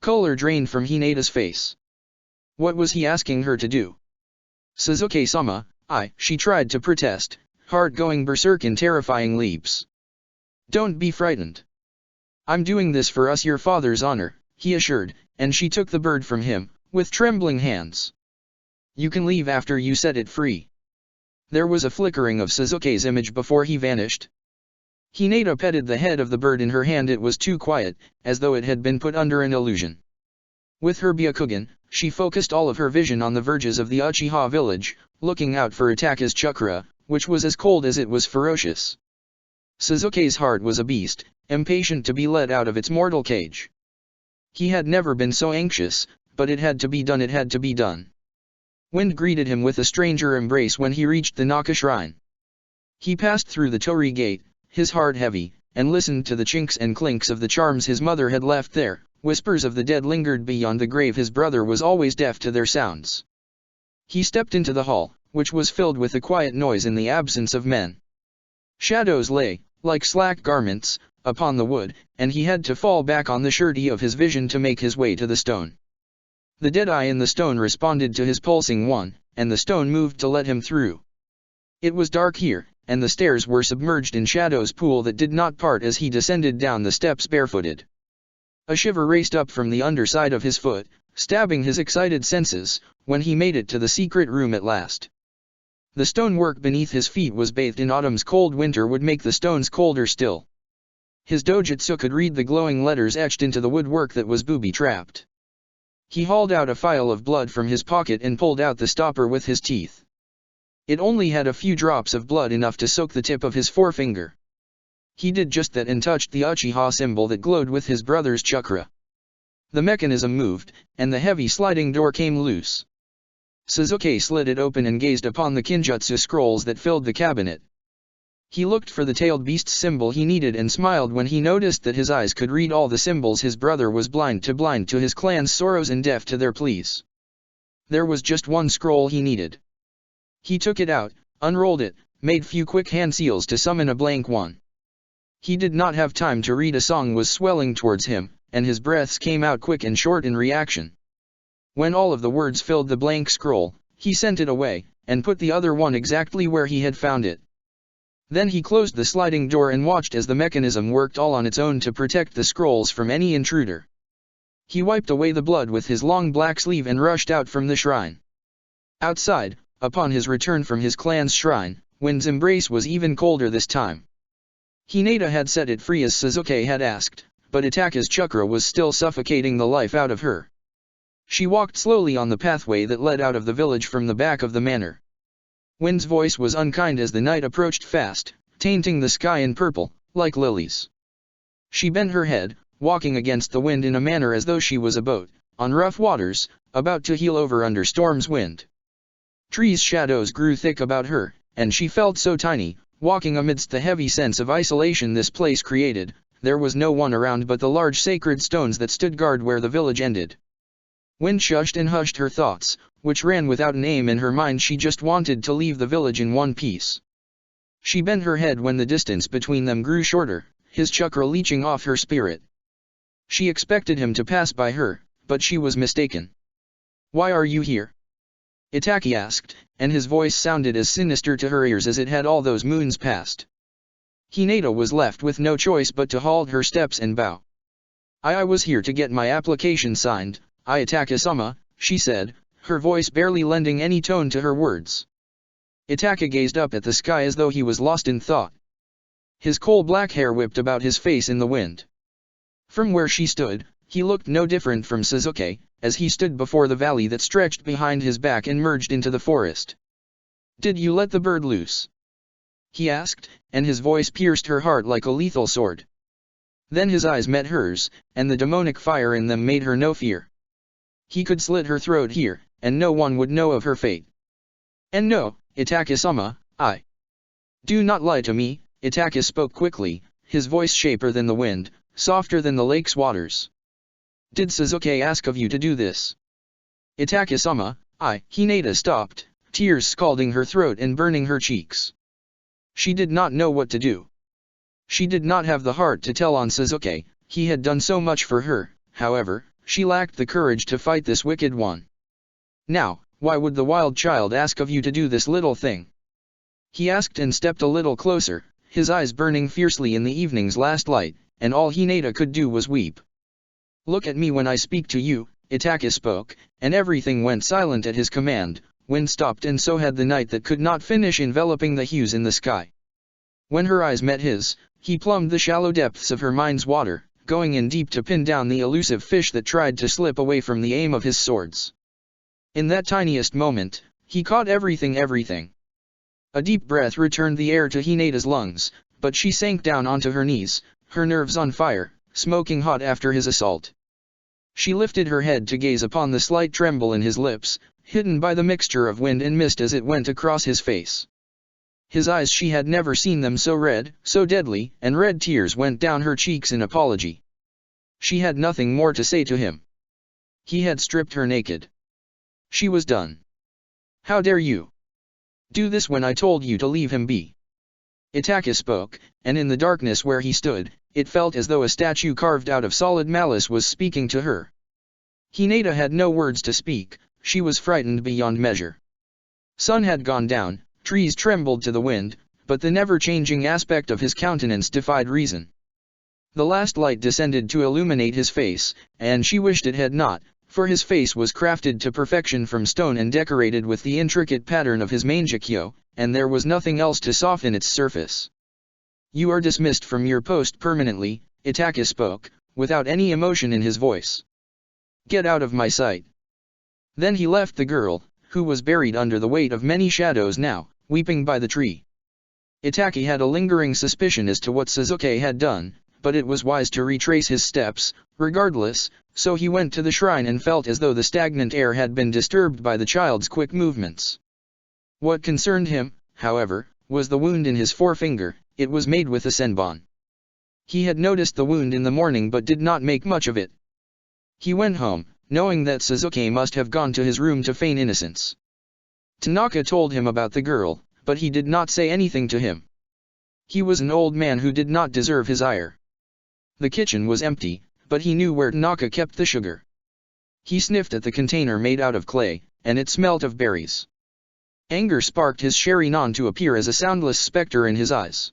Color drained from Hinata's face. What was he asking her to do? Suzuki-sama, she tried to protest, heart going berserk in terrifying leaps. Don't be frightened. I'm doing this for us, your father's honor, he assured, and she took the bird from him, with trembling hands. You can leave after you set it free. There was a flickering of Suzuki's image before he vanished. Hinata petted the head of the bird in her hand. It was too quiet, as though it had been put under an illusion. With her byakugan, she focused all of her vision on the verges of the Uchiha village, looking out for Ataka's chakra, which was as cold as it was ferocious. Suzuki's heart was a beast, impatient to be let out of its mortal cage. He had never been so anxious, but it had to be done. It had to be done. Wind greeted him with a stranger embrace when he reached the Naka shrine. He passed through the torii gate, his heart heavy, and listened to the chinks and clinks of the charms his mother had left there. Whispers of the dead lingered beyond the grave. His brother was always deaf to their sounds. He stepped into the hall, which was filled with a quiet noise in the absence of men. Shadows lay, like slack garments, upon the wood, and he had to fall back on the surety of his vision to make his way to the stone. The dead eye in the stone responded to his pulsing one, and the stone moved to let him through. It was dark here, and the stairs were submerged in Shadow's pool that did not part as he descended down the steps barefooted. A shiver raced up from the underside of his foot, stabbing his excited senses, when he made it to the secret room at last. The stonework beneath his feet was bathed in autumn's cold. Winter would make the stones colder still. His dojutsu could read the glowing letters etched into the woodwork that was booby-trapped. He hauled out a phial of blood from his pocket and pulled out the stopper with his teeth. It only had a few drops of blood, enough to soak the tip of his forefinger. He did just that and touched the Uchiha symbol that glowed with his brother's chakra. The mechanism moved, and the heavy sliding door came loose. Sasuke slid it open and gazed upon the Kinjutsu scrolls that filled the cabinet. He looked for the tailed beast symbol he needed and smiled when he noticed that his eyes could read all the symbols his brother was blind to his clan's sorrows and deaf to their pleas. There was just one scroll he needed. He took it out, unrolled it, made few quick hand seals to summon a blank one. He did not have time to read. A song was swelling towards him, and his breaths came out quick and short in reaction. When all of the words filled the blank scroll, he sent it away, and put the other one exactly where he had found it. Then he closed the sliding door and watched as the mechanism worked all on its own to protect the scrolls from any intruder. He wiped away the blood with his long black sleeve and rushed out from the shrine. Outside, upon his return from his clan's shrine, Wind's embrace was even colder this time. Hinata had set it free as Sasuke had asked, but Itaka's chakra was still suffocating the life out of her. She walked slowly on the pathway that led out of the village from the back of the manor. Wind's voice was unkind as the night approached fast, tainting the sky in purple, like lilies. She bent her head, walking against the wind in a manner as though she was a boat, on rough waters, about to heel over under storm's wind. Trees' shadows grew thick about her, and she felt so tiny, walking amidst the heavy sense of isolation this place created. There was no one around but the large sacred stones that stood guard where the village ended. Wind shushed and hushed her thoughts, which ran without an aim in her mind. She just wanted to leave the village in one piece. She bent her head when the distance between them grew shorter, his chakra leeching off her spirit. She expected him to pass by her, but she was mistaken. "Why are you here?" Itaki asked, and his voice sounded as sinister to her ears as it had all those moons past. Hinata was left with no choice but to halt her steps and bow. I was here to get my application signed, Itaka-sama, she said, her voice barely lending any tone to her words. Itaka gazed up at the sky as though he was lost in thought. His coal-black hair whipped about his face in the wind. From where she stood, he looked no different from Sasuke, as he stood before the valley that stretched behind his back and merged into the forest. "Did you let the bird loose?" he asked, and his voice pierced her heart like a lethal sword. Then his eyes met hers, and the demonic fire in them made her no fear. He could slit her throat here, and no one would know of her fate. "And no, Itaka-sama, I do not lie to me," Itaka spoke quickly, his voice shaper than the wind, softer than the lake's waters. "Did Sasuke ask of you to do this?" "Itaka-sama, Hinata stopped, tears scalding her throat and burning her cheeks. She did not know what to do. She did not have the heart to tell on Sasuke. He had done so much for her. However, she lacked the courage to fight this wicked one. "Now, why would the wild child ask of you to do this little thing?" he asked and stepped a little closer, his eyes burning fiercely in the evening's last light, and all Hinata could do was weep. "Look at me when I speak to you," Itaka spoke, and everything went silent at his command. Wind stopped, and so had the night that could not finish enveloping the hues in the sky. When her eyes met his, he plumbed the shallow depths of her mind's water, going in deep to pin down the elusive fish that tried to slip away from the aim of his swords. In that tiniest moment, he caught everything. A deep breath returned the air to Hinata's lungs, but she sank down onto her knees, her nerves on fire, smoking hot after his assault. She lifted her head to gaze upon the slight tremble in his lips, hidden by the mixture of wind and mist as it went across his face. His eyes, she had never seen them so red, so deadly, and red tears went down her cheeks in apology. She had nothing more to say to him. He had stripped her naked. She was done. "How dare you do this when I told you to leave him be?" Itaka spoke, and in the darkness where he stood, it felt as though a statue carved out of solid malice was speaking to her. Hinata had no words to speak. She was frightened beyond measure. Sun had gone down, trees trembled to the wind, but the never-changing aspect of his countenance defied reason. The last light descended to illuminate his face, and she wished it had not, for his face was crafted to perfection from stone and decorated with the intricate pattern of his mangekyou, and there was nothing else to soften its surface. "You are dismissed from your post permanently," Itaka spoke, without any emotion in his voice. Get out of my sight. Then he left the girl, who was buried under the weight of many shadows now, weeping by the tree. Itaki had a lingering suspicion as to what Suzuki had done, but it was wise to retrace his steps, regardless, so he went to the shrine and felt as though the stagnant air had been disturbed by the child's quick movements. What concerned him, however, was the wound in his forefinger. It was made with a senbon. He had noticed the wound in the morning but did not make much of it. He went home, knowing that Suzuki must have gone to his room to feign innocence. Tanaka told him about the girl, but he did not say anything to him. He was an old man who did not deserve his ire. The kitchen was empty, but he knew where Tanaka kept the sugar. He sniffed at the container made out of clay, and it smelt of berries. Anger sparked his Sharingan to appear as a soundless specter in his eyes.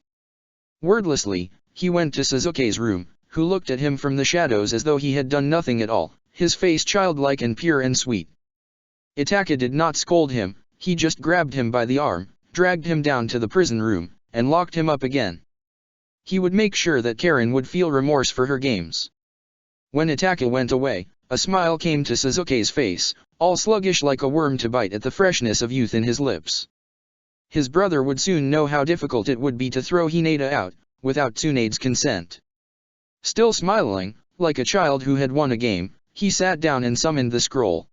Wordlessly, he went to Suzuki's room, who looked at him from the shadows as though he had done nothing at all, his face childlike and pure and sweet. Itaka did not scold him, he just grabbed him by the arm, dragged him down to the prison room, and locked him up again. He would make sure that Karen would feel remorse for her games. When Itaka went away, a smile came to Suzuki's face, all sluggish like a worm to bite at the freshness of youth in his lips. His brother would soon know how difficult it would be to throw Hinata out, without Tsunade's consent. Still smiling, like a child who had won a game, he sat down and summoned the scroll.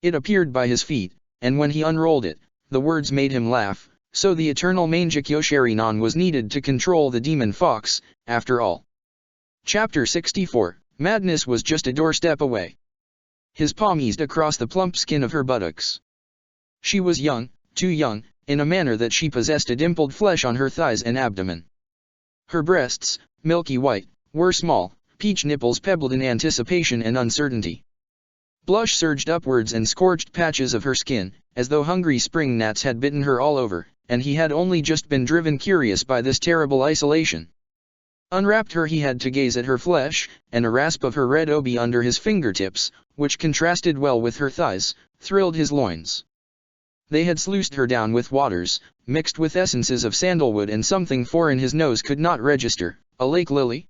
It appeared by his feet, and when he unrolled it, the words made him laugh, so the eternal Mangekyo Sharingan was needed to control the demon fox, after all. Chapter 64, Madness was just a doorstep away. His palm eased across the plump skin of her buttocks. She was young, too young, in a manner that she possessed a dimpled flesh on her thighs and abdomen. Her breasts, milky white, were small, peach nipples pebbled in anticipation and uncertainty. Blush surged upwards and scorched patches of her skin, as though hungry spring gnats had bitten her all over, and he had only just been driven curious by this terrible isolation. Unwrapped her, he had to gaze at her flesh, and a rasp of her red obi under his fingertips, which contrasted well with her thighs, thrilled his loins. They had sluiced her down with waters, mixed with essences of sandalwood and something foreign his nose could not register, a lake lily?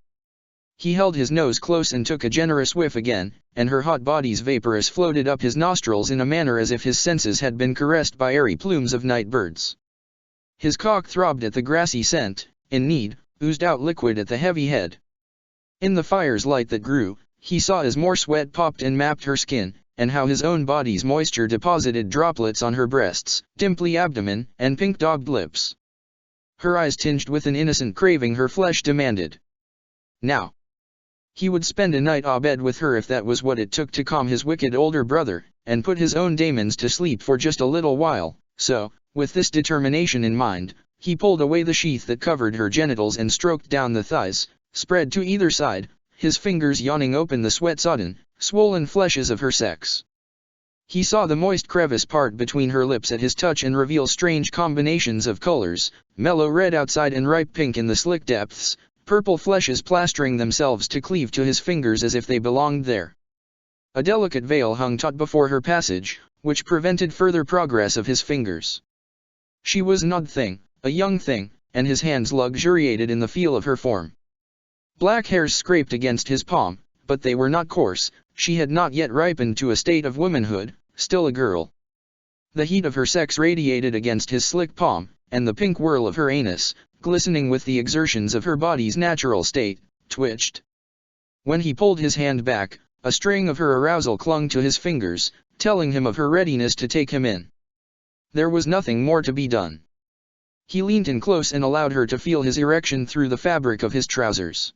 He held his nose close and took a generous whiff again, and her hot body's vaporous floated up his nostrils in a manner as if his senses had been caressed by airy plumes of night birds. His cock throbbed at the grassy scent, in need, oozed out liquid at the heavy head. In the fire's light that grew, he saw as more sweat popped and mapped her skin, and how his own body's moisture deposited droplets on her breasts, dimply abdomen, and pink-daubed lips. Her eyes tinged with an innocent craving, her flesh demanded. Now. He would spend a night abed with her if that was what it took to calm his wicked older brother, and put his own daemons to sleep for just a little while. So, with this determination in mind, he pulled away the sheath that covered her genitals and stroked down the thighs, spread to either side, his fingers yawning open the sweat-sodden, swollen fleshes of her sex. He saw the moist crevice part between her lips at his touch and reveal strange combinations of colors, mellow red outside and ripe pink in the slick depths, purple fleshes plastering themselves to cleave to his fingers as if they belonged there. A delicate veil hung taut before her passage, which prevented further progress of his fingers. She was an odd thing, a young thing, and his hands luxuriated in the feel of her form. Black hairs scraped against his palm, but they were not coarse. She had not yet ripened to a state of womanhood, still a girl. The heat of her sex radiated against his slick palm, and the pink whirl of her anus, glistening with the exertions of her body's natural state, twitched. When he pulled his hand back, a string of her arousal clung to his fingers, telling him of her readiness to take him in. There was nothing more to be done. He leaned in close and allowed her to feel his erection through the fabric of his trousers.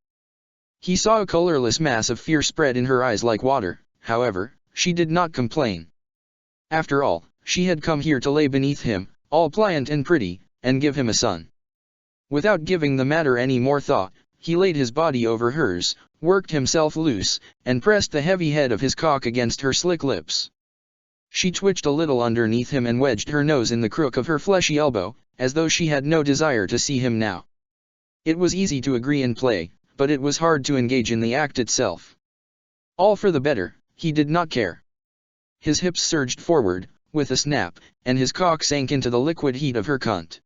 He saw a colorless mass of fear spread in her eyes like water. However, she did not complain. After all, she had come here to lay beneath him, all pliant and pretty, and give him a son. Without giving the matter any more thought, he laid his body over hers, worked himself loose, and pressed the heavy head of his cock against her slick lips. She twitched a little underneath him and wedged her nose in the crook of her fleshy elbow, as though she had no desire to see him now. It was easy to agree and play, but it was hard to engage in the act itself. All for the better, he did not care. His hips surged forward, with a snap, and his cock sank into the liquid heat of her cunt.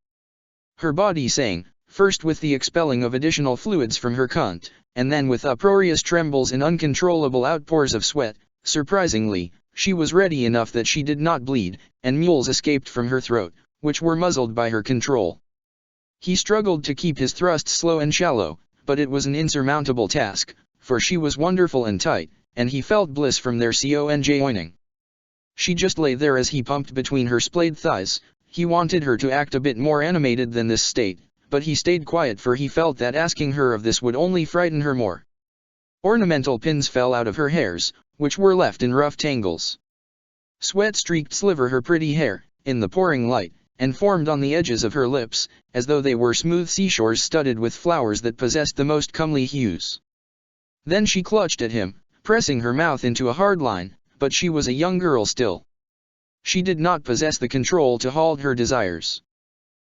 Her body sang, first with the expelling of additional fluids from her cunt, and then with uproarious trembles and uncontrollable outpours of sweat, Surprisingly, she was ready enough that she did not bleed, and mules escaped from her throat, which were muzzled by her control. He struggled to keep his thrusts slow and shallow, but it was an insurmountable task, for she was wonderful and tight, and he felt bliss from their conjoining. She just lay there as he pumped between her splayed thighs. He wanted her to act a bit more animated than this state, but he stayed quiet for he felt that asking her of this would only frighten her more. Ornamental pins fell out of her hairs, which were left in rough tangles. Sweat streaked sliver her pretty hair, in the pouring light, and formed on the edges of her lips, as though they were smooth seashores studded with flowers that possessed the most comely hues. Then she clutched at him, pressing her mouth into a hard line, but she was a young girl still. She did not possess the control to halt her desires.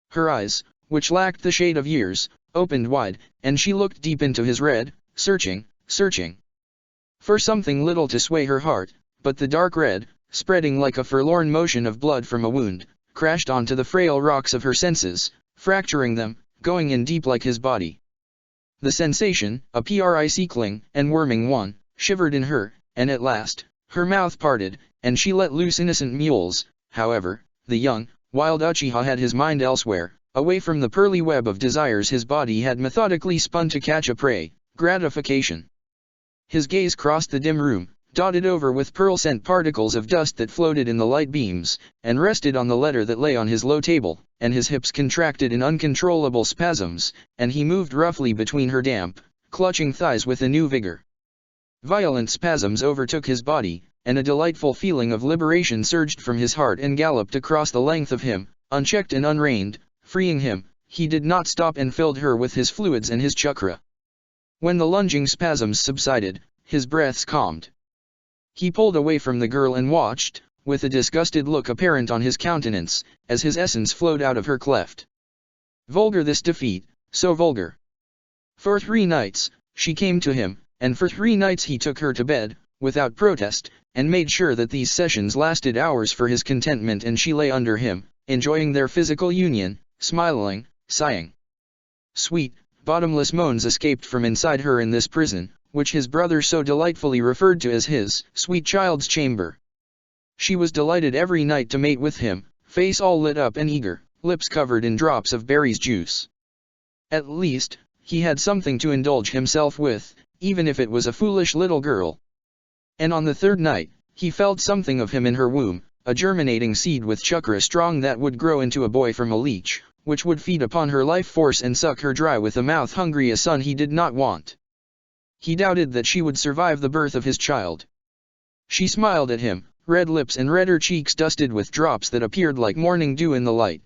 Her eyes, which lacked the shade of years, opened wide, and she looked deep into his red, searching for something little to sway her heart, but the dark red, spreading like a forlorn motion of blood from a wound, crashed onto the frail rocks of her senses, fracturing them, going in deep like his body. The sensation, a prickling and worming one, shivered in her, and at last, her mouth parted, and she let loose innocent mules. However, the young, wild Uchiha had his mind elsewhere, away from the pearly web of desires his body had methodically spun to catch a prey, gratification. His gaze crossed the dim room, dotted over with pearl-scent particles of dust that floated in the light beams, and rested on the letter that lay on his low table, and his hips contracted in uncontrollable spasms, and he moved roughly between her damp, clutching thighs with a new vigor. Violent spasms overtook his body, and a delightful feeling of liberation surged from his heart and galloped across the length of him, unchecked and unreined, freeing him. He did not stop and filled her with his fluids and his chakra. When the lunging spasms subsided, his breaths calmed. He pulled away from the girl and watched, with a disgusted look apparent on his countenance, as his essence flowed out of her cleft. Vulgar this defeat, so vulgar. For 3 nights, she came to him, and for 3 nights he took her to bed, without protest, and made sure that these sessions lasted hours for his contentment, and she lay under him, enjoying their physical union, smiling, sighing. Sweet, bottomless moans escaped from inside her in this prison, which his brother so delightfully referred to as his sweet child's chamber. She was delighted every night to mate with him, face all lit up and eager, lips covered in drops of berries juice. At least, he had something to indulge himself with, even if it was a foolish little girl. And on the 3rd night, he felt something of him in her womb, a germinating seed with chakra strong that would grow into a boy from a leech, which would feed upon her life force and suck her dry with a mouth hungry a son he did not want. He doubted that she would survive the birth of his child. She smiled at him, red lips and redder cheeks dusted with drops that appeared like morning dew in the light.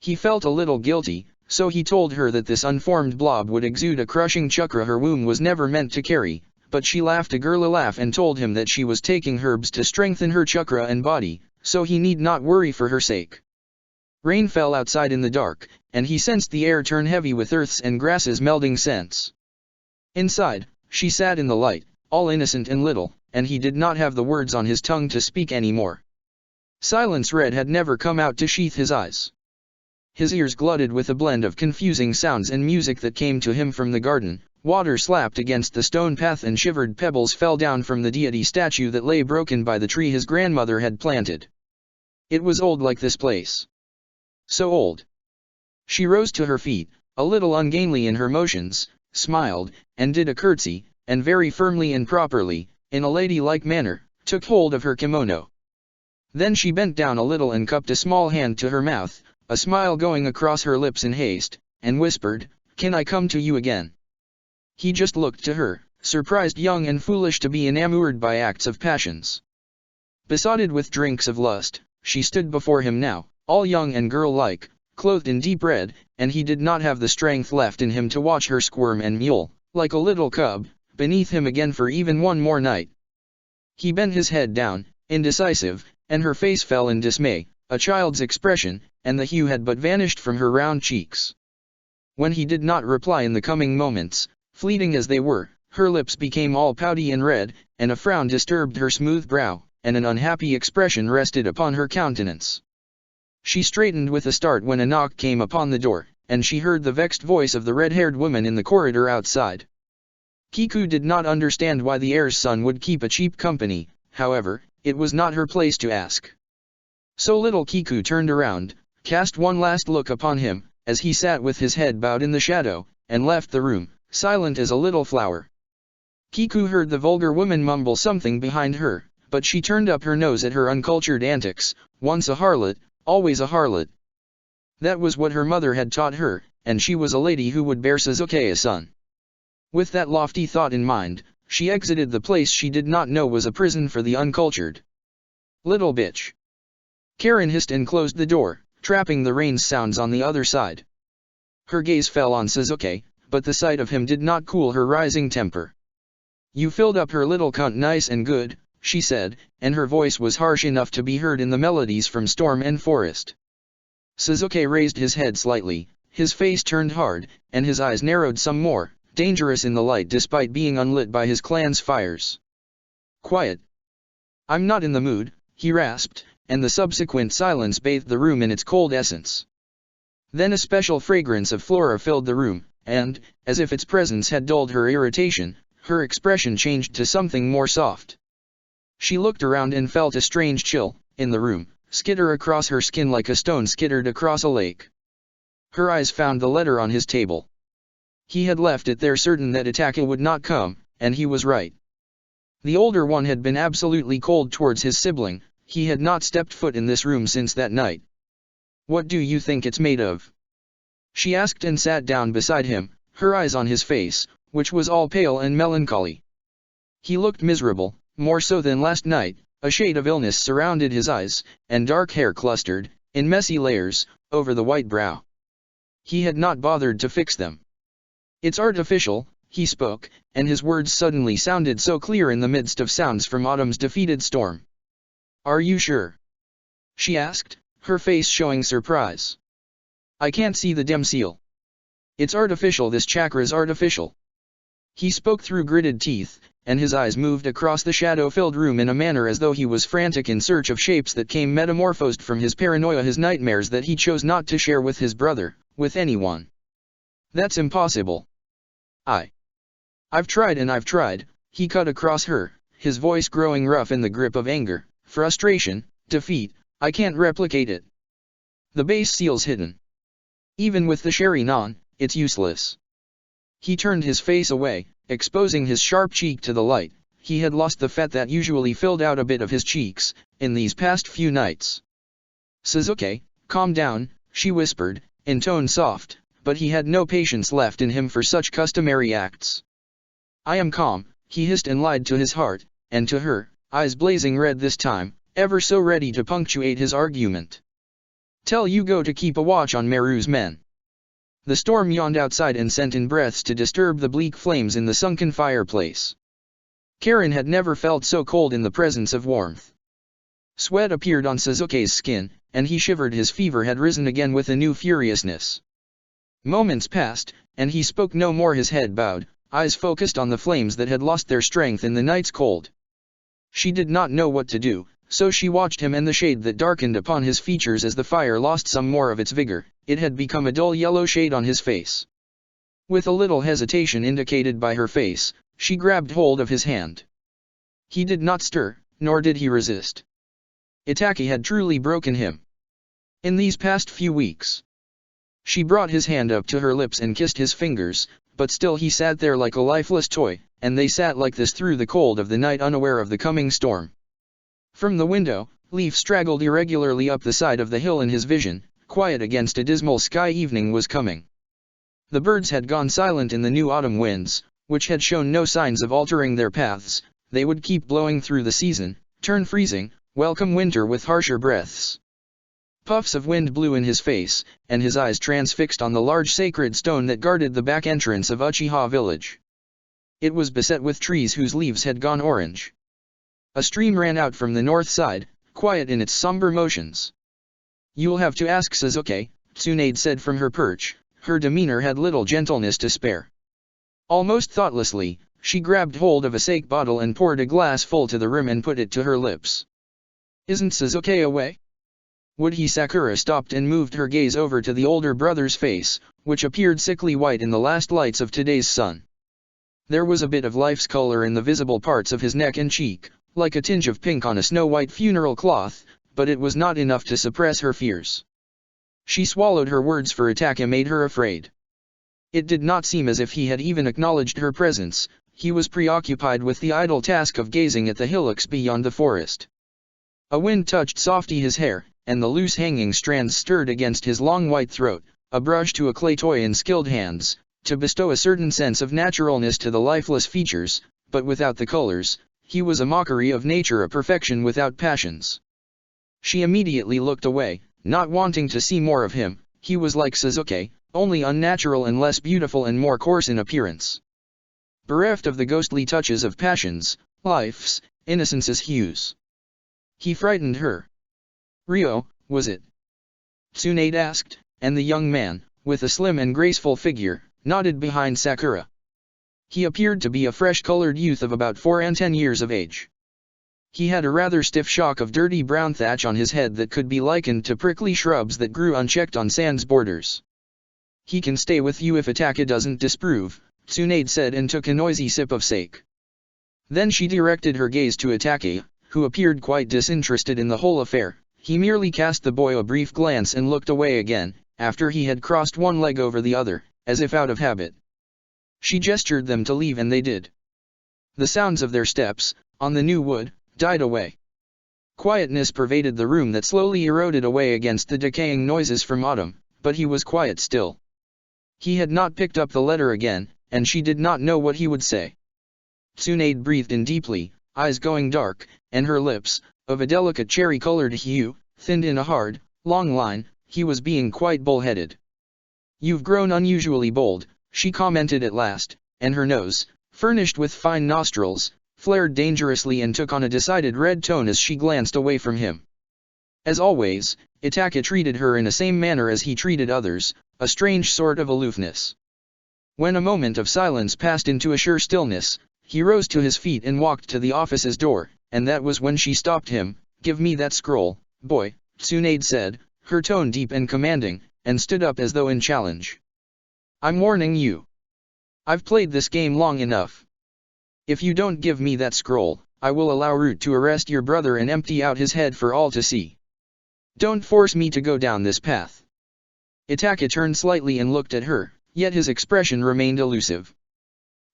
He felt a little guilty, so he told her that this unformed blob would exude a crushing chakra her womb was never meant to carry, but she laughed a girly laugh and told him that she was taking herbs to strengthen her chakra and body, so he need not worry for her sake. Rain fell outside in the dark, and he sensed the air turn heavy with earth's and grass's melding scents. Inside, she sat in the light, all innocent and little, and he did not have the words on his tongue to speak any more. Silence red had never come out to sheath his eyes. His ears glutted with a blend of confusing sounds and music that came to him from the garden. Water slapped against the stone path and shivered pebbles fell down from the deity statue that lay broken by the tree his grandmother had planted. It was old like this place. So old. She rose to her feet, a little ungainly in her motions, smiled, and did a curtsy, and very firmly and properly, in a ladylike manner, took hold of her kimono. Then she bent down a little and cupped a small hand to her mouth, a smile going across her lips in haste, and whispered, "Can I come to you again?" He just looked to her, surprised, young and foolish to be enamored by acts of passions. Besotted with drinks of lust, she stood before him now, all young and girl-like, clothed in deep red, and he did not have the strength left in him to watch her squirm and mule, like a little cub, beneath him again for even one more night. He bent his head down, indecisive, and her face fell in dismay, a child's expression, and the hue had but vanished from her round cheeks. When he did not reply in the coming moments, fleeting as they were, her lips became all pouty and red, and a frown disturbed her smooth brow, and an unhappy expression rested upon her countenance. She straightened with a start when a knock came upon the door, and she heard the vexed voice of the red-haired woman in the corridor outside. Kiku did not understand why the heir's son would keep a cheap company, however, it was not her place to ask. So little Kiku turned around, cast one last look upon him, as he sat with his head bowed in the shadow, and left the room, silent as a little flower. Kiku heard the vulgar woman mumble something behind her, but she turned up her nose at her uncultured antics. Once a harlot, always a harlot. That was what her mother had taught her, and she was a lady who would bear Suzuki a son. With that lofty thought in mind, she exited the place she did not know was a prison for the uncultured. Little bitch. Karen hissed and closed the door, trapping the rain's sounds on the other side. Her gaze fell on Suzuki, but the sight of him did not cool her rising temper. You filled up her little cunt nice and good, she said, and her voice was harsh enough to be heard in the melodies from storm and forest. Suzuki raised his head slightly, his face turned hard, and his eyes narrowed some more, dangerous in the light despite being unlit by his clan's fires. Quiet. I'm not in the mood, he rasped, and the subsequent silence bathed the room in its cold essence. Then a special fragrance of flora filled the room, and, as if its presence had dulled her irritation, her expression changed to something more soft. She looked around and felt a strange chill, in the room, skitter across her skin like a stone skittered across a lake. Her eyes found the letter on his table. He had left it there certain that Itaka would not come, and he was right. The older one had been absolutely cold towards his sibling. He had not stepped foot in this room since that night. What do you think it's made of? She asked and sat down beside him, her eyes on his face, which was all pale and melancholy. He looked miserable, more so than last night. A shade of illness surrounded his eyes, and dark hair clustered, in messy layers, over the white brow. He had not bothered to fix them. It's artificial, he spoke, and his words suddenly sounded so clear in the midst of sounds from autumn's defeated storm. Are you sure? She asked, her face showing surprise. I can't see the dem seal. It's artificial, this chakra's artificial. He spoke through gritted teeth, and his eyes moved across the shadow-filled room in a manner as though he was frantic in search of shapes that came metamorphosed from his paranoia, his nightmares that he chose not to share with his brother, with anyone. That's impossible. I've tried and I've tried, he cut across her, his voice growing rough in the grip of anger, frustration, defeat. I can't replicate it. The base seal's hidden. Even with the sherry non, it's useless. He turned his face away, exposing his sharp cheek to the light. He had lost the fat that usually filled out a bit of his cheeks, in these past few nights. Suzuki, calm down, she whispered, in tone soft, but he had no patience left in him for such customary acts. I am calm, he hissed and lied to his heart, and to her, eyes blazing red this time, ever so ready to punctuate his argument. Tell Yugo to keep a watch on Meru's men. The storm yawned outside and sent in breaths to disturb the bleak flames in the sunken fireplace. Karen had never felt so cold in the presence of warmth. Sweat appeared on Suzuki's skin, and he shivered. His fever had risen again with a new furiousness. Moments passed, and he spoke no more. His head bowed, eyes focused on the flames that had lost their strength in the night's cold. She did not know what to do, so she watched him and the shade that darkened upon his features as the fire lost some more of its vigor. It had become a dull yellow shade on his face. With a little hesitation indicated by her face, she grabbed hold of his hand. He did not stir, nor did he resist. Itaki had truly broken him. In these past few weeks. She brought his hand up to her lips and kissed his fingers, but still he sat there like a lifeless toy, and they sat like this through the cold of the night, unaware of the coming storm. From the window, leaves straggled irregularly up the side of the hill in his vision. Quiet against a dismal sky. Evening was coming. The birds had gone silent in the new autumn winds, which had shown no signs of altering their paths. They would keep blowing through the season, turn freezing, welcome winter with harsher breaths. Puffs of wind blew in his face, and his eyes transfixed on the large sacred stone that guarded the back entrance of Uchiha village. It was beset with trees whose leaves had gone orange. A stream ran out from the north side, quiet in its somber motions. You'll have to ask Suzuki, Tsunade said from her perch. Her demeanor had little gentleness to spare. Almost thoughtlessly, she grabbed hold of a sake bottle and poured a glass full to the rim and put it to her lips. Isn't Suzuki away? Would he? Sakura stopped and moved her gaze over to the older brother's face, which appeared sickly white in the last lights of today's sun. There was a bit of life's color in the visible parts of his neck and cheek, like a tinge of pink on a snow-white funeral cloth, but it was not enough to suppress her fears. She swallowed her words, for Itaka made her afraid. It did not seem as if he had even acknowledged her presence. He was preoccupied with the idle task of gazing at the hillocks beyond the forest. A wind touched softly his hair, and the loose hanging strands stirred against his long white throat, a brush to a clay toy in skilled hands, to bestow a certain sense of naturalness to the lifeless features, but without the colors. He was a mockery of nature, a perfection without passions. She immediately looked away, not wanting to see more of him. He was like Suzuki, only unnatural and less beautiful and more coarse in appearance. Bereft of the ghostly touches of passions, life's, innocence's hues. He frightened her. Ryo, was it? Tsunade asked, and the young man, with a slim and graceful figure, nodded behind Sakura. He appeared to be a fresh-colored youth of about 4 and 10 years of age. He had a rather stiff shock of dirty brown thatch on his head that could be likened to prickly shrubs that grew unchecked on sand's borders. He can stay with you if Itaka doesn't disapprove, Tsunade said, and took a noisy sip of sake. Then she directed her gaze to Itaka, who appeared quite disinterested in the whole affair. He merely cast the boy a brief glance and looked away again, after he had crossed one leg over the other, as if out of habit. She gestured them to leave, and they did. The sounds of their steps, on the new wood, died away. Quietness pervaded the room that slowly eroded away against the decaying noises from autumn, but he was quiet still. He had not picked up the letter again, and she did not know what he would say. Tsunade breathed in deeply, eyes going dark, and her lips, of a delicate cherry-colored hue, thinned in a hard, long line. He was being quite bull-headed. "You've grown unusually bold," she commented at last, and her nose, furnished with fine nostrils, flared dangerously and took on a decided red tone as she glanced away from him. As always, Itaka treated her in the same manner as he treated others, a strange sort of aloofness. When a moment of silence passed into a sure stillness, he rose to his feet and walked to the office's door, and that was when she stopped him. "Give me that scroll, boy," Tsunade said, her tone deep and commanding, and stood up as though in challenge. "I'm warning you. I've played this game long enough. If you don't give me that scroll, I will allow Root to arrest your brother and empty out his head for all to see. Don't force me to go down this path." Itaka turned slightly and looked at her, yet his expression remained elusive.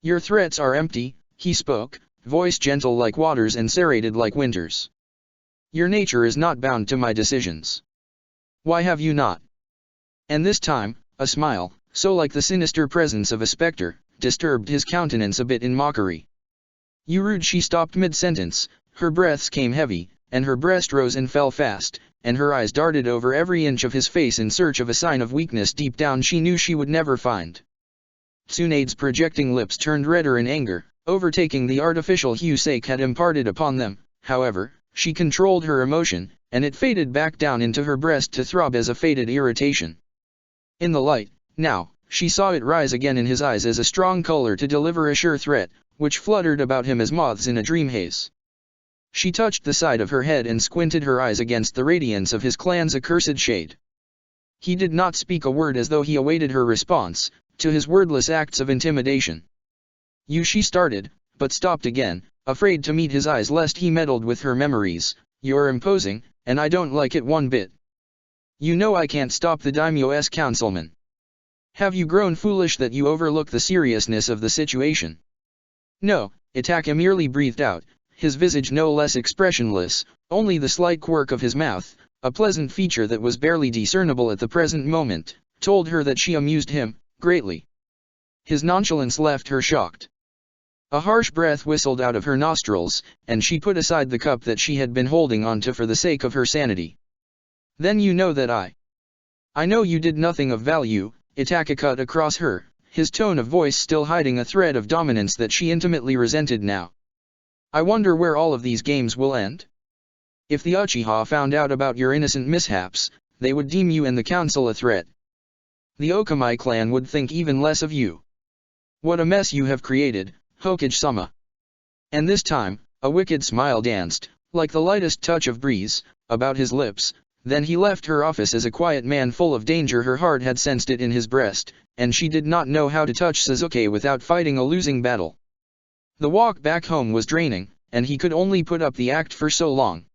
"Your threats are empty," he spoke, voice gentle like waters and serrated like winters. "Your nature is not bound to my decisions. Why have you not?" And this time, a smile, so like the sinister presence of a specter, disturbed his countenance a bit in mockery. "You rude." She stopped mid-sentence, her breaths came heavy, and her breast rose and fell fast, and her eyes darted over every inch of his face in search of a sign of weakness deep down she knew she would never find. Tsunade's projecting lips turned redder in anger, overtaking the artificial hue Sake had imparted upon them. However, she controlled her emotion, and it faded back down into her breast to throb as a faded irritation. In the light, now, she saw it rise again in his eyes as a strong color to deliver a sure threat, which fluttered about him as moths in a dream haze. She touched the side of her head and squinted her eyes against the radiance of his clan's accursed shade. He did not speak a word, as though he awaited her response to his wordless acts of intimidation. "You," she started, but stopped again, afraid to meet his eyes lest he meddled with her memories. "You're imposing, and I don't like it one bit. You know I can't stop the daimyo's councilman. Have you grown foolish that you overlook the seriousness of the situation?" "No," Itaka merely breathed out, his visage no less expressionless, only the slight quirk of his mouth, a pleasant feature that was barely discernible at the present moment, told her that she amused him greatly. His nonchalance left her shocked. A harsh breath whistled out of her nostrils, and she put aside the cup that she had been holding onto for the sake of her sanity. "Then you know that I know you did nothing of value," Itaka cut across her, his tone of voice still hiding a thread of dominance that she intimately resented now. "I wonder where all of these games will end? If the Uchiha found out about your innocent mishaps, they would deem you and the council a threat. The Okamai clan would think even less of you. What a mess you have created, Hokage-sama." And this time, a wicked smile danced, like the lightest touch of breeze, about his lips. Then he left her office as a quiet man full of danger. Her heart had sensed it in his breast, and she did not know how to touch Suzuki without fighting a losing battle. The walk back home was draining, and he could only put up the act for so long.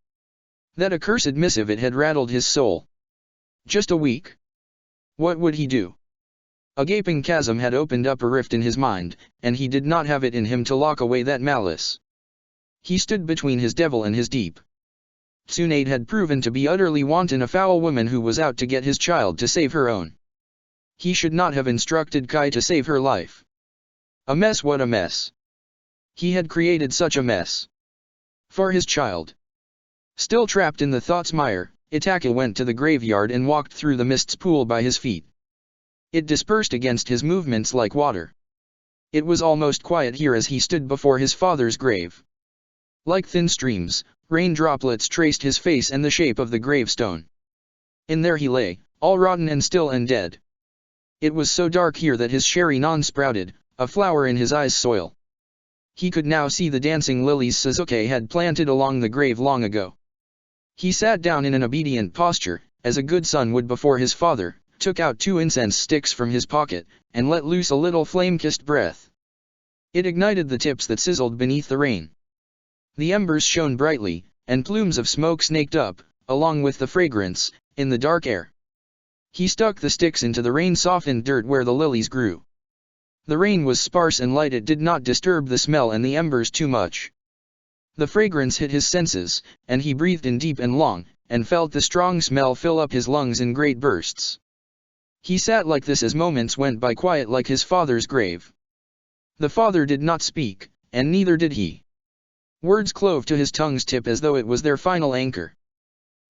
That accursed missive, it had rattled his soul. Just a week? What would he do? A gaping chasm had opened up a rift in his mind, and he did not have it in him to lock away that malice. He stood between his devil and his deep. Tsunade had proven to be utterly wanton, a foul woman who was out to get his child to save her own. He should not have instructed Kai to save her life. A mess, what a mess. He had created such a mess. For his child. Still trapped in the thought's mire, Itaka went to the graveyard and walked through the mist's pool by his feet. It dispersed against his movements like water. It was almost quiet here as he stood before his father's grave. Like thin streams, rain droplets traced his face and the shape of the gravestone. In there he lay, all rotten and still and dead. It was so dark here that his cherry non sprouted, a flower in his eyes soil. He could now see the dancing lilies Suzuki had planted along the grave long ago. He sat down in an obedient posture, as a good son would before his father, took out 2 incense sticks from his pocket, and let loose a little flame-kissed breath. It ignited the tips that sizzled beneath the rain. The embers shone brightly, and plumes of smoke snaked up, along with the fragrance, in the dark air. He stuck the sticks into the rain-softened dirt where the lilies grew. The rain was sparse and light, it did not disturb the smell and the embers too much. The fragrance hit his senses, and he breathed in deep and long, and felt the strong smell fill up his lungs in great bursts. He sat like this as moments went by, quiet like his father's grave. The father did not speak, and neither did he. Words clove to his tongue's tip as though it was their final anchor.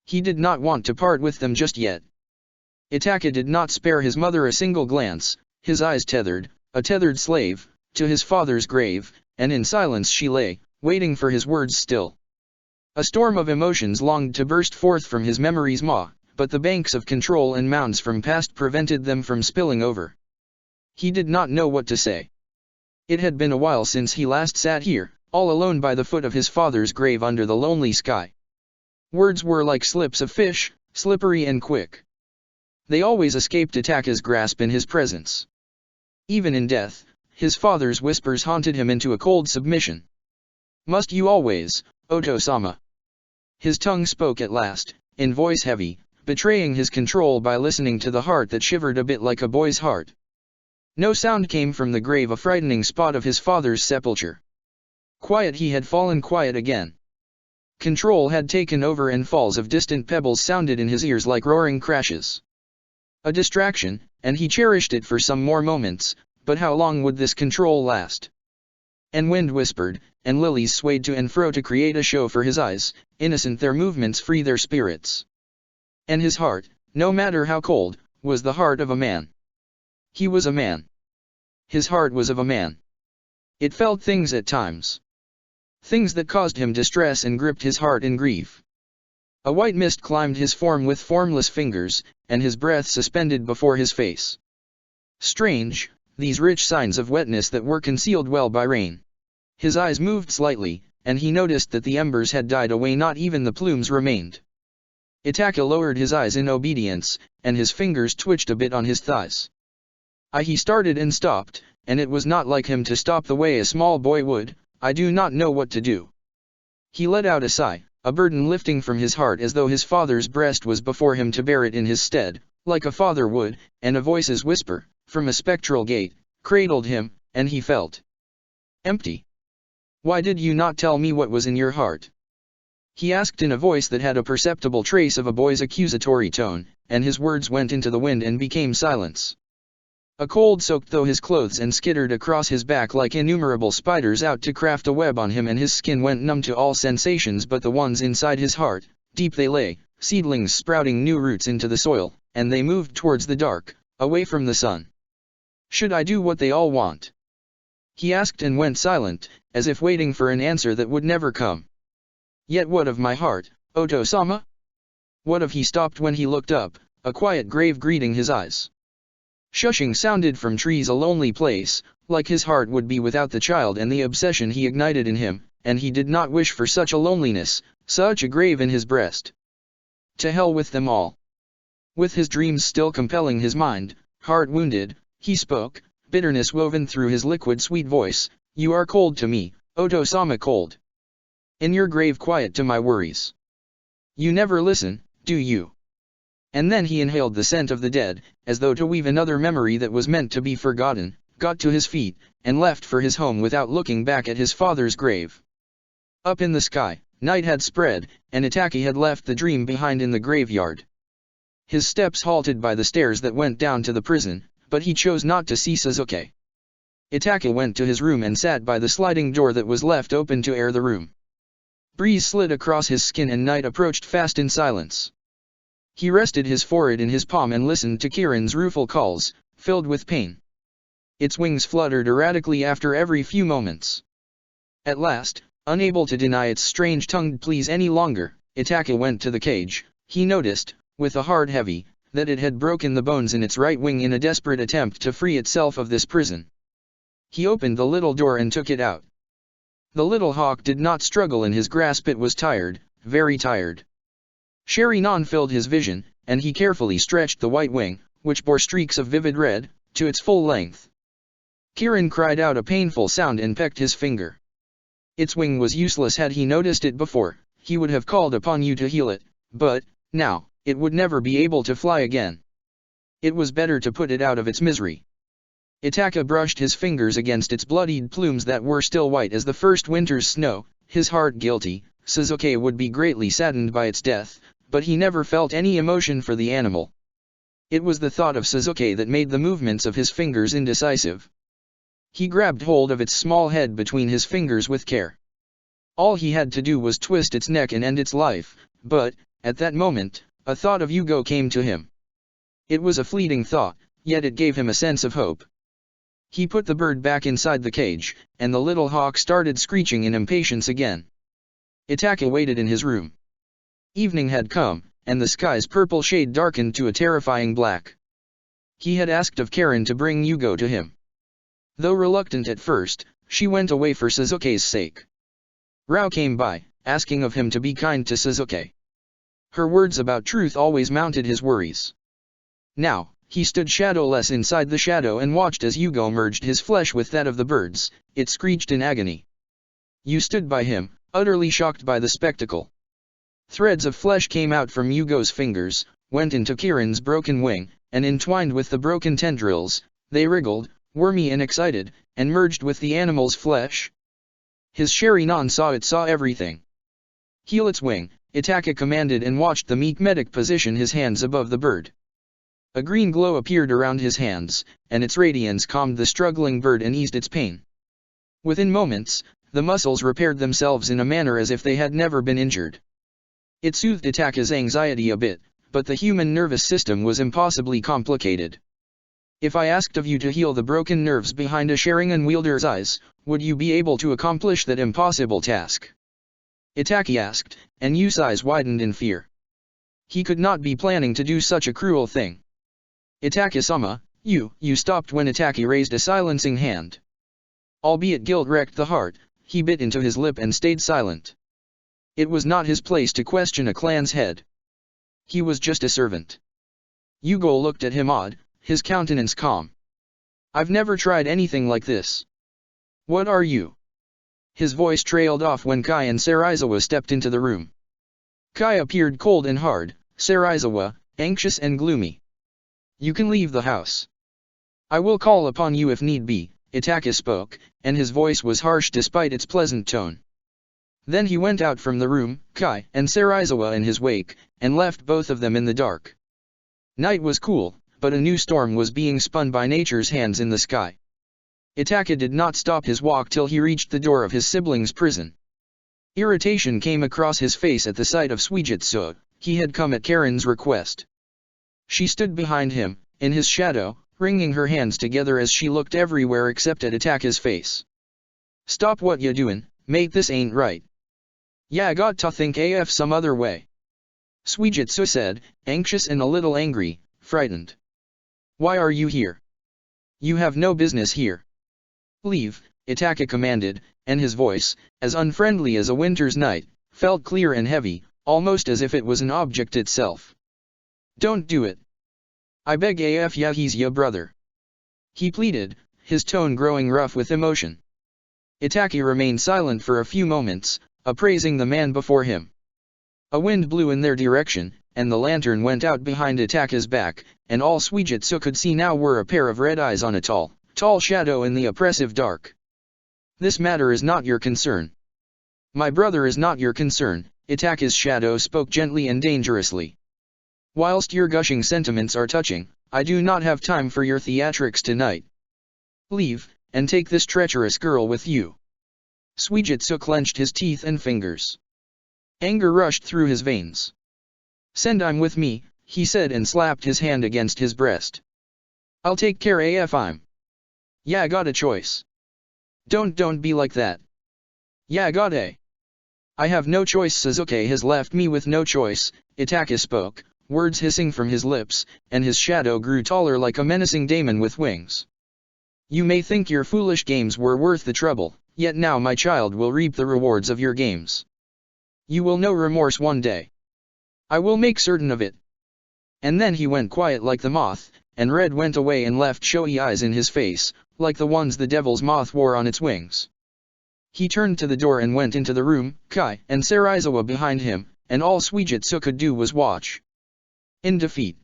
He did not want to part with them just yet. Itaka did not spare his mother a single glance, his eyes tethered, a tethered slave, to his father's grave, and in silence she lay, waiting for his words still. A storm of emotions longed to burst forth from his memory's maw, but the banks of control and mounds from past prevented them from spilling over. He did not know what to say. It had been a while since he last sat here, all alone by the foot of his father's grave under the lonely sky. Words were like slips of fish, slippery and quick. They always escaped Itaka's grasp in his presence. Even in death, his father's whispers haunted him into a cold submission. Must you always, Oto-sama? His tongue spoke at last, in voice heavy, betraying his control by listening to the heart that shivered a bit like a boy's heart. No sound came from the grave, a frightening spot of his father's sepulture. Quiet, he had fallen quiet again. Control had taken over and falls of distant pebbles sounded in his ears like roaring crashes. A distraction, and he cherished it for some more moments, but how long would this control last? And wind whispered, and lilies swayed to and fro to create a show for his eyes, innocent their movements, free their spirits. And his heart, no matter how cold, was the heart of a man. He was a man. His heart was of a man. It felt things at times. Things that caused him distress and gripped his heart in grief. A white mist climbed his form with formless fingers, and his breath suspended before his face. Strange, these rich signs of wetness that were concealed well by rain. His eyes moved slightly, and he noticed that the embers had died away, not even the plumes remained. Itaka lowered his eyes in obedience, and his fingers twitched a bit on his thighs. He started and stopped, and it was not like him to stop the way a small boy would. I do not know what to do. He let out a sigh, a burden lifting from his heart as though his father's breast was before him to bear it in his stead, like a father would, and a voice's whisper, from a spectral gate, cradled him, and he felt empty. Why did you not tell me what was in your heart? He asked in a voice that had a perceptible trace of a boy's accusatory tone, and his words went into the wind and became silence. A cold soaked through his clothes and skittered across his back like innumerable spiders out to craft a web on him, and his skin went numb to all sensations but the ones inside his heart. Deep they lay, seedlings sprouting new roots into the soil, and they moved towards the dark, away from the sun. Should I do what they all want? He asked and went silent, as if waiting for an answer that would never come. Yet what of my heart, Oto-sama? What of? He stopped when he looked up, a quiet grave greeting his eyes. Shushing sounded from trees, a lonely place, like his heart would be without the child and the obsession he ignited in him, and he did not wish for such a loneliness, such a grave in his breast. To hell with them all. With his dreams still compelling his mind, heart wounded, he spoke, bitterness woven through his liquid sweet voice. You are cold to me, Oto-sama cold. In your grave quiet to my worries. You never listen, do you? And then he inhaled the scent of the dead, as though to weave another memory that was meant to be forgotten, got to his feet, and left for his home without looking back at his father's grave. Up in the sky, night had spread, and Itaki had left the dream behind in the graveyard. His steps halted by the stairs that went down to the prison, but he chose not to see Sasuke. Itaki went to his room and sat by the sliding door that was left open to air the room. Breeze slid across his skin and night approached fast in silence. He rested his forehead in his palm and listened to Kirin's rueful calls, filled with pain. Its wings fluttered erratically after every few moments. At last, unable to deny its strange-tongued pleas any longer, Itaki went to the cage. He noticed, with a heart heavy, that it had broken the bones in its right wing in a desperate attempt to free itself of this prison. He opened the little door and took it out. The little hawk did not struggle in his grasp. It was tired, very tired. Sharingan filled his vision, and he carefully stretched the white wing, which bore streaks of vivid red, to its full length. Kirin cried out a painful sound and pecked his finger. Its wing was useless. Had he noticed it before, he would have called upon you to heal it, but, now, it would never be able to fly again. It was better to put it out of its misery. Itaka brushed his fingers against its bloodied plumes that were still white as the first winter's snow, his heart guilty. Sasuke would be greatly saddened by its death, but he never felt any emotion for the animal. It was the thought of Sasuke that made the movements of his fingers indecisive. He grabbed hold of its small head between his fingers with care. All he had to do was twist its neck and end its life, but, at that moment, a thought of Yugo came to him. It was a fleeting thought, yet it gave him a sense of hope. He put the bird back inside the cage, and the little hawk started screeching in impatience again. Itaki waited in his room. Evening had come, and the sky's purple shade darkened to a terrifying black. He had asked of Karen to bring Yugo to him. Though reluctant at first, she went away for Sasuke's sake. Rao came by, asking of him to be kind to Sasuke. Her words about truth always mounted his worries. Now, he stood shadowless inside the shadow and watched as Yugo merged his flesh with that of the bird's. It screeched in agony. You stood by him, utterly shocked by the spectacle. Threads of flesh came out from Yugo's fingers, went into Kirin's broken wing, and entwined with the broken tendrils. They wriggled, wormy and excited, and merged with the animal's flesh. His Sharingan saw everything. Heal its wing, Itaka commanded, and watched the meek medic position his hands above the bird. A green glow appeared around his hands, and its radiance calmed the struggling bird and eased its pain. Within moments, the muscles repaired themselves in a manner as if they had never been injured. It soothed Itaka's anxiety a bit, but the human nervous system was impossibly complicated. If I asked of you to heal the broken nerves behind a Sharingan wielder's eyes, would you be able to accomplish that impossible task? Itaki asked, and Yu's eyes widened in fear. He could not be planning to do such a cruel thing. Itaki-sama, you stopped when Itaki raised a silencing hand. Albeit guilt wrecked the heart, he bit into his lip and stayed silent. It was not his place to question a clan's head. He was just a servant. Yugo looked at him odd, his countenance calm. I've never tried anything like this. What are you? His voice trailed off when Kai and Sarizawa stepped into the room. Kai appeared cold and hard, Sarizawa, anxious and gloomy. You can leave the house. I will call upon you if need be, Itaki spoke, and his voice was harsh despite its pleasant tone. Then he went out from the room, Kai and Sarizawa in his wake, and left both of them in the dark. Night was cool, but a new storm was being spun by nature's hands in the sky. Itaki did not stop his walk till he reached the door of his siblings' prison. Irritation came across his face at the sight of Suijutsu. He had come at Karen's request. She stood behind him, in his shadow, wringing her hands together as she looked everywhere except at Itaki's face. Stop what ya doin', mate, this ain't right. Ya got to think AF some other way. Suijutsu said, anxious and a little angry, frightened. Why are you here? You have no business here. Leave, Itaki commanded, and his voice, as unfriendly as a winter's night, felt clear and heavy, almost as if it was an object itself. Don't do it. I beg AF, ya, he's ya brother. He pleaded, his tone growing rough with emotion. Itaki remained silent for a few moments, appraising the man before him. A wind blew in their direction, and the lantern went out behind Itaka's back, and all Suijutsu could see now were a pair of red eyes on a tall shadow in the oppressive dark. This matter is not your concern. My brother is not your concern, Itaka's shadow spoke gently and dangerously. Whilst your gushing sentiments are touching, I do not have time for your theatrics tonight. Leave, and take this treacherous girl with you. Suijutsu clenched his teeth and fingers. Anger rushed through his veins. Send him with me, he said and slapped his hand against his breast. I'll take care of him. Yeah, got a choice. Don't be like that. Yeah, got a. I have no choice. Sasuke has left me with no choice, Itaka spoke, words hissing from his lips, and his shadow grew taller like a menacing daemon with wings. You may think your foolish games were worth the trouble, yet now my child will reap the rewards of your games. You will know remorse one day. I will make certain of it. And then he went quiet like the moth, and Red went away and left showy eyes in his face, like the ones the devil's moth wore on its wings. He turned to the door and went into the room, Kai and Sarizawa behind him, and all Suijutsu could do was watch. In defeat.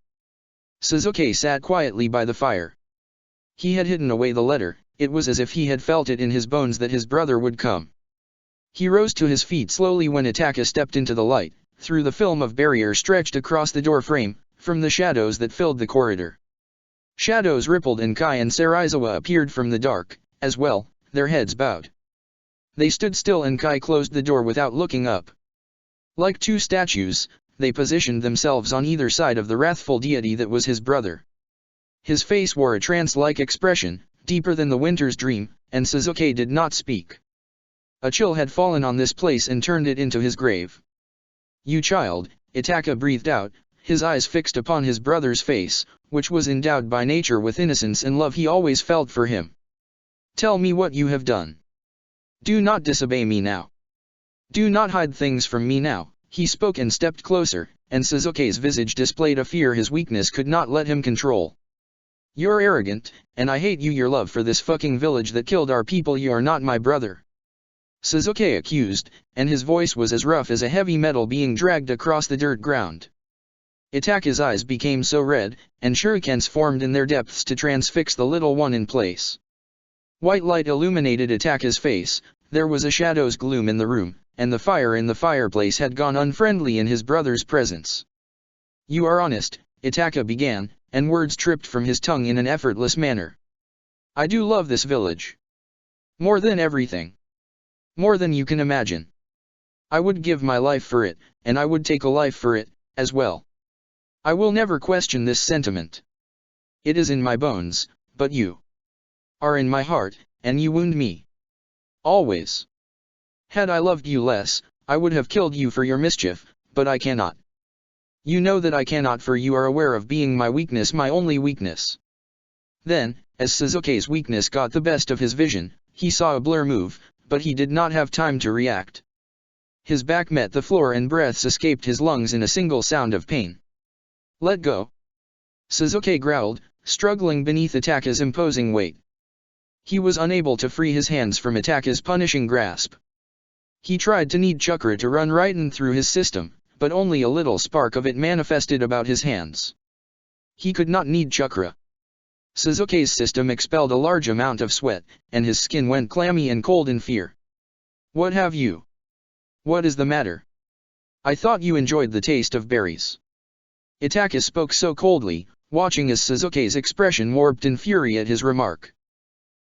Sasuke sat quietly by the fire. He had hidden away the letter, it was as if he had felt it in his bones that his brother would come. He rose to his feet slowly when Itaka stepped into the light, through the film of barrier stretched across the door frame, from the shadows that filled the corridor. Shadows rippled and Kai and Sarizawa appeared from the dark, as well, their heads bowed. They stood still and Kai closed the door without looking up. Like two statues, they positioned themselves on either side of the wrathful deity that was his brother. His face wore a trance-like expression, deeper than the winter's dream, and Sasuke did not speak. A chill had fallen on this place and turned it into his grave. You child, Itaka breathed out, his eyes fixed upon his brother's face, which was endowed by nature with innocence and love he always felt for him. Tell me what you have done. Do not disobey me now. Do not hide things from me now, he spoke and stepped closer, and Sasuke's visage displayed a fear his weakness could not let him control. You're arrogant, and I hate you. Your love for this fucking village that killed our people. You are not my brother. Sasuke accused, and his voice was as rough as a heavy metal being dragged across the dirt ground. Itaka's eyes became so red, and shurikens formed in their depths to transfix the little one in place. White light illuminated Itaka's face, there was a shadow's gloom in the room, and the fire in the fireplace had gone unfriendly in his brother's presence. You are honest, Itaka began, and words tripped from his tongue in an effortless manner. I do love this village. More than everything. More than you can imagine. I would give my life for it, and I would take a life for it, as well. I will never question this sentiment. It is in my bones, but you are in my heart, and you wound me. Always. Had I loved you less, I would have killed you for your mischief, but I cannot. You know that I cannot, for you are aware of being my weakness, my only weakness. Then, as Sasuke's weakness got the best of his vision, he saw a blur move, but he did not have time to react. His back met the floor and breaths escaped his lungs in a single sound of pain. Let go. Sasuke growled, struggling beneath Itaka's imposing weight. He was unable to free his hands from Itaka's punishing grasp. He tried to knead chakra to run right in through his system, but only a little spark of it manifested about his hands. He could not knead chakra. Sasuke's system expelled a large amount of sweat, and his skin went clammy and cold in fear. What have you? What is the matter? I thought you enjoyed the taste of berries. Itaka spoke so coldly, watching as Sasuke's expression warped in fury at his remark.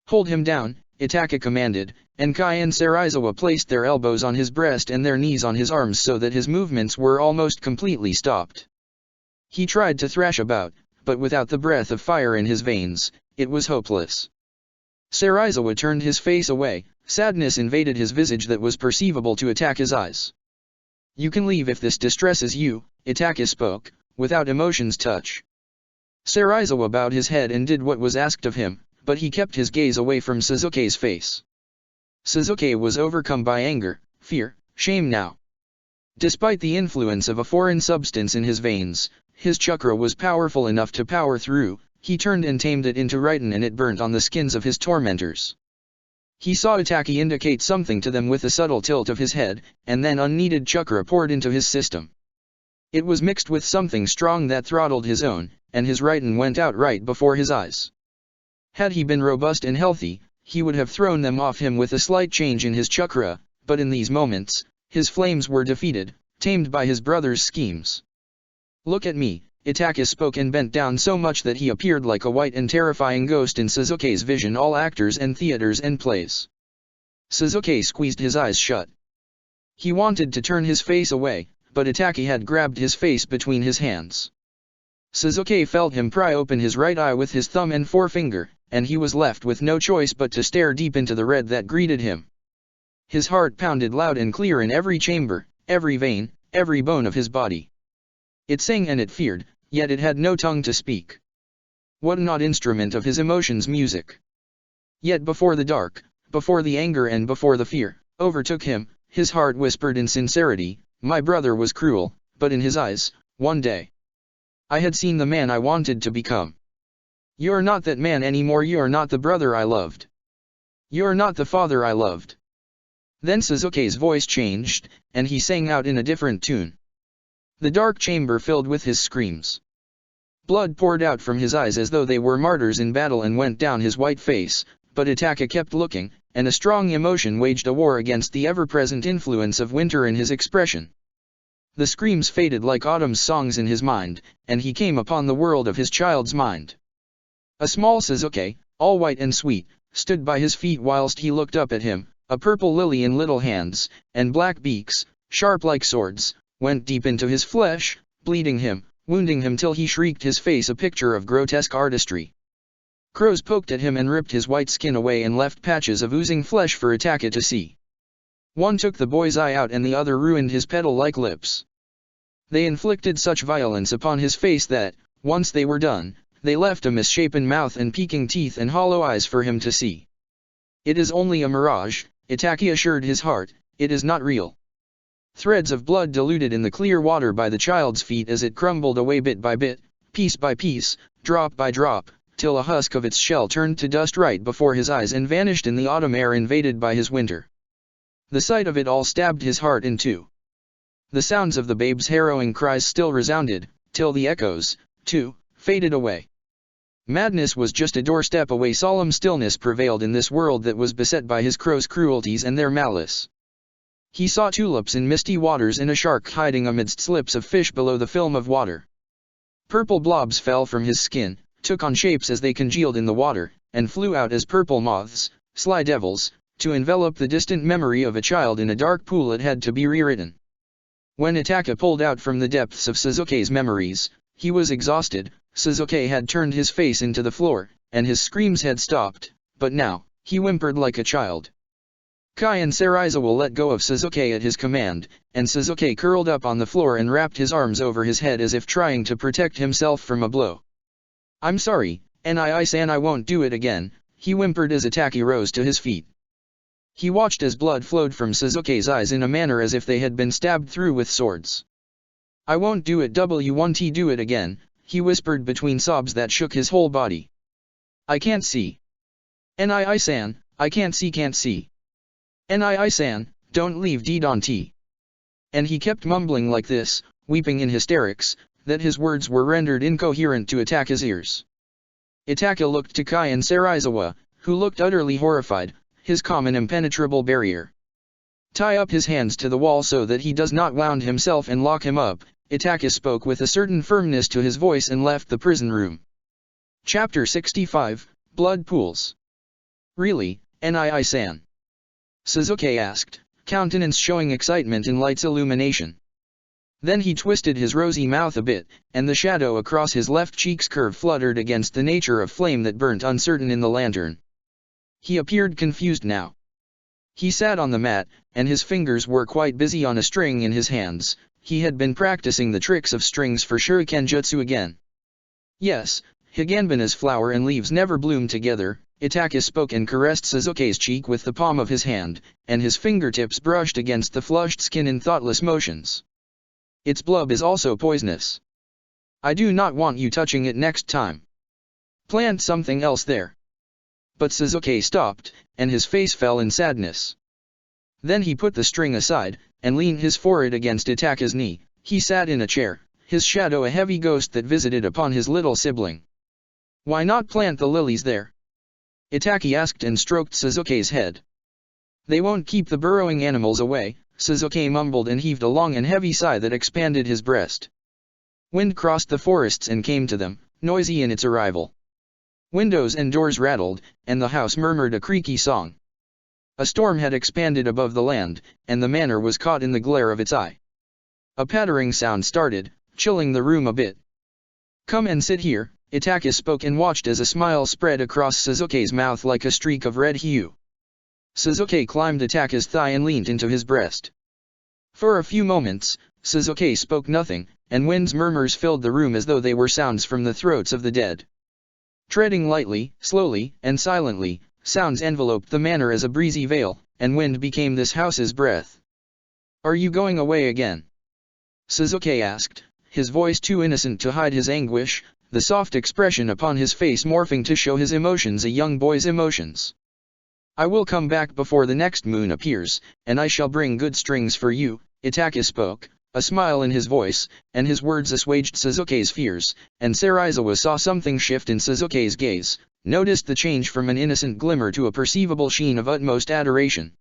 Hold him down, Itaka commanded, and Kai and Sarizawa placed their elbows on his breast and their knees on his arms so that his movements were almost completely stopped. He tried to thrash about, but without the breath of fire in his veins, it was hopeless. Sarizawa turned his face away, sadness invaded his visage that was perceivable to Itaka's eyes. You can leave if this distresses you, Itaka spoke, without emotion's touch. Sarizawa bowed his head and did what was asked of him, but he kept his gaze away from Sasuke's face. Sasuke was overcome by anger, fear, shame now. Despite the influence of a foreign substance in his veins, his chakra was powerful enough to power through. He turned and tamed it into Raiden and it burnt on the skins of his tormentors. He saw Itaki indicate something to them with a subtle tilt of his head, and then unneeded chakra poured into his system. It was mixed with something strong that throttled his own, and his Raiden went out right before his eyes. Had he been robust and healthy, he would have thrown them off him with a slight change in his chakra, but in these moments, his flames were defeated, tamed by his brother's schemes. "Look at me," Itaka spoke and bent down so much that he appeared like a white and terrifying ghost in Suzuki's vision, all actors and theaters and plays. Suzuki squeezed his eyes shut. He wanted to turn his face away, but Itaki had grabbed his face between his hands. Suzuki felt him pry open his right eye with his thumb and forefinger, and he was left with no choice but to stare deep into the red that greeted him. His heart pounded loud and clear in every chamber, every vein, every bone of his body. It sang and it feared, yet it had no tongue to speak. What an odd instrument of his emotions music! Yet before the dark, before the anger and before the fear overtook him, his heart whispered in sincerity, "My brother was cruel, but in his eyes, one day, I had seen the man I wanted to become. You're not that man anymore, you're not the brother I loved. You're not the father I loved." Then Suzuki's voice changed, and he sang out in a different tune. The dark chamber filled with his screams. Blood poured out from his eyes as though they were martyrs in battle and went down his white face, but Itaka kept looking, and a strong emotion waged a war against the ever-present influence of winter in his expression. The screams faded like autumn's songs in his mind, and he came upon the world of his child's mind. A small Suzuki, all white and sweet, stood by his feet whilst he looked up at him, a purple lily in little hands, and black beaks, sharp like swords, went deep into his flesh, bleeding him, wounding him till he shrieked, his face a picture of grotesque artistry. Crows poked at him and ripped his white skin away and left patches of oozing flesh for Itaka to see. One took the boy's eye out and the other ruined his petal-like lips. They inflicted such violence upon his face that, once they were done, they left a misshapen mouth and peeking teeth and hollow eyes for him to see. "It is only a mirage," Itaki assured his heart, "it is not real." Threads of blood diluted in the clear water by the child's feet as it crumbled away bit by bit, piece by piece, drop by drop, till a husk of its shell turned to dust right before his eyes and vanished in the autumn air invaded by his winter. The sight of it all stabbed his heart in two. The sounds of the babe's harrowing cries still resounded, till the echoes, too, faded away. Madness was just a doorstep away. Solemn stillness prevailed in this world that was beset by his crow's cruelties and their malice. He saw tulips in misty waters and a shark hiding amidst slips of fish below the film of water. Purple blobs fell from his skin, took on shapes as they congealed in the water, and flew out as purple moths, sly devils, to envelop the distant memory of a child in a dark pool it had to be rewritten. When Itaka pulled out from the depths of Suzuki's memories, he was exhausted. Suzuki had turned his face into the floor, and his screams had stopped, but now, he whimpered like a child. Kai and Serizawa let go of Suzuki at his command, and Suzuki curled up on the floor and wrapped his arms over his head as if trying to protect himself from a blow. "I'm sorry, Nii-san, I won't do it again," he whimpered as Itaki rose to his feet. He watched as blood flowed from Suzuki's eyes in a manner as if they had been stabbed through with swords. "I won't do it, won't do it again," he whispered between sobs that shook his whole body. "I can't see. Nii-san, I can't see. Nii-san, don't leave Didon-T." And he kept mumbling like this, weeping in hysterics, that his words were rendered incoherent to Itaka's ears. Itaka looked to Kai and Serizawa, who looked utterly horrified, his calm an impenetrable barrier. "Tie up his hands to the wall so that he does not wound himself and lock him up," Itaka spoke with a certain firmness to his voice and left the prison room. Chapter 65, Blood Pools. "Really, Nii-san?" Suzuki asked, countenance showing excitement in light's illumination. Then he twisted his rosy mouth a bit, and the shadow across his left cheek's curve fluttered against the nature of flame that burnt uncertain in the lantern. He appeared confused now. He sat on the mat, and his fingers were quite busy on a string in his hands. He had been practicing the tricks of strings for shuriken jutsu again. "Yes, Higanbana's flower and leaves never bloom together," Itaka spoke and caressed Suzuki's cheek with the palm of his hand, and his fingertips brushed against the flushed skin in thoughtless motions. "Its blood is also poisonous. I do not want you touching it next time. Plant something else there." but Suzuki stopped, and his face fell in sadness. Then he put the string aside, and leaned his forehead against Itaka's knee. He sat in a chair, his shadow a heavy ghost that visited upon his little sibling. "Why not plant the lilies there?" Itaki asked and stroked Suzuki's head. "They won't keep the burrowing animals away," Suzuki mumbled and heaved a long and heavy sigh that expanded his breast. Wind crossed the forests and came to them, noisy in its arrival. Windows and doors rattled, and the house murmured a creaky song. A storm had expanded above the land, and the manor was caught in the glare of its eye. A pattering sound started, chilling the room a bit. "Come and sit here," Itaka spoke and watched as a smile spread across Suzuki's mouth like a streak of red hue. Suzuki climbed Itaka's thigh and leaned into his breast. For a few moments, Suzuki spoke nothing, and wind's murmurs filled the room as though they were sounds from the throats of the dead. Treading lightly, slowly, and silently, sounds enveloped the manor as a breezy veil, and wind became this house's breath. "Are you going away again?" Suzuki asked, his voice too innocent to hide his anguish, the soft expression upon his face morphing to show his emotions, a young boy's emotions. "I will come back before the next moon appears, and I shall bring good strings for you," Itaka spoke, a smile in his voice, and his words assuaged Suzuki's fears, and Serizawa saw something shift in Suzuki's gaze, noticed the change from an innocent glimmer to a perceivable sheen of utmost adoration.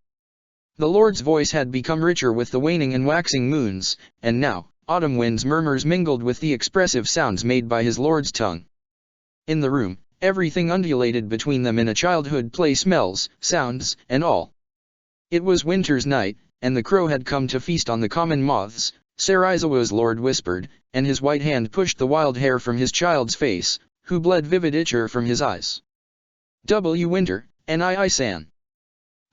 The Lord's voice had become richer with the waning and waxing moons, and now, autumn wind's murmurs mingled with the expressive sounds made by his Lord's tongue. In the room, everything undulated between them in a childhood play, smells, sounds, and all. It was winter's night, and the crow had come to feast on the common moths, Serizawa's lord whispered, and his white hand pushed the wild hair from his child's face, who bled vivid ichor from his eyes. "W winter, Nii-san?"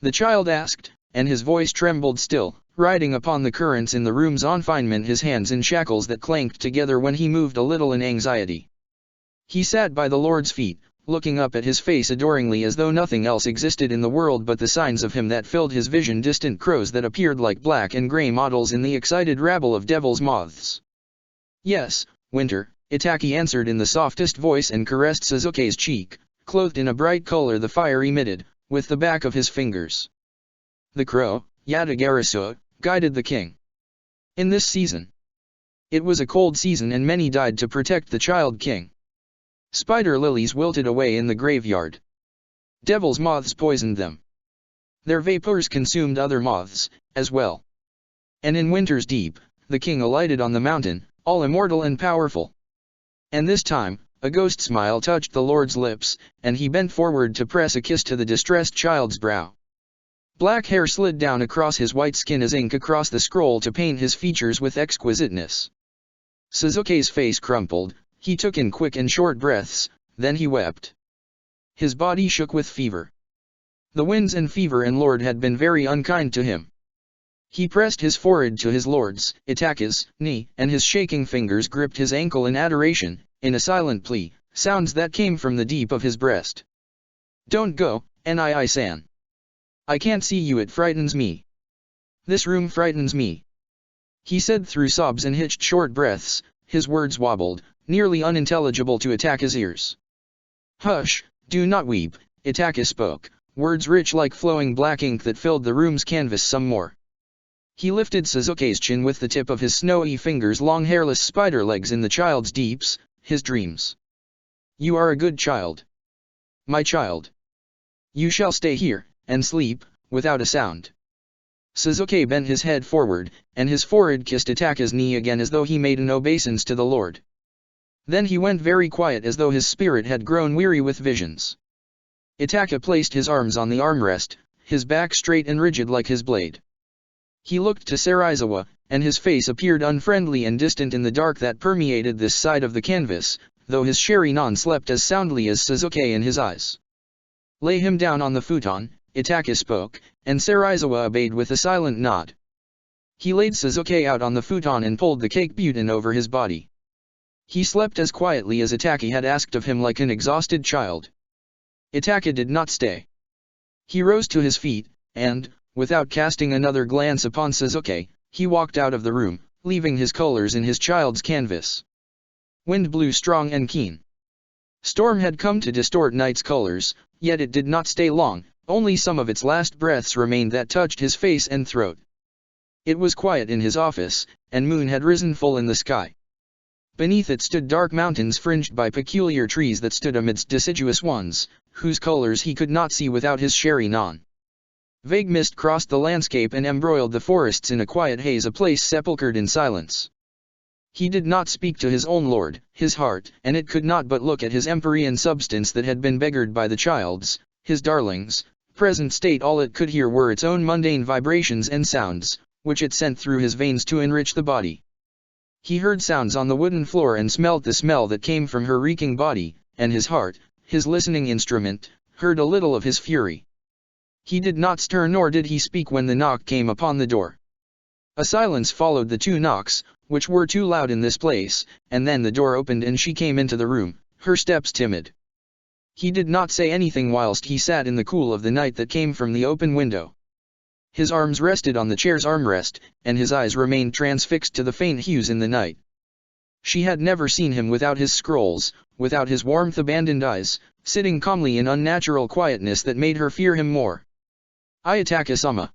the child asked, and his voice trembled still, riding upon the currents in the room's confinement, his hands in shackles that clanked together when he moved a little in anxiety. He sat by the Lord's feet, looking up at his face adoringly as though nothing else existed in the world but the signs of him that filled his vision, distant crows that appeared like black and grey models in the excited rabble of devil's moths. "Yes, winter," Itaki answered in the softest voice and caressed Suzuki's cheek, clothed in a bright color the fire emitted, with the back of his fingers. The crow, Yatagarasu, guided the king. In this season. It was a cold season and many died to protect the child king. Spider lilies wilted away in the graveyard. Devil's moths poisoned them. Their vapors consumed other moths, as well. And in winter's deep, the king alighted on the mountain, all immortal and powerful. And this time, a ghost smile touched the Lord's lips, and he bent forward to press a kiss to the distressed child's brow. Black hair slid down across his white skin as ink across the scroll to paint his features with exquisiteness. Suzuki's face crumpled. He took in quick and short breaths, then he wept. His body shook with fever. The winds and fever and Lord had been very unkind to him. He pressed his forehead to his Lord's, Itaka's, knee, and his shaking fingers gripped his ankle in adoration, in a silent plea, sounds that came from the deep of his breast. "Don't go, Nii-san. I can't see you, it frightens me. This room frightens me," he said through sobs and hitched short breaths, his words wobbled, nearly unintelligible to Itaka's ears. "Hush, do not weep," Itaka spoke, words rich like flowing black ink that filled the room's canvas some more. He lifted Suzuki's chin with the tip of his snowy fingers, long hairless spider legs in the child's deeps, his dreams. "You are a good child. My child. You shall stay here, and sleep, without a sound." Suzuki bent his head forward, and his forehead kissed Itaka's knee again as though he made an obeisance to the Lord. Then he went very quiet as though his spirit had grown weary with visions. Itaka placed his arms on the armrest, his back straight and rigid like his blade. He looked to Serizawa, and his face appeared unfriendly and distant in the dark that permeated this side of the canvas, though his Sherry-non slept as soundly as Suzuki in his eyes. "Lay him down on the futon," Itaka spoke, and Serizawa obeyed with a silent nod. He laid Suzuki out on the futon and pulled the cake butin over his body. He slept as quietly as Itaka had asked of him, like an exhausted child. Itaka did not stay. He rose to his feet, and, without casting another glance upon Suzuki, he walked out of the room, leaving his colors in his child's canvas. Wind blew strong and keen. Storm had come to distort night's colors, yet it did not stay long, only some of its last breaths remained that touched his face and throat. It was quiet in his office, and moon had risen full in the sky. Beneath it stood dark mountains fringed by peculiar trees that stood amidst deciduous ones, whose colors he could not see without his sherry non. Vague mist crossed the landscape and embroiled the forests in a quiet haze, a place sepulchred in silence. He did not speak to his own lord, his heart, and it could not but look at his empyrean substance that had been beggared by the child's, his darling's, present state. All it could hear were its own mundane vibrations and sounds, which it sent through his veins to enrich the body. He heard sounds on the wooden floor and smelt the smell that came from her reeking body, and his heart, his listening instrument, heard a little of his fury. He did not stir nor did he speak when the knock came upon the door. A silence followed the two knocks, which were too loud in this place, and then the door opened and she came into the room, her steps timid. He did not say anything whilst he sat in the cool of the night that came from the open window. His arms rested on the chair's armrest, and his eyes remained transfixed to the faint hues in the night. She had never seen him without his scrolls, without his warmth-abandoned eyes, sitting calmly in unnatural quietness that made her fear him more. "Ayataka-sama,"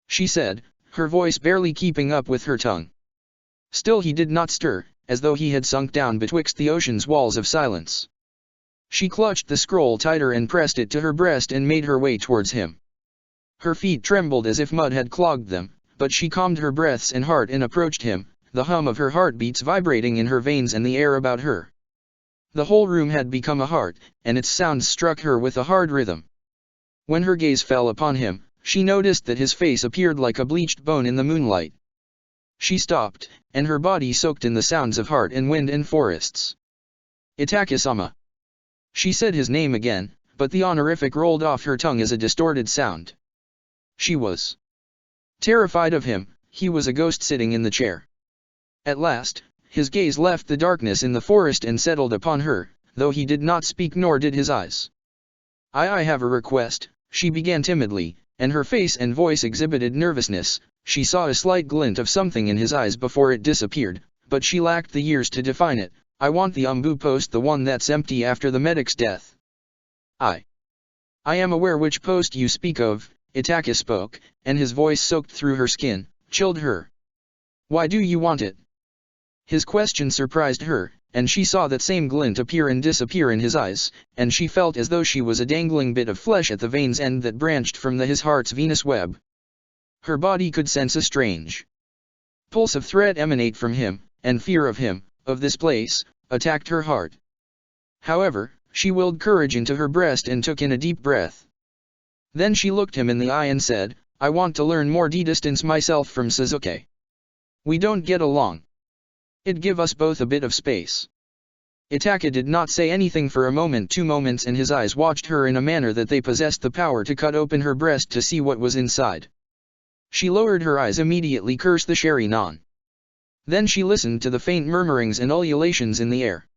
she said, her voice barely keeping up with her tongue. Still he did not stir, as though he had sunk down betwixt the ocean's walls of silence. She clutched the scroll tighter and pressed it to her breast and made her way towards him. Her feet trembled as if mud had clogged them, but she calmed her breaths and heart and approached him, the hum of her heartbeats vibrating in her veins and the air about her. The whole room had become a heart, and its sounds struck her with a hard rhythm. When her gaze fell upon him, she noticed that his face appeared like a bleached bone in the moonlight. She stopped, and her body soaked in the sounds of heart and wind and forests. "Itaka-sama." She said his name again, but the honorific rolled off her tongue as a distorted sound. She was terrified of him. He was a ghost sitting in the chair. At last, his gaze left the darkness in the forest and settled upon her, though he did not speak nor did his eyes. I have a request," she began timidly, and her face and voice exhibited nervousness. She saw a slight glint of something in his eyes before it disappeared, but she lacked the years to define it. "I want the umbu post, the one that's empty after the medic's death." I am aware which post you speak of," Itaka spoke, and his voice soaked through her skin, chilled her. "Why do you want it?" His question surprised her, and she saw that same glint appear and disappear in his eyes, and she felt as though she was a dangling bit of flesh at the vein's end that branched from his heart's venous web. Her body could sense a strange pulse of threat emanate from him, and fear of him, of this place, attacked her heart. However, she willed courage into her breast and took in a deep breath. Then she looked him in the eye and said, "I want to learn more, distance myself from Suzuki. We don't get along. It give us both a bit of space." Itaka did not say anything for a moment, 2 moments, and his eyes watched her in a manner that they possessed the power to cut open her breast to see what was inside. She lowered her eyes immediately, cursed the sherry non. Then she listened to the faint murmurings and ululations in the air.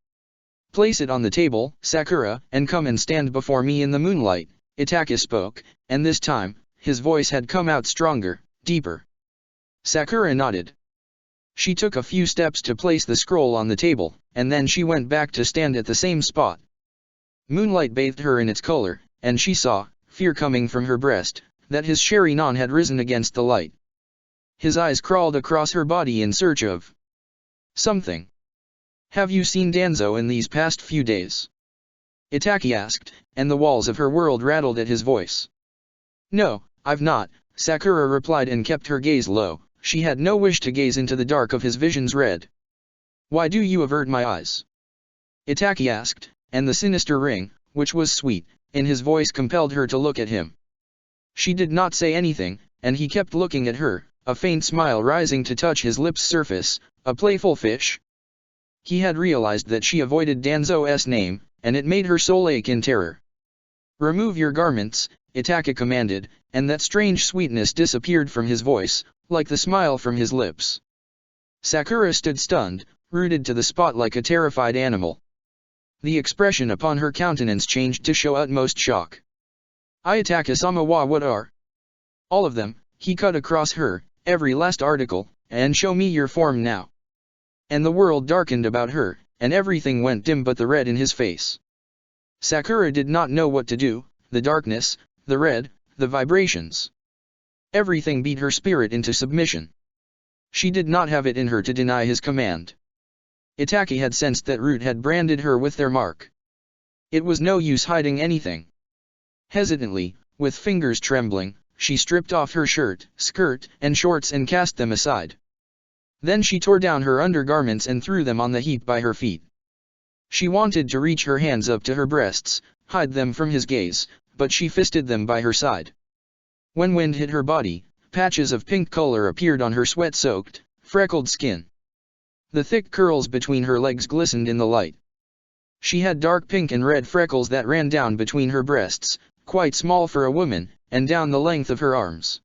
"Place it on the table, Sakura, and come and stand before me in the moonlight," Itaka spoke, and this time, his voice had come out stronger, deeper. Sakura nodded. She took a few steps to place the scroll on the table, and then she went back to stand at the same spot. Moonlight bathed her in its color, and she saw, fear coming from her breast, that his sherry non had risen against the light. His eyes crawled across her body in search of something. "Have you seen Danzo in these past few days?" Itaki asked, and the walls of her world rattled at his voice. "No, I've not," Sakura replied and kept her gaze low. She had no wish to gaze into the dark of his vision's red. "Why do you avert my eyes?" Itaki asked, and the sinister ring, which was sweet, in his voice compelled her to look at him. She did not say anything, and he kept looking at her, a faint smile rising to touch his lips' surface, a playful fish. He had realized that she avoided Danzo's name, and it made her soul ache in terror. "Remove your garments," Itaka commanded, and that strange sweetness disappeared from his voice, like the smile from his lips. Sakura stood stunned, rooted to the spot like a terrified animal. The expression upon her countenance changed to show utmost shock. "Ayataka-sama wa what are all of them?" He cut across her, "every last article, and show me your form now." And the world darkened about her, and everything went dim but the red in his face. Sakura did not know what to do, the darkness, the red, the vibrations. Everything beat her spirit into submission. She did not have it in her to deny his command. Itaki had sensed that Root had branded her with their mark. It was no use hiding anything. Hesitantly, with fingers trembling, she stripped off her shirt, skirt, and shorts and cast them aside. Then she tore down her undergarments and threw them on the heap by her feet. She wanted to reach her hands up to her breasts, hide them from his gaze, but she fisted them by her side. When wind hit her body, patches of pink color appeared on her sweat-soaked, freckled skin. The thick curls between her legs glistened in the light. She had dark pink and red freckles that ran down between her breasts, quite small for a woman, and down the length of her arms.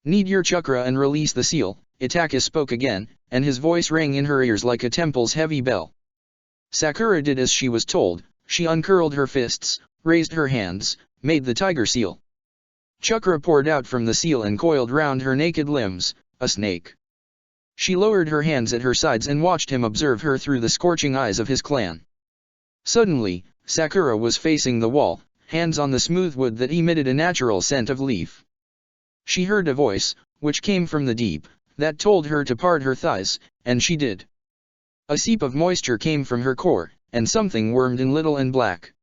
"Need your chakra and release the seal," Itaka spoke again, and his voice rang in her ears like a temple's heavy bell. Sakura did as she was told. She uncurled her fists, raised her hands, made the tiger seal. Chakra poured out from the seal and coiled round her naked limbs, a snake. She lowered her hands at her sides and watched him observe her through the scorching eyes of his clan. Suddenly, Sakura was facing the wall, hands on the smooth wood that emitted a natural scent of leaf. She heard a voice, which came from the deep, that told her to part her thighs, and she did. A seep of moisture came from her core, and something wormed in little and black.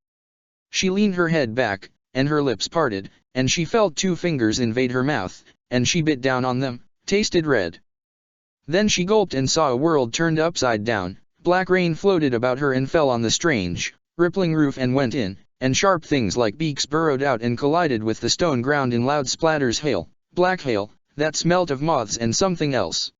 She leaned her head back, and her lips parted, and she felt two fingers invade her mouth, and she bit down on them, tasted red. Then she gulped and saw a world turned upside down. Black rain floated about her and fell on the strange, rippling roof and went in, and sharp things like beaks burrowed out and collided with the stone ground in loud splatters. Hail, black hail, that smelt of moths and something else.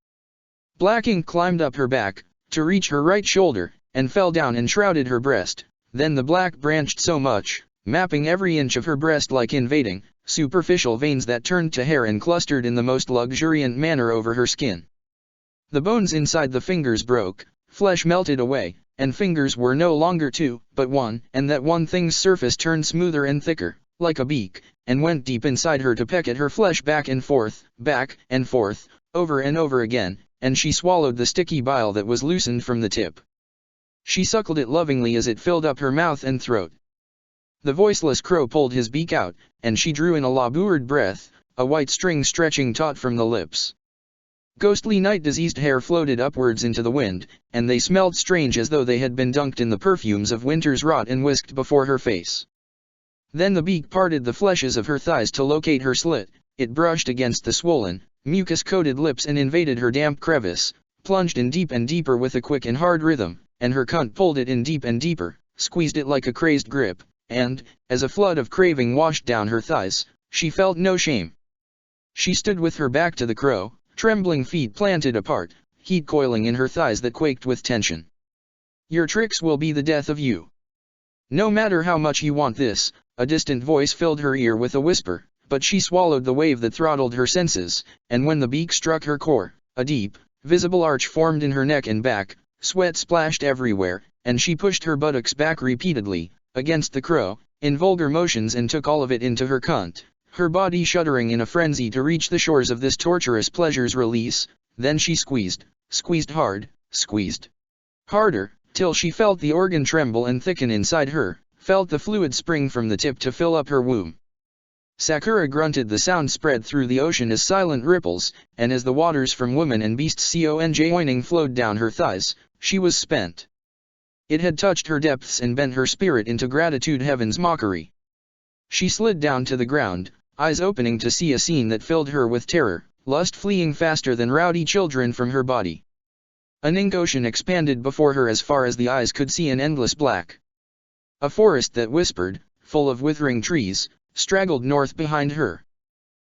Black ink climbed up her back, to reach her right shoulder, and fell down and shrouded her breast. Then the black branched so much, mapping every inch of her breast like invading, superficial veins that turned to hair and clustered in the most luxuriant manner over her skin. The bones inside the fingers broke, flesh melted away, and fingers were no longer two, but one, and that one thing's surface turned smoother and thicker, like a beak, and went deep inside her to peck at her flesh back and forth, over and over again, and she swallowed the sticky bile that was loosened from the tip. She suckled it lovingly as it filled up her mouth and throat. The voiceless crow pulled his beak out, and she drew in a labored breath, a white string stretching taut from the lips. Ghostly night-diseased hair floated upwards into the wind, and they smelled strange as though they had been dunked in the perfumes of winter's rot and whisked before her face. Then the beak parted the fleshes of her thighs to locate her slit. It brushed against the swollen, mucus-coated lips and invaded her damp crevice, plunged in deep and deeper with a quick and hard rhythm, and her cunt pulled it in deep and deeper, squeezed it like a crazed grip, and, as a flood of craving washed down her thighs, she felt no shame. She stood with her back to the crow, trembling feet planted apart, heat coiling in her thighs that quaked with tension. "Your tricks will be the death of you. No matter how much you want this," a distant voice filled her ear with a whisper, but she swallowed the wave that throttled her senses, and when the beak struck her core, a deep, visible arch formed in her neck and back, sweat splashed everywhere, and she pushed her buttocks back repeatedly, against the crow, in vulgar motions and took all of it into her cunt, her body shuddering in a frenzy to reach the shores of this torturous pleasure's release. Then she squeezed hard, squeezed harder, till she felt the organ tremble and thicken inside her, felt the fluid spring from the tip to fill up her womb. Sakura grunted. The sound spread through the ocean as silent ripples, and as the waters from woman and beast conjoining flowed down her thighs, she was spent. It had touched her depths and bent her spirit into gratitude, heaven's mockery. She slid down to the ground, eyes opening to see a scene that filled her with terror, lust fleeing faster than rowdy children from her body. An ink ocean expanded before her as far as the eyes could see in endless black. A forest that whispered, full of withering trees, straggled north behind her.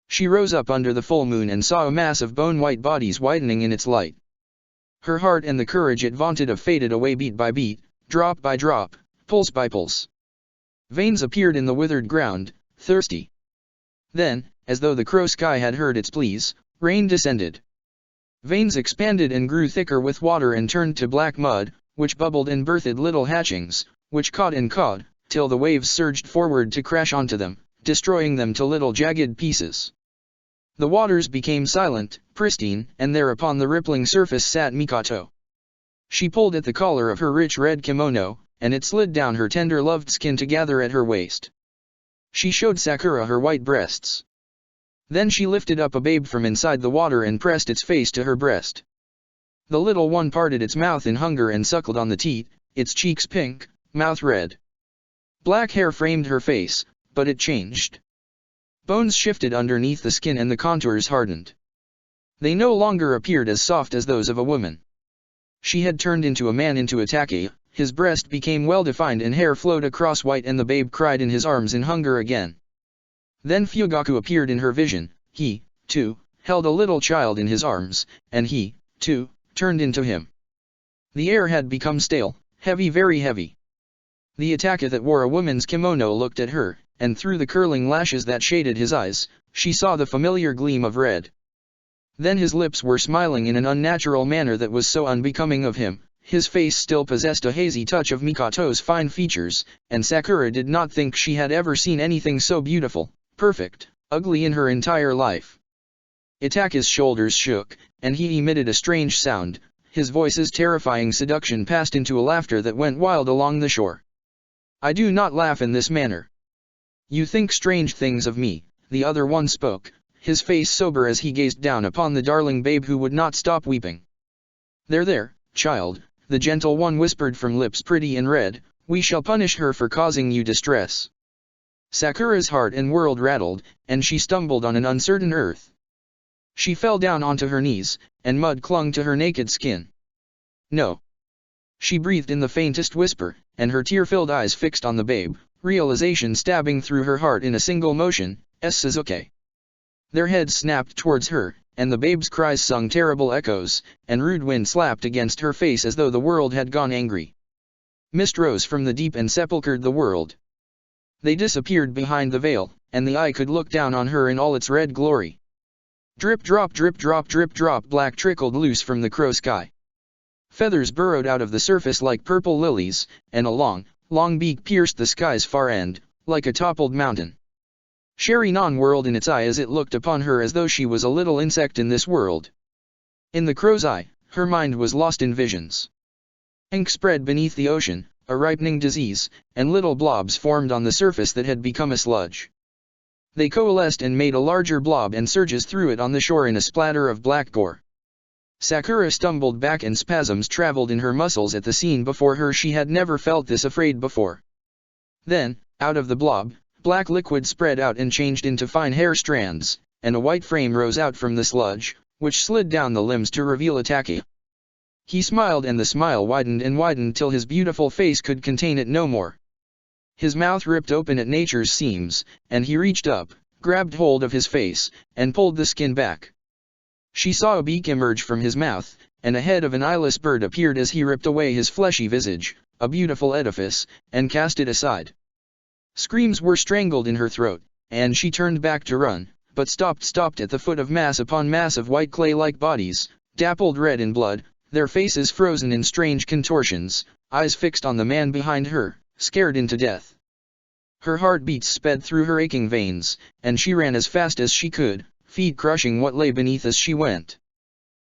She rose up under the full moon and saw a mass of bone-white bodies widening in its light. Her heart and the courage it vaunted of faded away beat by beat, drop by drop, pulse by pulse. Veins appeared in the withered ground, thirsty. Then, as though the crow sky had heard its pleas, rain descended. Veins expanded and grew thicker with water and turned to black mud, which bubbled and birthed little hatchings, which caught and caught, till the waves surged forward to crash onto them, destroying them to little jagged pieces. The waters became silent, pristine, and there upon the rippling surface sat Mikoto. She pulled at the collar of her rich red kimono, and it slid down her tender loved skin to gather at her waist. She showed Sakura her white breasts. Then she lifted up a babe from inside the water and pressed its face to her breast. The little one parted its mouth in hunger and suckled on the teat, its cheeks pink, mouth red. Black hair framed her face, but it changed. Bones shifted underneath the skin and the contours hardened. They no longer appeared as soft as those of a woman. She had turned into a man, into Itake. His breast became well-defined and hair flowed across white, and the babe cried in his arms in hunger again. Then Fugaku appeared in her vision. He, too, held a little child in his arms, and he, too, turned into him. The air had become stale, heavy, very heavy. The Itake that wore a woman's kimono looked at her, and through the curling lashes that shaded his eyes, she saw the familiar gleam of red. Then his lips were smiling in an unnatural manner that was so unbecoming of him. His face still possessed a hazy touch of Mikato's fine features, and Sakura did not think she had ever seen anything so beautiful, perfect, ugly in her entire life. Itake's shoulders shook, and he emitted a strange sound. His voice's terrifying seduction passed into a laughter that went wild along the shore. I do not laugh in this manner. You think strange things of me, the other one spoke, his face sober as he gazed down upon the darling babe who would not stop weeping. There, child, the gentle one whispered from lips pretty and red, we shall punish her for causing you distress. Sakura's heart and world rattled, and she stumbled on an uncertain earth. She fell down onto her knees, and mud clung to her naked skin. No. She breathed in the faintest whisper, and her tear-filled eyes fixed on the babe, realization stabbing through her heart in a single motion, Suzuki. Their heads snapped towards her, and the babe's cries sung terrible echoes, and rude wind slapped against her face as though the world had gone angry. Mist rose from the deep and sepulchered the world. They disappeared behind the veil, and the eye could look down on her in all its red glory. Drip drop, black trickled loose from the crow sky. Feathers burrowed out of the surface like purple lilies, and a long beak pierced the sky's far end, like a toppled mountain. Sherinon whirled in its eye as it looked upon her as though she was a little insect in this world. In the crow's eye, her mind was lost in visions. Ink spread beneath the ocean, a ripening disease, and little blobs formed on the surface that had become a sludge. They coalesced and made a larger blob, and surges threw it on the shore in a splatter of black gore. Sakura stumbled back and spasms traveled in her muscles at the scene before her. She had never felt this afraid before. Then, out of the blob, black liquid spread out and changed into fine hair strands, and a white frame rose out from the sludge, which slid down the limbs to reveal Itake. He smiled, and the smile widened and widened till his beautiful face could contain it no more. His mouth ripped open at nature's seams, and he reached up, grabbed hold of his face, and pulled the skin back. She saw a beak emerge from his mouth, and a head of an eyeless bird appeared as he ripped away his fleshy visage, a beautiful edifice, and cast it aside. Screams were strangled in her throat, and she turned back to run, but stopped at the foot of mass upon mass of white clay-like bodies, dappled red in blood, their faces frozen in strange contortions, eyes fixed on the man behind her, scared into death. Her heartbeats sped through her aching veins, and she ran as fast as she could, feet crushing what lay beneath as she went.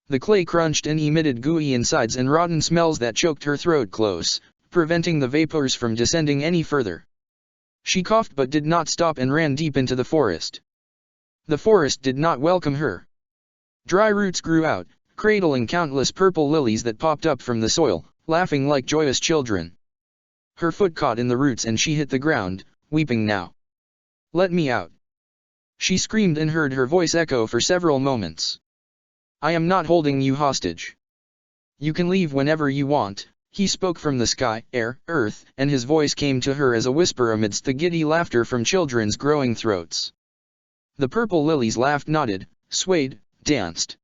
The clay crunched and emitted gooey insides and rotten smells that choked her throat close, preventing the vapors from descending any further. She coughed but did not stop and ran deep into the forest. The forest did not welcome her. Dry roots grew out, cradling countless purple lilies that popped up from the soil, laughing like joyous children. Her foot caught in the roots and she hit the ground, weeping now. Let me out. She screamed and heard her voice echo for several moments. I am not holding you hostage. You can leave whenever you want. He spoke from the sky, air, earth, and his voice came to her as a whisper amidst the giddy laughter from children's growing throats. The purple lilies laughed, nodded, swayed, danced.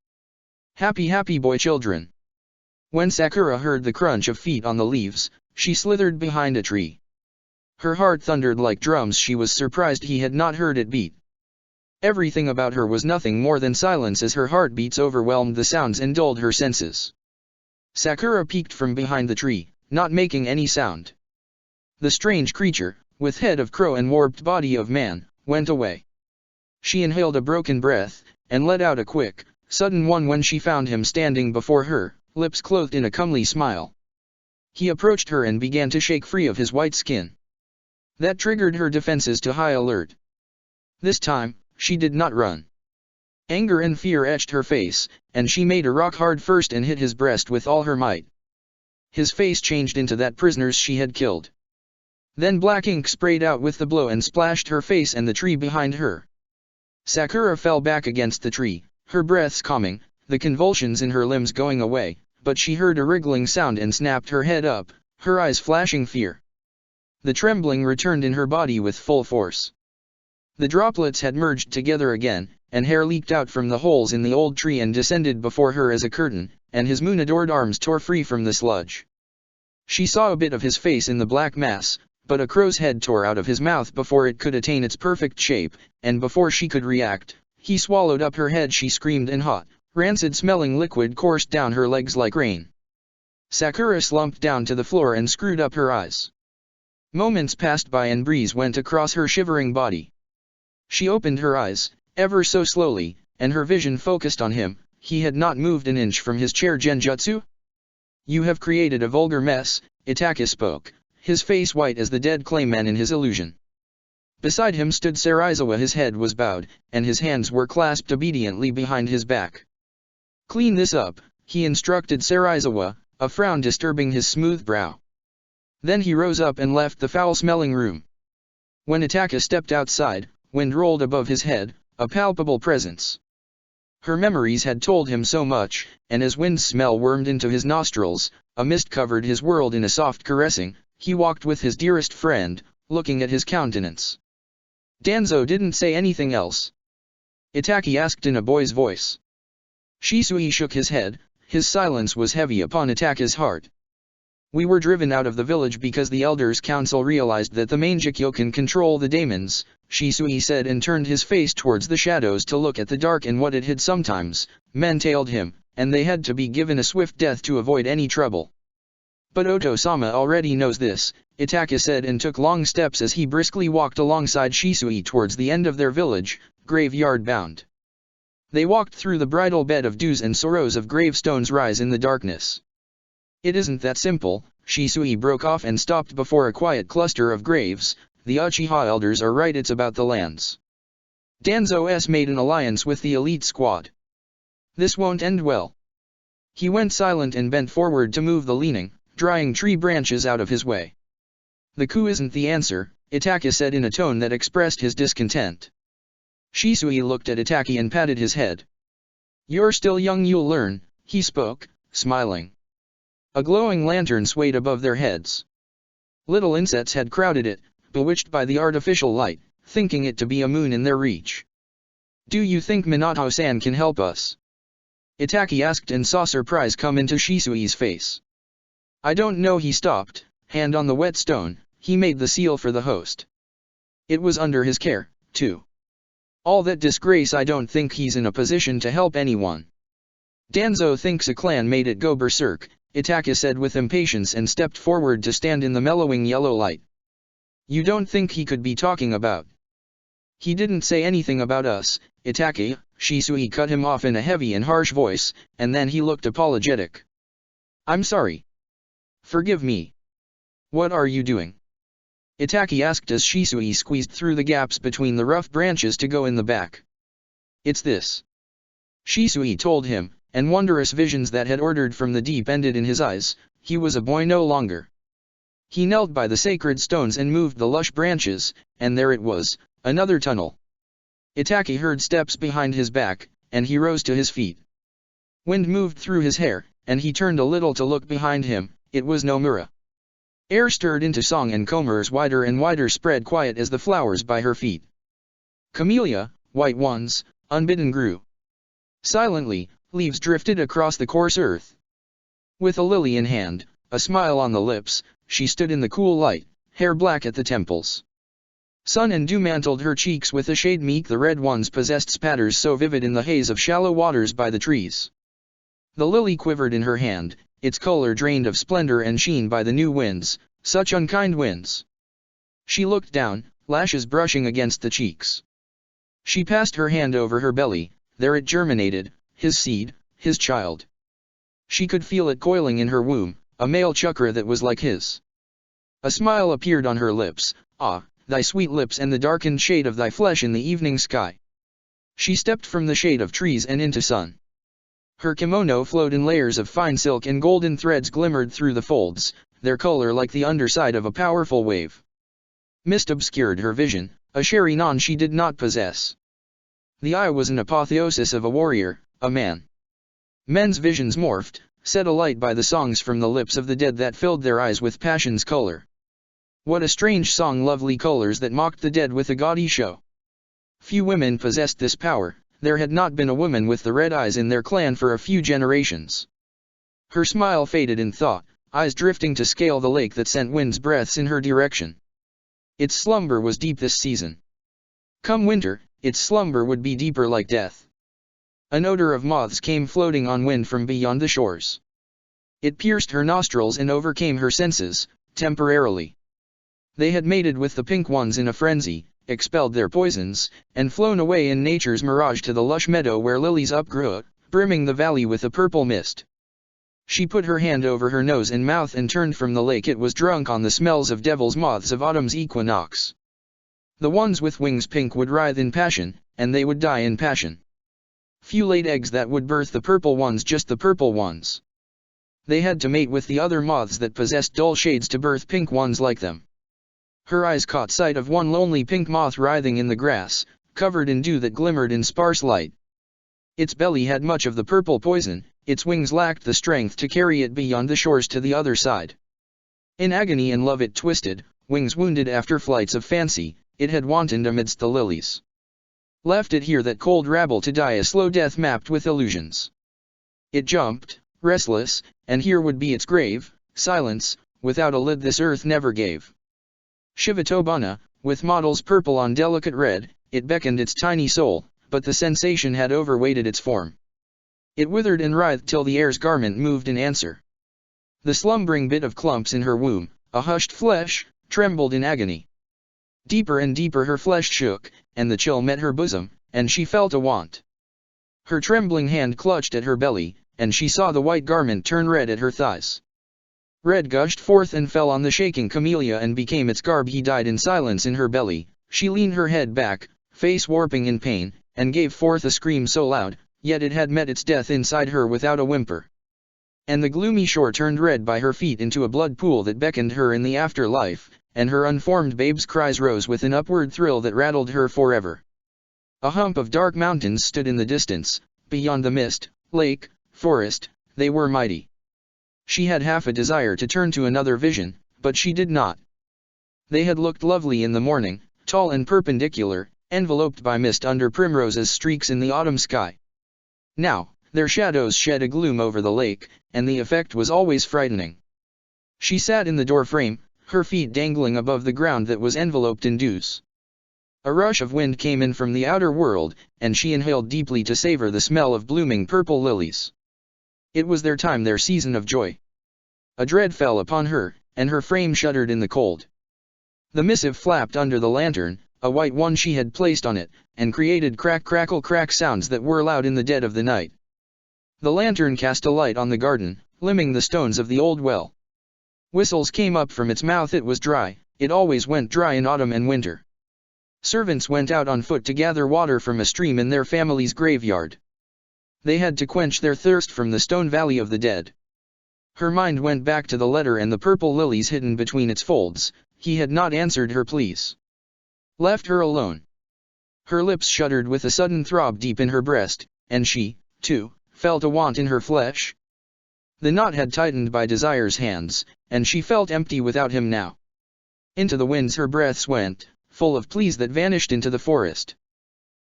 Happy boy children. When Sakura heard the crunch of feet on the leaves, she slithered behind a tree. Her heart thundered like drums. She was surprised he had not heard it beat. Everything about her was nothing more than silence as her heartbeats overwhelmed the sounds and dulled her senses. Sakura peeked from behind the tree, not making any sound. The strange creature, with head of crow and warped body of man, went away. She inhaled a broken breath, and let out a quick, sudden one when she found him standing before her, lips clothed in a comely smile. He approached her and began to shake free of his white skin. That triggered her defenses to high alert. This time, she did not run. Anger and fear etched her face, and she made a rock-hard first and hit his breast with all her might. His face changed into that prisoner's she had killed. Then black ink sprayed out with the blow and splashed her face and the tree behind her. Sakura fell back against the tree, her breaths calming, the convulsions in her limbs going away, but she heard a wriggling sound and snapped her head up, her eyes flashing fear. The trembling returned in her body with full force. The droplets had merged together again, and hair leaked out from the holes in the old tree and descended before her as a curtain, and his moon-adored arms tore free from the sludge. She saw a bit of his face in the black mass, but a crow's head tore out of his mouth before it could attain its perfect shape, and before she could react, he swallowed up her head. She screamed and hot, rancid-smelling liquid coursed down her legs like rain. Sakura slumped down to the floor and screwed up her eyes. Moments passed by and breeze went across her shivering body. She opened her eyes, ever so slowly, and her vision focused on him. He had not moved an inch from his chair. Genjutsu? You have created a vulgar mess, Itaka spoke, his face white as the dead clayman in his illusion. Beside him stood Sarizawa. His head was bowed, and his hands were clasped obediently behind his back. Clean this up, he instructed Sarizawa, a frown disturbing his smooth brow. Then he rose up and left the foul-smelling room. When Itaka stepped outside, wind rolled above his head, a palpable presence. Her memories had told him so much, and as wind smell wormed into his nostrils, a mist covered his world in a soft caressing. He walked with his dearest friend, looking at his countenance. Danzo didn't say anything else. Itaki asked in a boy's voice. Shisui shook his head. His silence was heavy upon Itaka's heart. We were driven out of the village because the Elders' Council realized that the Mangekyo can control the daemons, Shisui said, and turned his face towards the shadows to look at the dark and what it hid. Sometimes, men tailed him, and they had to be given a swift death to avoid any trouble. But Oto-sama already knows this, Itaka said, and took long steps as he briskly walked alongside Shisui towards the end of their village, graveyard bound. They walked through the bridal bed of dews and sorrows of gravestones rise in the darkness. It isn't that simple, Shisui broke off and stopped before a quiet cluster of graves. The Uchiha elders are right, it's about the lands. Danzo's made an alliance with the elite squad. This won't end well. He went silent and bent forward to move the leaning, drying tree branches out of his way. The coup isn't the answer, Itaka said in a tone that expressed his discontent. Shisui looked at Itaki and patted his head. You're still young, you'll learn, he spoke, smiling. A glowing lantern swayed above their heads. Little insects had crowded it, bewitched by the artificial light, thinking it to be a moon in their reach. Do you think Minato-san can help us? Itaki asked and saw surprise come into Shisui's face. I don't know. He stopped, hand on the wet stone. He made the seal for the host. It was under his care, too. All that disgrace, I don't think he's in a position to help anyone. Danzo thinks a clan made it go berserk, Itaka said with impatience and stepped forward to stand in the mellowing yellow light. You don't think he could be talking about? He didn't say anything about us, Itaki, Shisui cut him off in a heavy and harsh voice, and then he looked apologetic. I'm sorry. Forgive me. What are you doing? Itaki asked as Shisui squeezed through the gaps between the rough branches to go in the back. It's this. Shisui told him, and wondrous visions that had ordered from the deep ended in his eyes. He was a boy no longer. He knelt by the sacred stones and moved the lush branches, and there it was, another tunnel. Itaki heard steps behind his back, and he rose to his feet. Wind moved through his hair, and he turned a little to look behind him. It was Nomura. Air stirred into song and combers wider and wider spread quiet as the flowers by her feet. Camellia, white ones, unbidden grew. Silently, leaves drifted across the coarse earth. With a lily in hand, a smile on the lips, she stood in the cool light, hair black at the temples. Sun and dew mantled her cheeks with a shade meek. The red ones possessed spatters so vivid in the haze of shallow waters by the trees. The lily quivered in her hand, its color drained of splendor and sheen by the new winds, such unkind winds. She looked down, lashes brushing against the cheeks. She passed her hand over her belly. There it germinated, his seed, his child. She could feel it coiling in her womb, a male chakra that was like his. A smile appeared on her lips, ah, thy sweet lips and the darkened shade of thy flesh in the evening sky. She stepped from the shade of trees and into sun. Her kimono flowed in layers of fine silk and golden threads glimmered through the folds, their color like the underside of a powerful wave. Mist obscured her vision, a sherry non she did not possess. The eye was an apotheosis of a warrior, a man. Men's visions morphed, set alight by the songs from the lips of the dead that filled their eyes with passion's color. What a strange song, lovely colors that mocked the dead with a gaudy show. Few women possessed this power, there had not been a woman with the red eyes in their clan for a few generations. Her smile faded in thought, eyes drifting to scale the lake that sent wind's breaths in her direction. Its slumber was deep this season. Come winter, its slumber would be deeper like death. An odor of moths came floating on wind from beyond the shores. It pierced her nostrils and overcame her senses, temporarily. They had mated with the pink ones in a frenzy, expelled their poisons, and flown away in nature's mirage to the lush meadow where lilies upgrew, brimming the valley with a purple mist. She put her hand over her nose and mouth and turned from the lake. It was drunk on the smells of devil's moths of autumn's equinox. The ones with wings pink would writhe in passion, and they would die in passion. Few laid eggs that would birth the purple ones, just the purple ones. They had to mate with the other moths that possessed dull shades to birth pink ones like them. Her eyes caught sight of one lonely pink moth writhing in the grass, covered in dew that glimmered in sparse light. Its belly had much of the purple poison, its wings lacked the strength to carry it beyond the shores to the other side. In agony and love it twisted, wings wounded after flights of fancy, it had wantoned amidst the lilies. Left it here that cold rabble to die a slow death mapped with illusions. It jumped, restless, and here would be its grave, silence, without a lid this earth never gave. Shivatobana, with models purple on delicate red, it beckoned its tiny soul, but the sensation had overweighted its form. It withered and writhed till the air's garment moved in answer. The slumbering bit of clumps in her womb, a hushed flesh, trembled in agony. Deeper and deeper her flesh shook, and the chill met her bosom, and she felt a want. Her trembling hand clutched at her belly, and she saw the white garment turn red at her thighs. Red gushed forth and fell on the shaking camellia and became its garb. He died in silence in her belly. She leaned her head back, face warping in pain, and gave forth a scream so loud, yet it had met its death inside her without a whimper. And the gloomy shore turned red by her feet into a blood pool that beckoned her in the afterlife, and her unformed babe's cries rose with an upward thrill that rattled her forever. A hump of dark mountains stood in the distance, beyond the mist, lake, forest, they were mighty. She had half a desire to turn to another vision, but she did not. They had looked lovely in the morning, tall and perpendicular, enveloped by mist under primroses streaks in the autumn sky. Now, their shadows shed a gloom over the lake, and the effect was always frightening. She sat in the doorframe, her feet dangling above the ground that was enveloped in dews. A rush of wind came in from the outer world, and she inhaled deeply to savor the smell of blooming purple lilies. It was their time, their season of joy. A dread fell upon her, and her frame shuddered in the cold. The missive flapped under the lantern, a white one she had placed on it, and created crack crackle crack sounds that were loud in the dead of the night. The lantern cast a light on the garden, limning the stones of the old well. Whistles came up from its mouth. It was dry, it always went dry in autumn and winter. Servants went out on foot to gather water from a stream in their family's graveyard. They had to quench their thirst from the stone valley of the dead. Her mind went back to the letter and the purple lilies hidden between its folds. He had not answered her pleas. Left her alone. Her lips shuddered with a sudden throb deep in her breast, and she, too, felt a want in her flesh. The knot had tightened by desire's hands, and she felt empty without him now. Into the winds her breaths went, full of pleas that vanished into the forest.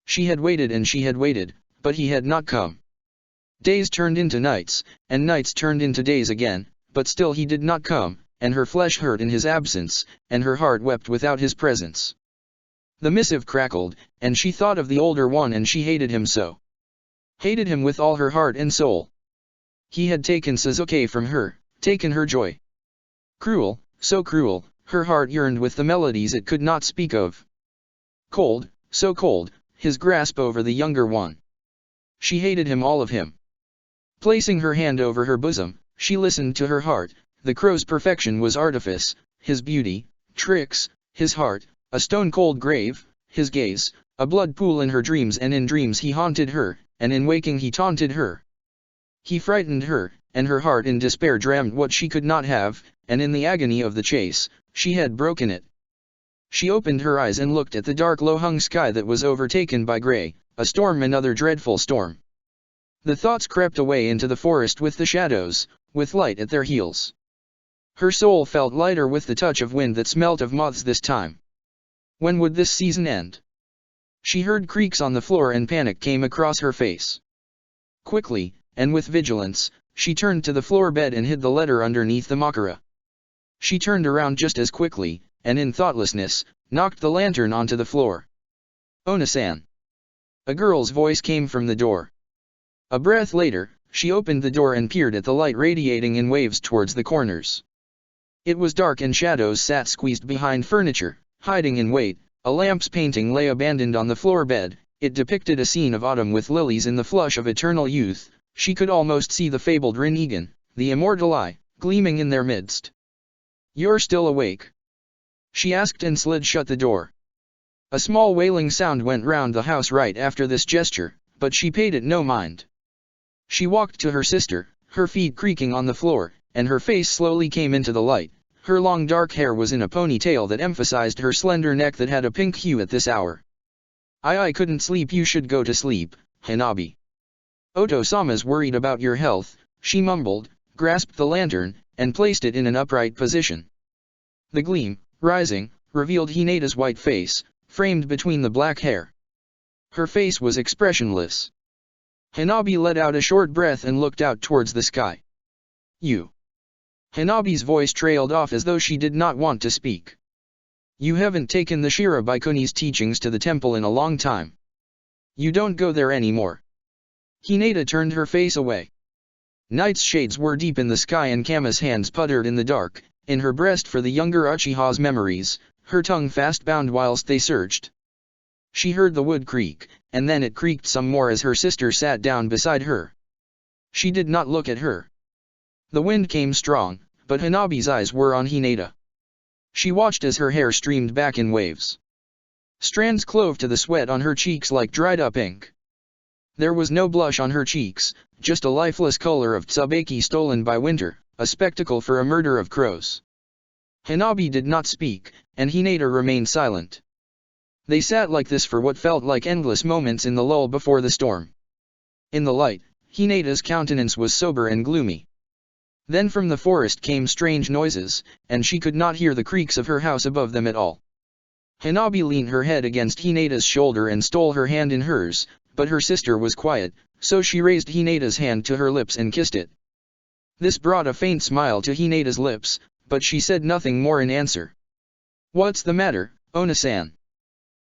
She had waited and she had waited, but he had not come. Days turned into nights, and nights turned into days again, but still he did not come, and her flesh hurt in his absence, and her heart wept without his presence. The missive crackled, and she thought of the older one, and she hated him so. Hated him with all her heart and soul. He had taken Suzuki from her, taken her joy. Cruel, so cruel, her heart yearned with the melodies it could not speak of. Cold, so cold, his grasp over the younger one. She hated him, all of him. Placing her hand over her bosom, she listened to her heart, The crow's perfection was artifice, his beauty, tricks, his heart, a stone-cold grave, his gaze, a blood pool in her dreams, and in dreams he haunted her, and in waking he taunted her. He frightened her, and her heart in despair dreamed what she could not have, and in the agony of the chase, she had broken it. She opened her eyes and looked at the dark low-hung sky that was overtaken by gray, a storm, another dreadful storm. The thoughts crept away into the forest with the shadows, with light at their heels. Her soul felt lighter with the touch of wind that smelt of moths this time. When would this season end? She heard creaks on the floor and panic came across her face. Quickly, and with vigilance, she turned to the floor bed and hid the letter underneath the makara. She turned around just as quickly, and in thoughtlessness, knocked the lantern onto the floor. "Ona-san." A girl's voice came from the door. A breath later, she opened the door and peered at the light radiating in waves towards the corners. It was dark and shadows sat squeezed behind furniture, hiding in wait. A lamp's painting lay abandoned on the floor bed. It depicted a scene of autumn with lilies in the flush of eternal youth. She could almost see the fabled Rin-Egan, the immortal eye, gleaming in their midst. "You're still awake?" she asked and slid shut the door. A small wailing sound went round the house right after this gesture, but she paid it no mind. She walked to her sister, her feet creaking on the floor, and her face slowly came into the light. Her long dark hair was in a ponytail that emphasized her slender neck that had a pink hue at this hour. I couldn't sleep. You should go to sleep, Hanabi. Oto-sama's worried about your health," she mumbled, grasped the lantern, and placed it in an upright position. The gleam, rising, revealed Hinata's white face, framed between the black hair. Her face was expressionless. Hanabi let out a short breath and looked out towards the sky. "You." Hanabi's voice trailed off as though she did not want to speak. "You haven't taken the Shirabaikuni's teachings to the temple in a long time. You don't go there anymore." Hinata turned her face away. Night's shades were deep in the sky and Kama's hands puttered in the dark, in her breast for the younger Uchiha's memories, her tongue fast bound whilst they searched. She heard the wood creak, and then it creaked some more as her sister sat down beside her. She did not look at her. The wind came strong, but Hanabi's eyes were on Hinata. She watched as her hair streamed back in waves. Strands clove to the sweat on her cheeks like dried-up ink. There was no blush on her cheeks, just a lifeless color of tsubaki stolen by winter, a spectacle for a murder of crows. Hanabi did not speak, and Hinata remained silent. They sat like this for what felt like endless moments in the lull before the storm. In the light, Hinata's countenance was sober and gloomy. Then from the forest came strange noises, and she could not hear the creaks of her house above them at all. Hanabi leaned her head against Hinata's shoulder and stole her hand in hers, but her sister was quiet, so she raised Hinata's hand to her lips and kissed it. This brought a faint smile to Hinata's lips, but she said nothing more in answer. "What's the matter, Ona-san?"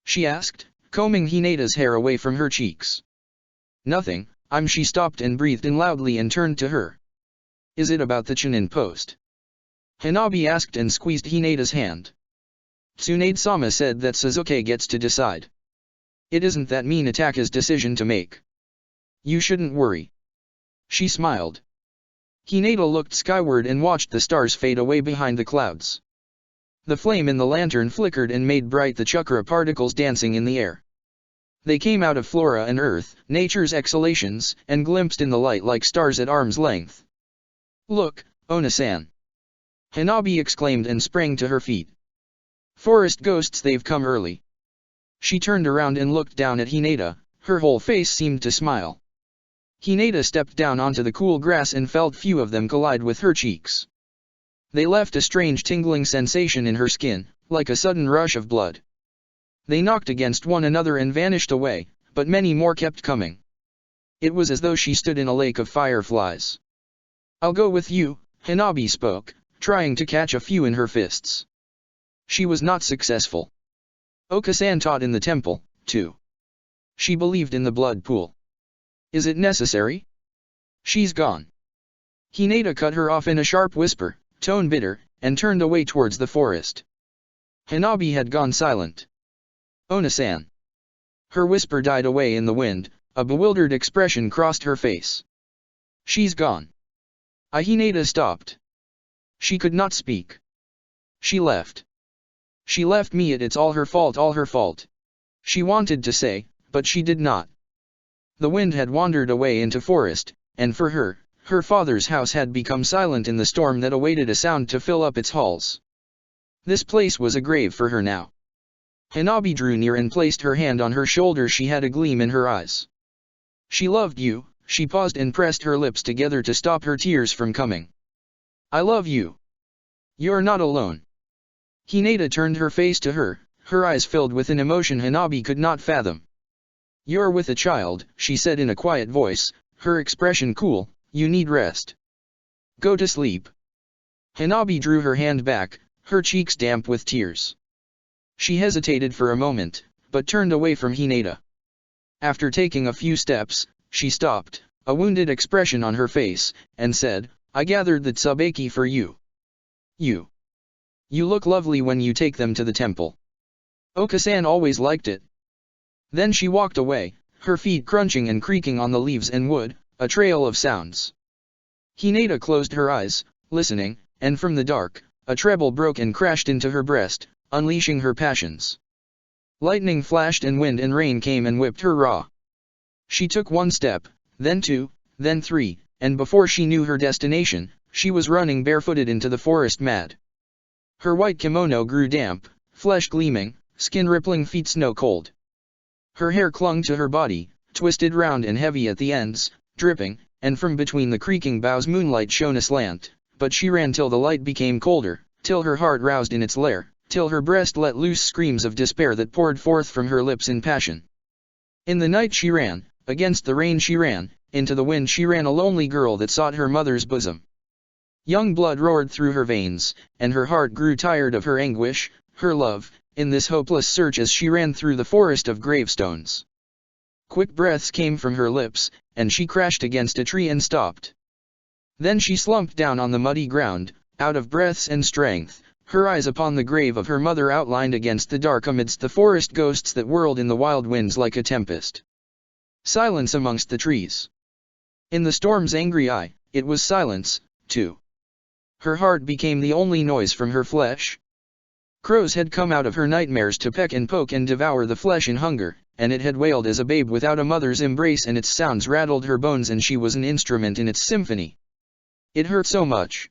she asked, combing Hinata's hair away from her cheeks. "Nothing, She stopped and breathed in loudly and turned to her. "Is it about the Chunin post?" Hanabi asked and squeezed Hinata's hand. "Tsunade-sama said that Suzuki gets to decide. It isn't that Minataka's decision to make. You shouldn't worry." She smiled. Hinata looked skyward and watched the stars fade away behind the clouds. The flame in the lantern flickered and made bright the chakra particles dancing in the air. They came out of flora and earth, nature's exhalations, and glimpsed in the light like stars at arm's length. "Look, Ona-san!" Hanabi exclaimed and sprang to her feet. "Forest ghosts, they've come early." She turned around and looked down at Hinata, her whole face seemed to smile. Hinata stepped down onto the cool grass and felt few of them collide with her cheeks. They left a strange tingling sensation in her skin, like a sudden rush of blood. They knocked against one another and vanished away, but many more kept coming. It was as though she stood in a lake of fireflies. "I'll go with you," Hanabi spoke, trying to catch a few in her fists. She was not successful. Okasan taught in the temple, too. She believed in the blood pool. "Is it necessary?" "She's gone." Hinata cut her off in a sharp whisper, tone bitter, and turned away towards the forest. Hanabi had gone silent. "Ona-san." Her whisper died away in the wind, a bewildered expression crossed her face. "She's gone." Hinata stopped. She could not speak. She left. She left me, it's all her fault, all her fault. She wanted to say, but she did not. The wind had wandered away into forest, and for her, her father's house had become silent in the storm that awaited a sound to fill up its halls. This place was a grave for her now. Hanabi drew near and placed her hand on her shoulder. She had a gleam in her eyes. She loved you. She paused and pressed her lips together to stop her tears from coming. I love you. You're not alone. Hinata turned her face to her, her eyes filled with an emotion Hanabi could not fathom. You're with a child, she said in a quiet voice, her expression cool. You need rest. Go to sleep. Hanabi drew her hand back, her cheeks damp with tears. She hesitated for a moment, but turned away from Hinata. After taking a few steps, she stopped, a wounded expression on her face, and said, I gathered the tsubaki for you. You look lovely when you take them to the temple. Okasan always liked it. Then she walked away, her feet crunching and creaking on the leaves and wood, a trail of sounds. Hinata closed her eyes, listening, and from the dark, a treble broke and crashed into her breast, unleashing her passions. Lightning flashed and wind and rain came and whipped her raw. She took one step, then two, then three, and before she knew her destination, she was running barefooted into the forest mad. Her white kimono grew damp, flesh gleaming, skin rippling, feet snow cold. Her hair clung to her body, twisted round and heavy at the ends, dripping, and from between the creaking boughs moonlight shone aslant, but she ran till the light became colder, till her heart roused in its lair, till her breast let loose screams of despair that poured forth from her lips in passion. In the night she ran, against the rain she ran, into the wind she ran, a lonely girl that sought her mother's bosom. Young blood roared through her veins, and her heart grew tired of her anguish, her love, in this hopeless search as she ran through the forest of gravestones. Quick breaths came from her lips, and she crashed against a tree and stopped. Then she slumped down on the muddy ground, out of breaths and strength, her eyes upon the grave of her mother outlined against the dark amidst the forest ghosts that whirled in the wild winds like a tempest. Silence amongst the trees. In the storm's angry eye, it was silence, too. Her heart became the only noise from her flesh. Crows had come out of her nightmares to peck and poke and devour the flesh in hunger, and it had wailed as a babe without a mother's embrace, and its sounds rattled her bones, and she was an instrument in its symphony. It hurt so much.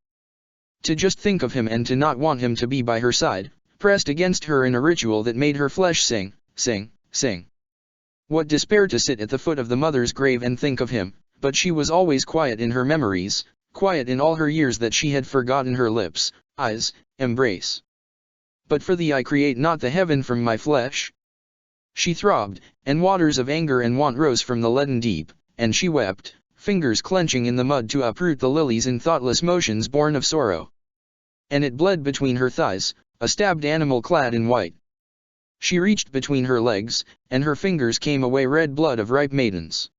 To just think of him and to not want him to be by her side, pressed against her in a ritual that made her flesh sing, sing, sing. What despair to sit at the foot of the mother's grave and think of him, but she was always quiet in her memories, quiet in all her years that she had forgotten her lips, eyes, embrace. But for thee I create not the heaven from my flesh. She throbbed, and waters of anger and want rose from the leaden deep, and she wept, fingers clenching in the mud to uproot the lilies in thoughtless motions born of sorrow. And it bled between her thighs, a stabbed animal clad in white. She reached between her legs, and her fingers came away red blood of ripe maidens.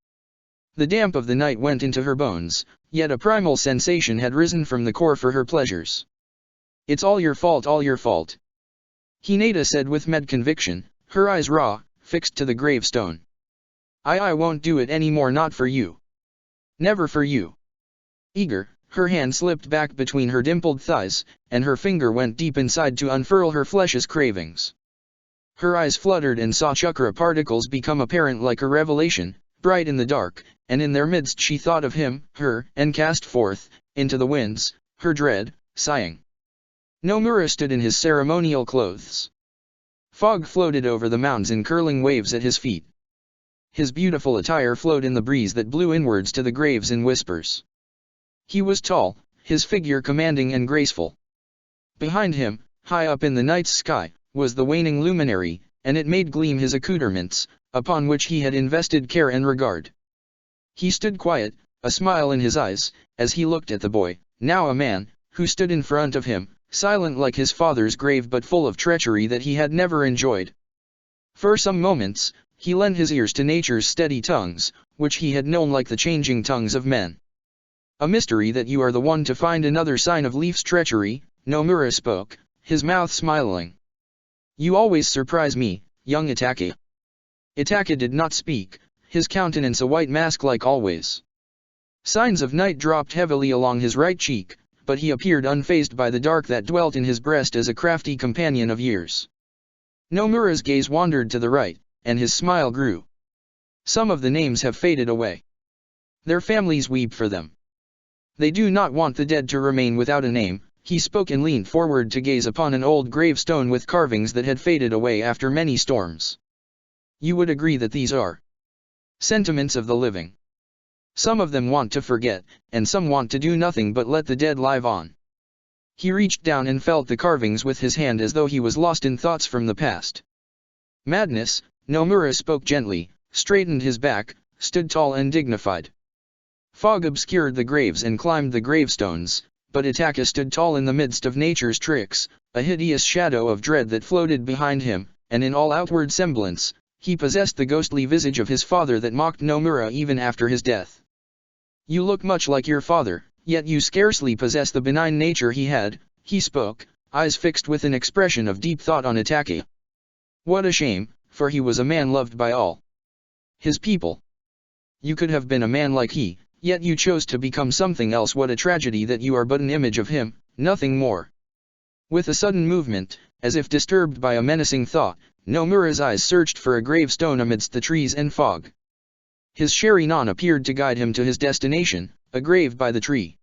The damp of the night went into her bones, yet a primal sensation had risen from the core for her pleasures. It's all your fault, all your fault. Hinata said with mad conviction, her eyes raw, fixed to the gravestone. I won't do it any more, not for you. Never for you. Eager, her hand slipped back between her dimpled thighs, and her finger went deep inside to unfurl her flesh's cravings. Her eyes fluttered and saw chakra particles become apparent like a revelation, bright in the dark, and in their midst she thought of him, her, and cast forth, into the winds, her dread, sighing. Nomura stood in his ceremonial clothes. Fog floated over the mounds in curling waves at his feet. His beautiful attire flowed in the breeze that blew inwards to the graves in whispers. He was tall, his figure commanding and graceful. Behind him, high up in the night sky, was the waning luminary, and it made gleam his accoutrements, upon which he had invested care and regard. He stood quiet, a smile in his eyes, as he looked at the boy, now a man, who stood in front of him, silent like his father's grave but full of treachery that he had never enjoyed. For some moments, he lent his ears to nature's steady tongues, which he had known like the changing tongues of men. A mystery that you are the one to find another sign of Leaf's treachery, Nomura spoke, his mouth smiling. You always surprise me, young Itake. Itake did not speak, his countenance a white mask like always. Signs of night dropped heavily along his right cheek, but he appeared unfazed by the dark that dwelt in his breast as a crafty companion of years. Nomura's gaze wandered to the right, and his smile grew. Some of the names have faded away. Their families weep for them. They do not want the dead to remain without a name. He spoke and leaned forward to gaze upon an old gravestone with carvings that had faded away after many storms. You would agree that these are sentiments of the living. Some of them want to forget, and some want to do nothing but let the dead live on. He reached down and felt the carvings with his hand as though he was lost in thoughts from the past. Madness, Nomura spoke gently, straightened his back, stood tall and dignified. Fog obscured the graves and climbed the gravestones, but Itaka stood tall in the midst of nature's tricks, a hideous shadow of dread that floated behind him, and in all outward semblance, he possessed the ghostly visage of his father that mocked Nomura even after his death. You look much like your father, yet you scarcely possess the benign nature he had, he spoke, eyes fixed with an expression of deep thought on Itaka. What a shame, for he was a man loved by all his people. You could have been a man like he, yet you chose to become something else. What a tragedy that you are but an image of him, nothing more. With a sudden movement, as if disturbed by a menacing thought, Nomura's eyes searched for a gravestone amidst the trees and fog. His Sharinon appeared to guide him to his destination, a grave by the tree.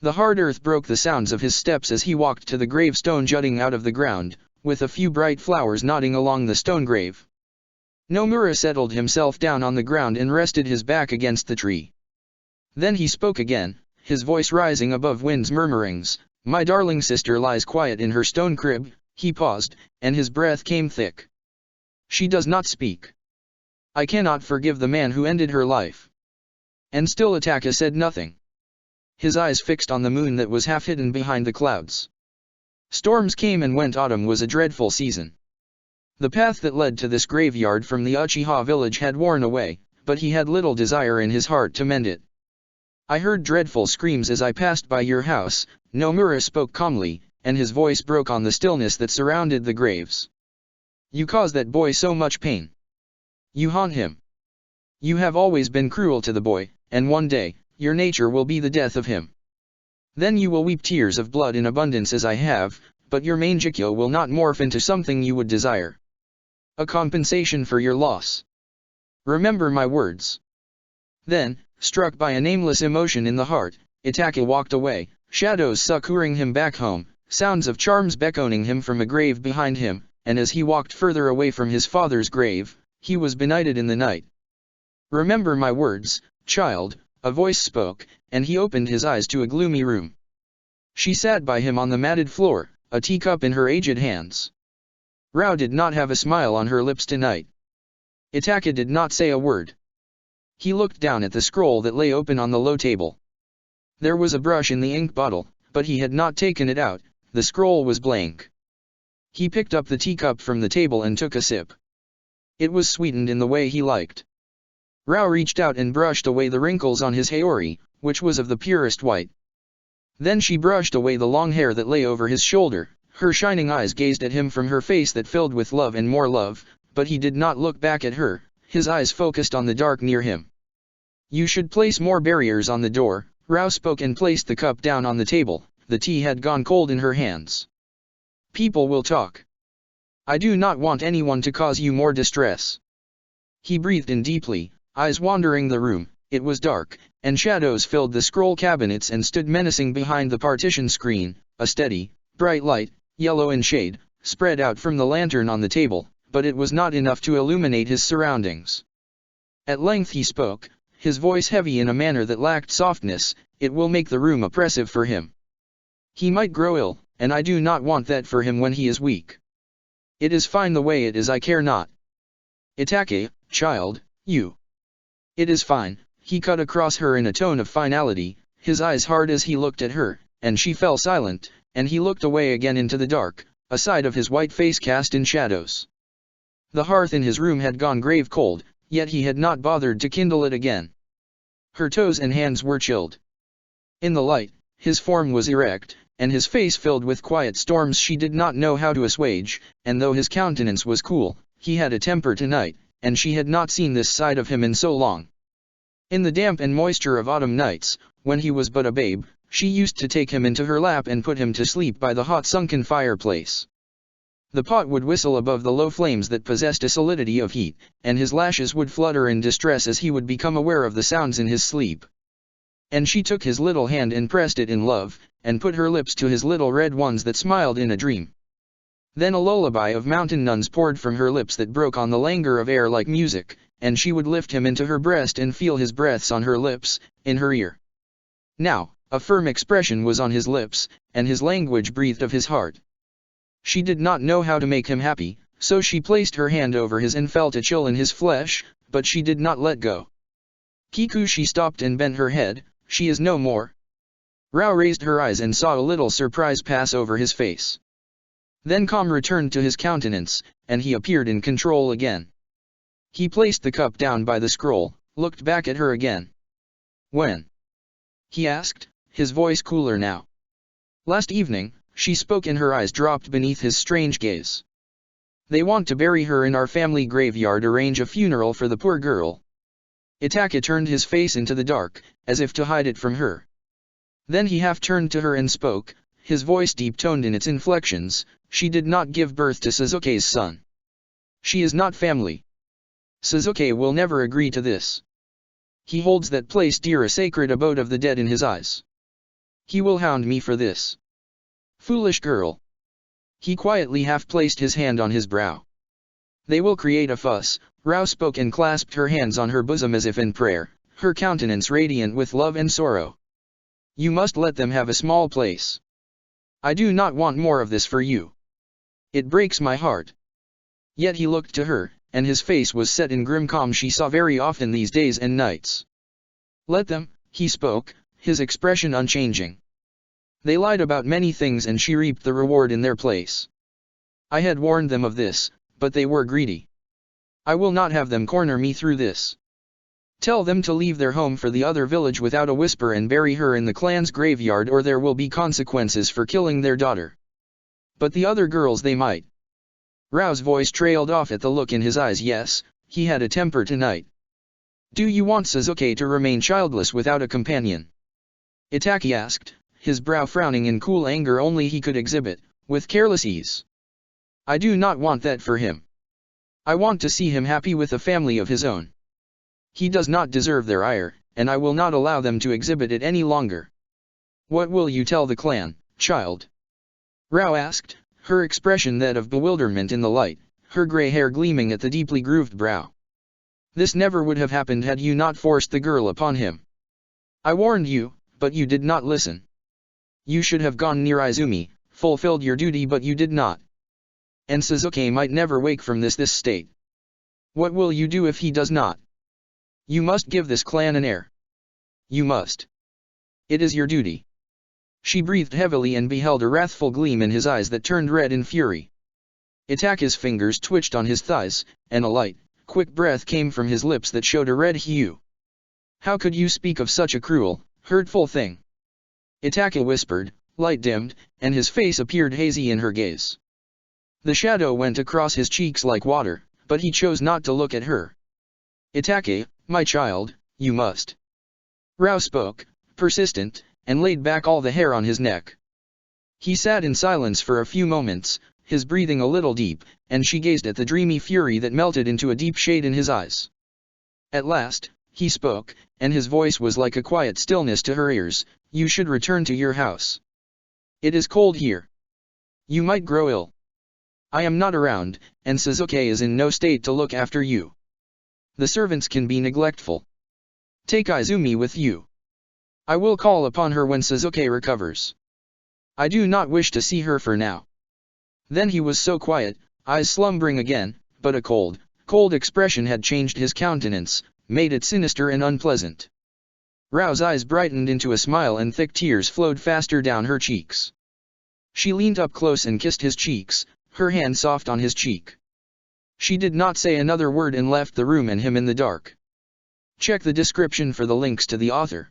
The hard earth broke the sounds of his steps as he walked to the gravestone jutting out of the ground, with a few bright flowers nodding along the stone grave. Nomura settled himself down on the ground and rested his back against the tree. Then he spoke again, his voice rising above wind's murmurings. My darling sister lies quiet in her stone crib. He paused, and his breath came thick. She does not speak. I cannot forgive the man who ended her life. And still Itaka said nothing. His eyes fixed on the moon that was half hidden behind the clouds. Storms came and went. Autumn was a dreadful season. The path that led to this graveyard from the Uchiha village had worn away, but he had little desire in his heart to mend it. I heard dreadful screams as I passed by your house, Nomura spoke calmly, and his voice broke on the stillness that surrounded the graves. You caused that boy so much pain. You haunt him. You have always been cruel to the boy, and one day, your nature will be the death of him. Then you will weep tears of blood in abundance as I have, but your mangekyo will not morph into something you would desire. A compensation for your loss. Remember my words. Then, struck by a nameless emotion in the heart, Itaka walked away, shadows succoring him back home, sounds of charms beckoning him from a grave behind him, and as he walked further away from his father's grave, he was benighted in the night. Remember my words, child, a voice spoke, and he opened his eyes to a gloomy room. She sat by him on the matted floor, a teacup in her aged hands. Rao did not have a smile on her lips tonight. Itaka did not say a word. He looked down at the scroll that lay open on the low table. There was a brush in the ink bottle, but he had not taken it out. The scroll was blank. He picked up the teacup from the table and took a sip. It was sweetened in the way he liked. Rao reached out and brushed away the wrinkles on his haori, which was of the purest white. Then she brushed away the long hair that lay over his shoulder. Her shining eyes gazed at him from her face that filled with love and more love, but he did not look back at her. His eyes focused on the dark near him. You should place more barriers on the door, Rao spoke and placed the cup down on the table. The tea had gone cold in her hands. People will talk. I do not want anyone to cause you more distress. He breathed in deeply, eyes wandering the room. It was dark, and shadows filled the scroll cabinets and stood menacing behind the partition screen. A steady, bright light, yellow in shade, spread out from the lantern on the table, but it was not enough to illuminate his surroundings. At length he spoke, his voice heavy in a manner that lacked softness. It will make the room oppressive for him. He might grow ill, and I do not want that for him when he is weak. It is fine the way it is, I care not. Itaka, child, you. It is fine, he cut across her in a tone of finality, his eyes hard as he looked at her, and she fell silent, and he looked away again into the dark, a side of his white face cast in shadows. The hearth in his room had gone grave cold, yet he had not bothered to kindle it again. Her toes and hands were chilled. In the light, his form was erect, and his face filled with quiet storms she did not know how to assuage, and though his countenance was cool, he had a temper tonight, and she had not seen this side of him in so long. In the damp and moisture of autumn nights, when he was but a babe, She used to take him into her lap and put him to sleep by the hot sunken fireplace. The pot would whistle above the low flames that possessed a solidity of heat, and his lashes would flutter in distress as he would become aware of the sounds in his sleep. And she took his little hand and pressed it in love, and put her lips to his little red ones that smiled in a dream. Then a lullaby of mountain nuns poured from her lips that broke on the languor of air like music, and she would lift him into her breast and feel his breaths on her lips, in her ear. Now, a firm expression was on his lips, and his language breathed of his heart. She did not know how to make him happy, so she placed her hand over his and felt a chill in his flesh, but she did not let go. Kiku, she stopped and bent her head. She is no more. Rao raised her eyes and saw a little surprise pass over his face. Then calm returned to his countenance, and he appeared in control again. He placed the cup down by the scroll, looked back at her again. When? He asked, his voice cooler now. Last evening, she spoke, and her eyes dropped beneath his strange gaze. They want to bury her in our family graveyard, arrange a funeral for the poor girl. Itaka turned his face into the dark, as if to hide it from her. Then he half turned to her and spoke, his voice deep-toned in its inflections. She did not give birth to Suzuki's son. She is not family. Suzuki will never agree to this. He holds that place dear, a sacred abode of the dead, in his eyes. He will hound me for this. Foolish girl. He quietly half placed his hand on his brow. They will create a fuss. Rao spoke and clasped her hands on her bosom as if in prayer, her countenance radiant with love and sorrow. You must let them have a small place. I do not want more of this for you. It breaks my heart. Yet he looked to her, and his face was set in grim calm she saw very often these days and nights. Let them, he spoke, his expression unchanging. They lied about many things and she reaped the reward in their place. I had warned them of this, but they were greedy. I will not have them corner me through this. Tell them to leave their home for the other village without a whisper and bury her in the clan's graveyard, or there will be consequences for killing their daughter. But the other girls they might. Rao's voice trailed off at the look in his eyes. Yes, he had a temper tonight. Do you want Suzuki to remain childless without a companion? Itaki asked, his brow frowning in cool anger only he could exhibit, with careless ease. I do not want that for him. I want to see him happy with a family of his own. He does not deserve their ire, and I will not allow them to exhibit it any longer. What will you tell the clan, child? Rao asked, her expression that of bewilderment in the light, her grey hair gleaming at the deeply grooved brow. This never would have happened had you not forced the girl upon him. I warned you, but you did not listen. You should have gone near Izumi, fulfilled your duty, but you did not. And Suzuki might never wake from this state. What will you do if he does not? You must give this clan an heir. You must. It is your duty. She breathed heavily and beheld a wrathful gleam in his eyes that turned red in fury. Itaka's fingers twitched on his thighs, and a light, quick breath came from his lips that showed a red hue. How could you speak of such a cruel, hurtful thing? Itaka whispered, light dimmed, and his face appeared hazy in her gaze. The shadow went across his cheeks like water, but he chose not to look at her. Itake, my child, you must. Rao spoke, persistent, and laid back all the hair on his neck. He sat in silence for a few moments, his breathing a little deep, and she gazed at the dreamy fury that melted into a deep shade in his eyes. At last, he spoke, and his voice was like a quiet stillness to her ears. You should return to your house. It is cold here. You might grow ill. I am not around, and Suzuki is in no state to look after you. The servants can be neglectful. Take Izumi with you. I will call upon her when Suzuki recovers. I do not wish to see her for now. Then he was so quiet, eyes slumbering again, but a cold expression had changed his countenance, made it sinister and unpleasant. Rao's eyes brightened into a smile and thick tears flowed faster down her cheeks. She leaned up close and kissed his cheeks, her hand soft on his cheek. She did not say another word and left the room and him in the dark. Check the description for the links to the author.